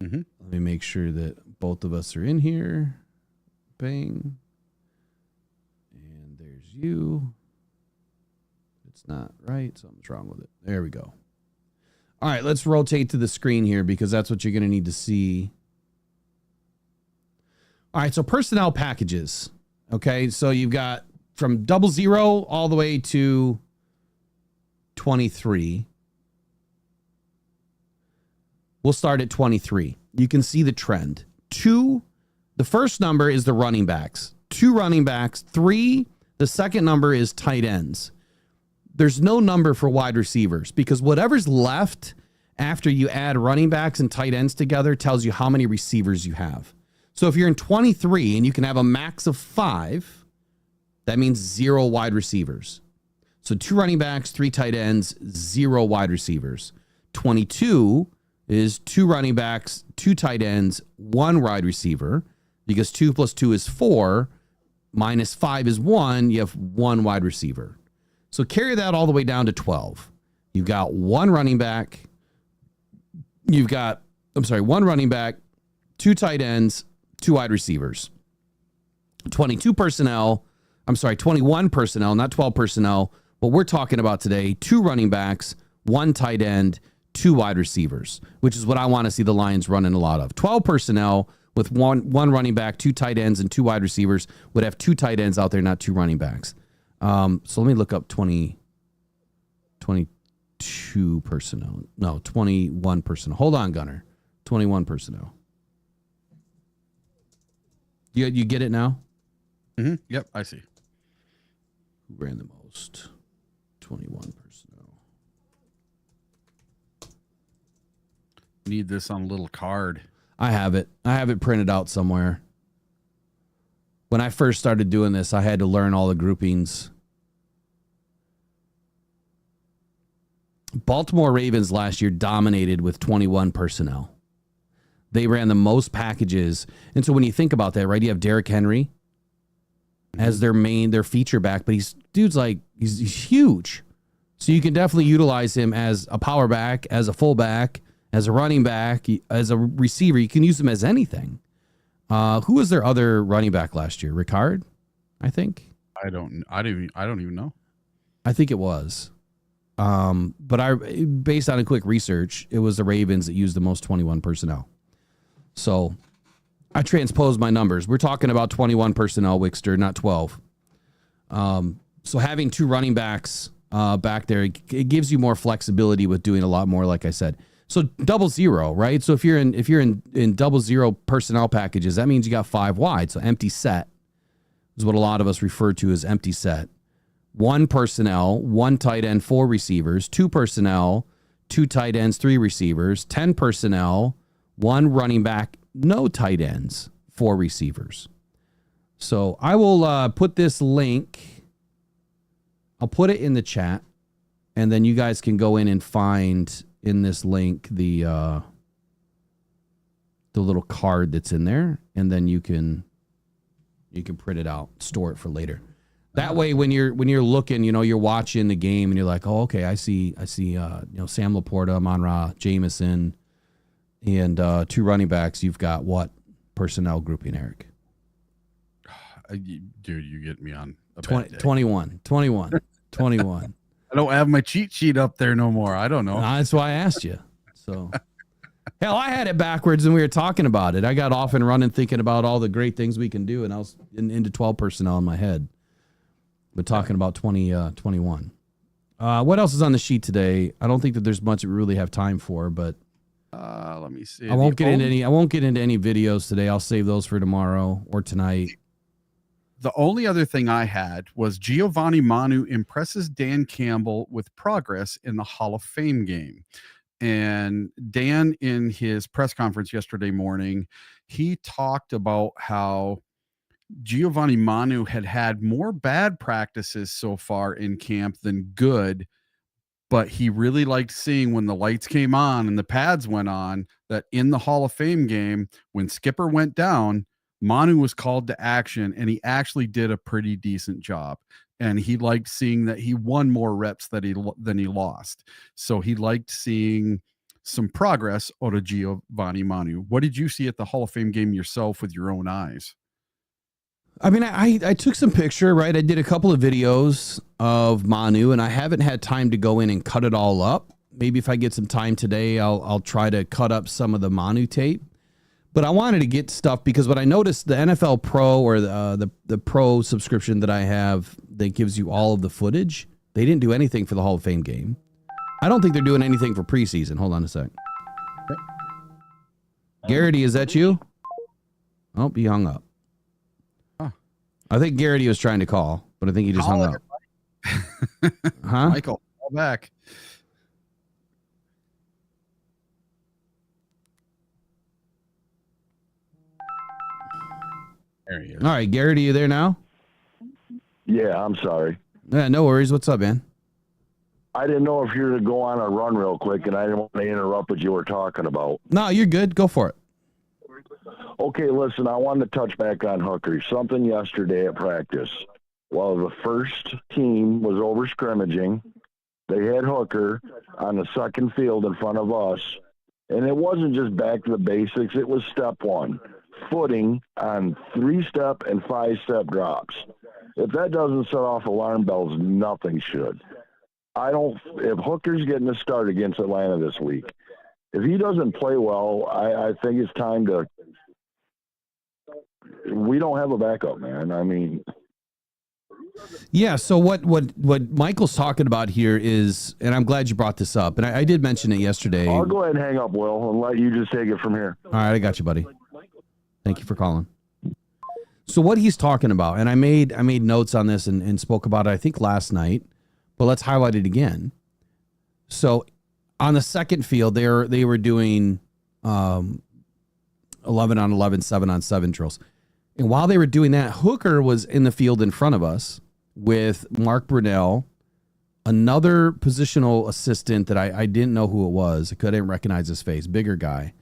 Mm-hmm. Let me make sure that both of us are in here. Bang. And there's you. It's not right. Something's wrong with it. There we go. All right, let's rotate to the screen here because that's what you're going to need to see. All right, so personnel packages. Okay, so you've got from 00 all the way to 23. We'll start at 23. You can see the trend. The first number is the running backs. 2 running backs. 3, the second number is tight ends. There's no number for wide receivers because whatever's left after you add running backs and tight ends together tells you how many receivers you have. So if you're in 23 and you can have a max of 5, that means 0 wide receivers. So 2 running backs, 3 tight ends, 0 wide receivers. 22 is 2 running backs, 2 tight ends, 1 wide receiver, because 2 plus 2 is 4, minus 5 is 1, you have 1 wide receiver. So carry that all the way down to 12. You've got 1 running back. 1 running back, 2 tight ends, 2 wide receivers. 21 personnel, not 12 personnel. What we're talking about today, 2 running backs, 1 tight end, 2 wide receivers, which is what I want to see the Lions running a lot of. 12 personnel with one running back, 2 tight ends, and 2 wide receivers would have 2 tight ends out there, not 2 running backs. So let me look up 22 personnel. No, 21 personnel. Hold on, Gunner. 21 personnel. You get it now? Mm-hmm. Yep, I see. Who ran the most? 21 personnel. Need this on a little card. I have it. I have it printed out somewhere. When I first started doing this, I had to learn all the groupings. Baltimore Ravens last year dominated with 21 personnel. They ran the most packages. And so when you think about that, right, you have Derrick Henry as their feature back, but he's huge. So you can definitely utilize him as a power back, as a fullback, as a running back, as a receiver. You can use him as anything. Who was their other running back last year? Ricard, I think. I don't even know. I think it was. But based on a quick research, it was the Ravens that used the most 21 personnel. So I transposed my numbers. We're talking about 21 personnel, Wickster, not 12. So having 2 running backs back there, it gives you more flexibility with doing a lot more, like I said. So 00, right? So if you're in 00 personnel packages, that means you got 5 wide. So empty set is what a lot of us refer to as empty set. 1 personnel, 1 tight end, 4 receivers. 2 personnel, 2 tight ends, 3 receivers. 10 personnel, 1 running back, no tight ends. for receivers. So I will put this link. I'll put it in the chat, and then you guys can go in and find in this link the little card that's in there, and then you can print it out, store it for later. That way, when you're looking, you're watching the game, and you're like, oh, okay, I see, Sam Laporta, Amon-Ra, Jameson, and 2 running backs. You've got what personnel grouping, Eric? Dude, you get me on a 21. I don't have my cheat sheet up there no more. I don't know. That's why I asked you. So, hell, I had it backwards and we were talking about it. I got off and running thinking about all the great things we can do, and I was into 12 personnel in my head. But talking about 21. What else is on the sheet today? I don't think that there's much we really have time for, but let me see. I won't get into any videos today. I'll save those for tomorrow or tonight. The only other thing I had was Giovanni Manu impresses Dan Campbell with progress in the Hall of Fame game. And Dan, in his press conference yesterday morning, he talked about how Giovanni Manu had more bad practices so far in camp than good, but he really liked seeing when the lights came on and the pads went on that in the Hall of Fame game, when Skipper went down, Manu was called to action, and he actually did a pretty decent job. And he liked seeing that he won more reps than he lost. So he liked seeing some progress out of Giovanni Manu. What did you see at the Hall of Fame game yourself with your own eyes? I mean, I took some picture, right? I did a couple of videos of Manu, and I haven't had time to go in and cut it all up. Maybe if I get some time today, I'll try to cut up some of the Manu tape. But I wanted to get stuff because what I noticed, the NFL Pro or the Pro subscription that I have that gives you all of the footage, they didn't do anything for the Hall of Fame game. I don't think they're doing anything for preseason. Hold on a sec. Garrity, is that you? Oh, he hung up. Huh. I think Garrity was trying to call, but I think he just hung up. Huh? Michael, call back. There he is. All right, Garrett, are you there now? Yeah, I'm sorry. Yeah, no worries. What's up, man? I didn't know if you were to go on a run real quick, and I didn't want to interrupt what you were talking about. No, you're good. Go for it. Okay, listen, I wanted to touch back on Hooker. Something yesterday at practice. While the first team was over scrimmaging, they had Hooker on the second field in front of us, and it wasn't just back to the basics. It was step 1. Footing on 3-step and 5-step drops. If that doesn't set off alarm bells, nothing should. If Hooker's getting a start against Atlanta this week, if he doesn't play well, I think it's time to, we don't have a backup, man. I mean, yeah. So what Michael's talking about here is, and I'm glad you brought this up, and I did mention it yesterday. I'll go ahead and hang up, Will, and let you just take it from here. All right, I got you, buddy. Thank you for calling. So what he's talking about, and I made notes on this and spoke about it, I think, last night, but let's highlight it again. So on the second field, they were doing 11 on 11, 7 on 7 drills. And while they were doing that, Hooker was in the field in front of us with Mark Brunell, another positional assistant that I didn't know who it was. I couldn't recognize his face, bigger guy.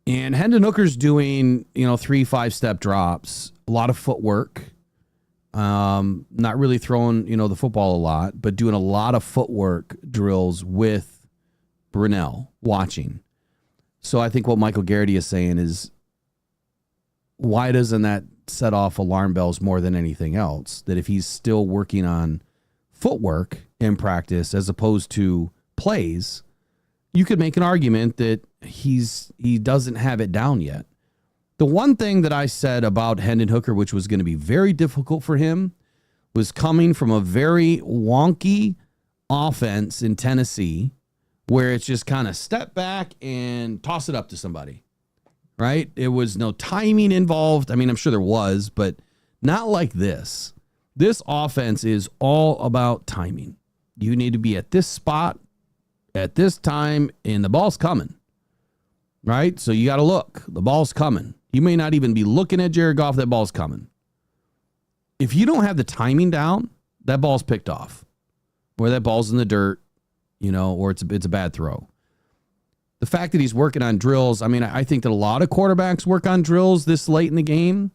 And Hendon Hooker's doing, 3 5-step drops, a lot of footwork, not really throwing, the football a lot, but doing a lot of footwork drills with Brunell watching. So I think what Michael Garrity is saying is, why doesn't that set off alarm bells more than anything else? That if he's still working on footwork in practice as opposed to plays, you could make an argument that he doesn't have it down yet. The one thing that I said about Hendon Hooker, which was going to be very difficult for him, was coming from a very wonky offense in Tennessee where it's just kind of step back and toss it up to somebody, right? It was no timing involved. I mean, I'm sure there was, but not like this. This offense is all about timing. You need to be at this spot at this time, and the ball's coming, right? So you got to look. The ball's coming. You may not even be looking at Jared Goff. That ball's coming. If you don't have the timing down, that ball's picked off. Or that ball's in the dirt, or it's a bad throw. The fact that he's working on drills, I mean, I think that a lot of quarterbacks work on drills this late in the game.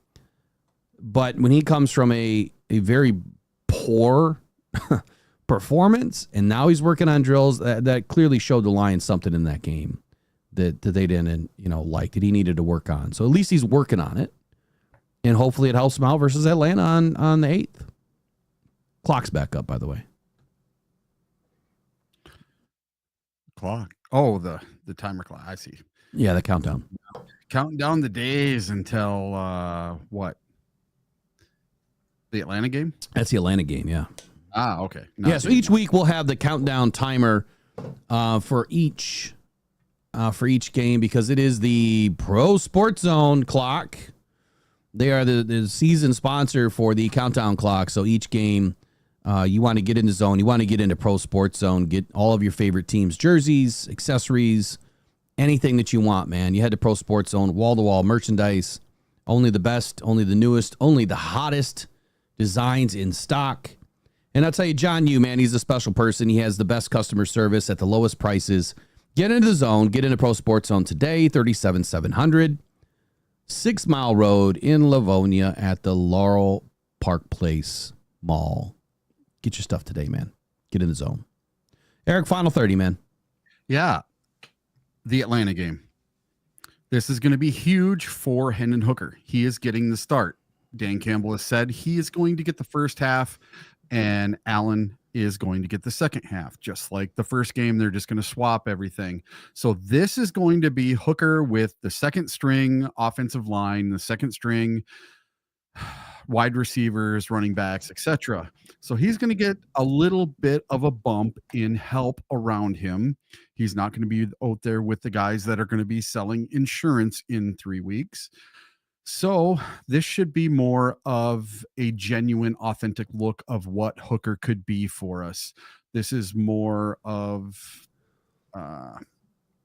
But when he comes from a very poor performance, and now he's working on drills, that clearly showed the Lions something in that game that they didn't, like, that he needed to work on. So at least he's working on it. And hopefully it helps him out versus Atlanta on the 8th. Clock's back up, by the way. Clock. Oh, the timer clock. I see. Yeah, the countdown. Counting down the days until what? The Atlanta game? That's the Atlanta game, yeah. Ah, okay. So each week we'll have the countdown timer for each game, because it is the Pro Sports Zone clock. They are the season sponsor for the countdown clock. So each game, you want to get in the zone. You want to get into Pro Sports Zone. Get all of your favorite teams' jerseys, accessories, anything that you want, man. You head to Pro Sports Zone, wall-to-wall merchandise. Only the best, only the newest, only the hottest designs in stock. And I'll tell you, John Yu, man, he's a special person. He has the best customer service at the lowest prices. Get into the zone. Get into Pro Sports Zone today, 37700 6 Mile Road in Livonia at the Laurel Park Place Mall. Get your stuff today, man. Get in the zone. Eric, final 30, man. Yeah. The Atlanta game. This is going to be huge for Hendon Hooker. He is getting the start. Dan Campbell has said he is going to get the first half, and Allen is going to get the second half. Just like the first game, they're just going to swap everything. So this is going to be Hooker with the second string offensive line, the second string wide receivers, running backs, etc. So he's going to get a little bit of a bump in help around him. He's not going to be out there with the guys that are going to be selling insurance in 3 weeks. So this should be more of a genuine, authentic look of what Hooker could be for us. This is more of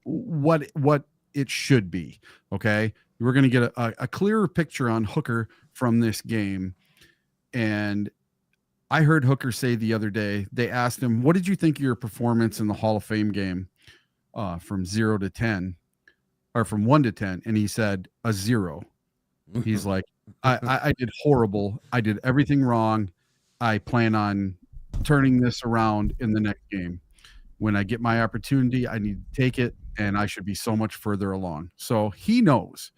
what it should be. Okay, we're going to get a clearer picture on Hooker from this game. And I heard Hooker say the other day, they asked him, "What did you think of your performance in the Hall of Fame game from 0 to 10, or from 1 to 10?" And he said a 0. He's like, I did horrible. I did everything wrong. I plan on turning this around in the next game. When I get my opportunity, I need to take it, and I should be so much further along. So he knows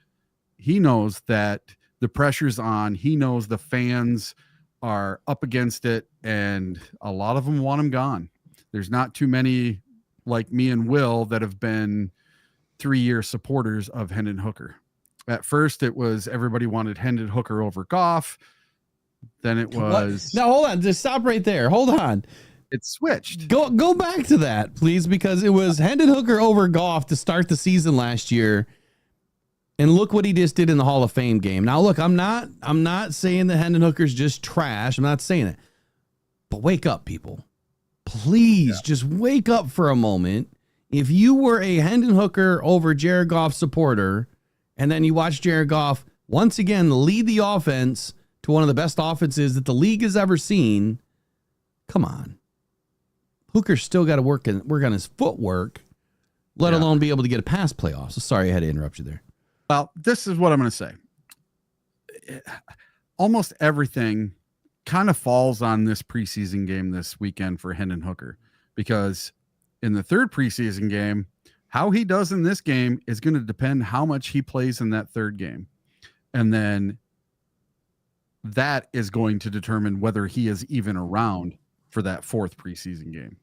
that the pressure's on. He knows the fans are up against it, and a lot of them want him gone. There's not too many like me and Will that have been 3-year supporters of Hendon Hooker. At first, it was everybody wanted Hendon Hooker over Goff. Then it was... What? No, hold on. Just stop right there. Hold on. It switched. Go back to that, please, because it was Hendon Hooker over Goff to start the season last year. And look what he just did in the Hall of Fame game. Now, look, I'm not saying that Hendon Hooker's just trash. I'm not saying it. But wake up, people. Please, just wake up for a moment. If you were a Hendon Hooker over Jared Goff supporter, and then you watch Jared Goff once again lead the offense to one of the best offenses that the league has ever seen, come on. Hooker's still got to work on his footwork, let alone be able to get a pass playoff. So sorry I had to interrupt you there. Well, this is what I'm going to say. Almost everything kind of falls on this preseason game this weekend for Hendon Hooker, because in the third preseason game, how he does in this game is going to depend how much he plays in that third game. And then that is going to determine whether he is even around for that fourth preseason game.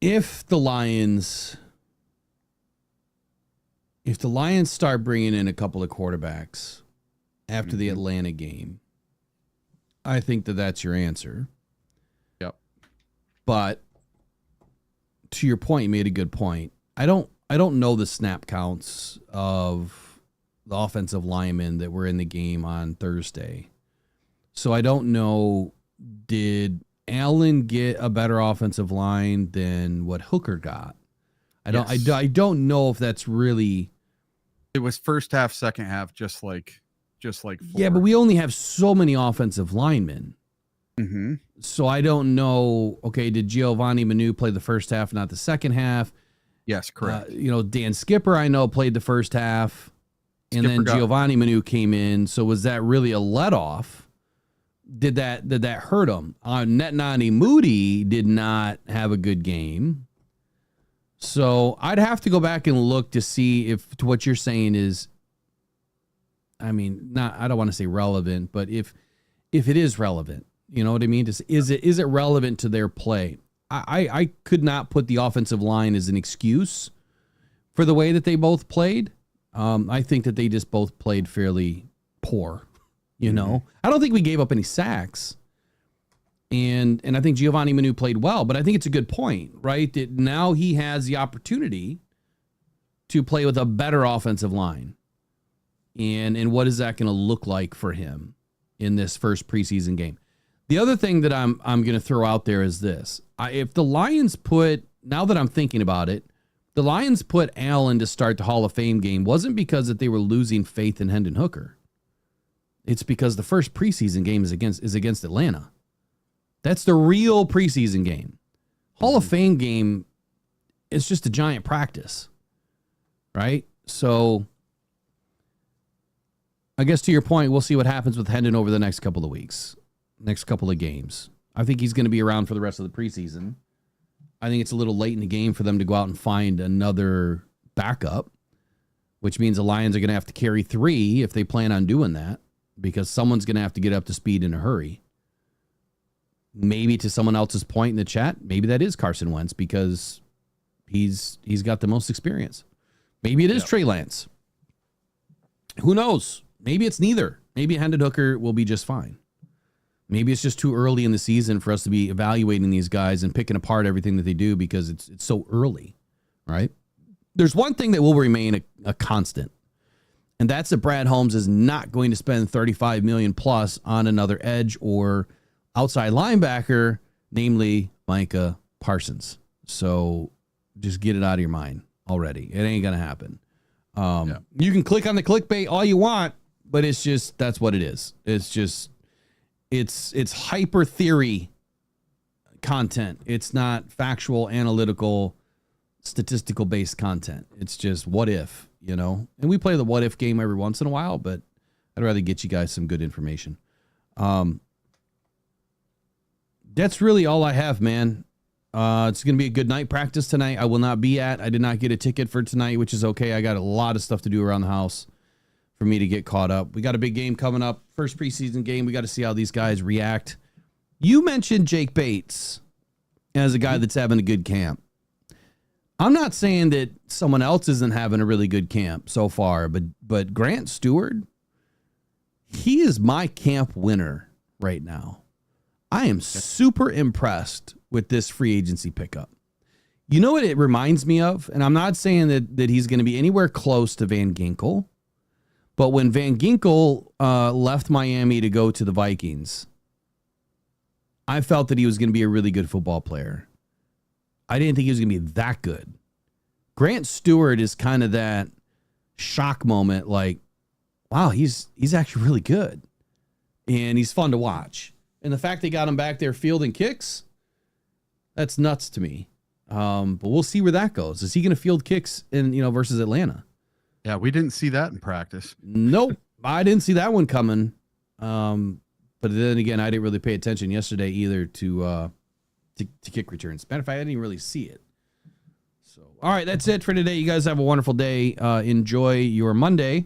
If the Lions start bringing in a couple of quarterbacks after the Atlanta game, I think that that's your answer. Yep. But to your point, you made a good point. I don't know the snap counts of the offensive linemen that were in the game on Thursday. So I don't know, did Allen get a better offensive line than what Hooker got? I don't know if that's really. It was first half, second half, just like. Yeah, but we only have so many offensive linemen. Mm-hmm. So I don't know. Okay, did Giovanni Manu play the first half, not the second half? Yes, correct. Dan Skipper, I know, played the first half, and then Giovanni Manu came in. So was that really a let-off? Did that hurt him? Netnani Moody did not have a good game. So I'd have to go back and look to see if what you're saying is, I don't want to say relevant, but if it is relevant, you know what I mean? Is it relevant to their play? I could not put the offensive line as an excuse for the way that they both played. I think that they just both played fairly poor, you know? I don't think we gave up any sacks. And I think Giovanni Manu played well, but I think it's a good point, right? That now he has the opportunity to play with a better offensive line. And what is that going to look like for him in this first preseason game? The other thing that I'm going to throw out there is this. If the Lions now that I'm thinking about it, the Lions put Allen to start the Hall of Fame game wasn't because that they were losing faith in Hendon Hooker. It's because the first preseason game is against Atlanta. That's the real preseason game. Hall of Fame game is just a giant practice, right? So I guess to your point, we'll see what happens with Hendon over the next couple of weeks, next couple of games. I think he's going to be around for the rest of the preseason. I think it's a little late in the game for them to go out and find another backup, which means the Lions are going to have to carry 3 if they plan on doing that, because someone's going to have to get up to speed in a hurry. Maybe to someone else's point in the chat, maybe that is Carson Wentz because he's got the most experience. Maybe it is Trey Lance. Who knows? Maybe it's neither. Maybe Hendon Hooker will be just fine. Maybe it's just too early in the season for us to be evaluating these guys and picking apart everything that they do because it's so early, right? There's one thing that will remain a constant, and that's that Brad Holmes is not going to spend $35 million plus on another edge or outside linebacker, namely Micah Parsons. So just get it out of your mind already. It ain't going to happen. You can click on the clickbait all you want, but it's just, that's what it is. It's just, it's hyper theory content. It's not factual, analytical, statistical based content. It's just what if, you know, and we play the what if game every once in a while, but I'd rather get you guys some good information. That's really all I have, man. It's going to be a good night practice tonight. I will not be at. I did not get a ticket for tonight, which is okay. I got a lot of stuff to do around the house for me to get caught up. We got a big game coming up. First preseason game. We got to see how these guys react. You mentioned Jake Bates as a guy that's having a good camp. I'm not saying that someone else isn't having a really good camp so far, but Grant Stewart, he is my camp winner right now. I am super impressed with this free agency pickup. You know what it reminds me of? And I'm not saying that he's going to be anywhere close to Van Ginkel, but when Van Ginkel left Miami to go to the Vikings, I felt that he was going to be a really good football player. I didn't think he was going to be that good. Grant Stewart is kind of that shock moment, like, wow, he's actually really good. And he's fun to watch. And the fact they got him back there fielding kicks, that's nuts to me. But we'll see where that goes. Is he going to field kicks versus Atlanta? Yeah, we didn't see that in practice. Nope. I didn't see that one coming. But then again, I didn't really pay attention yesterday either to kick returns. Matter of fact, I didn't even really see it. So, all right, that's it for today. You guys have a wonderful day. Enjoy your Monday.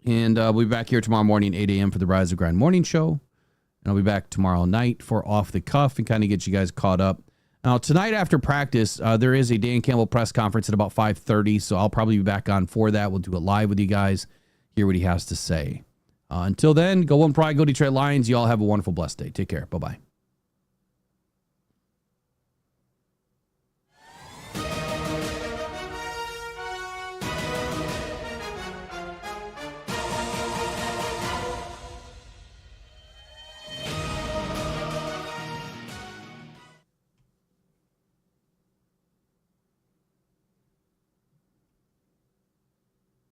And we'll be back here tomorrow morning, 8 a.m. for the Rise of Grind morning show. And I'll be back tomorrow night for Off the Cuff and kind of get you guys caught up. Now, tonight after practice, there is a Dan Campbell press conference at about 5:30, so I'll probably be back on for that. We'll do it live with you guys, hear what he has to say. Until then, go on Pride, go Detroit Lions. You all have a wonderful, blessed day. Take care. Bye-bye.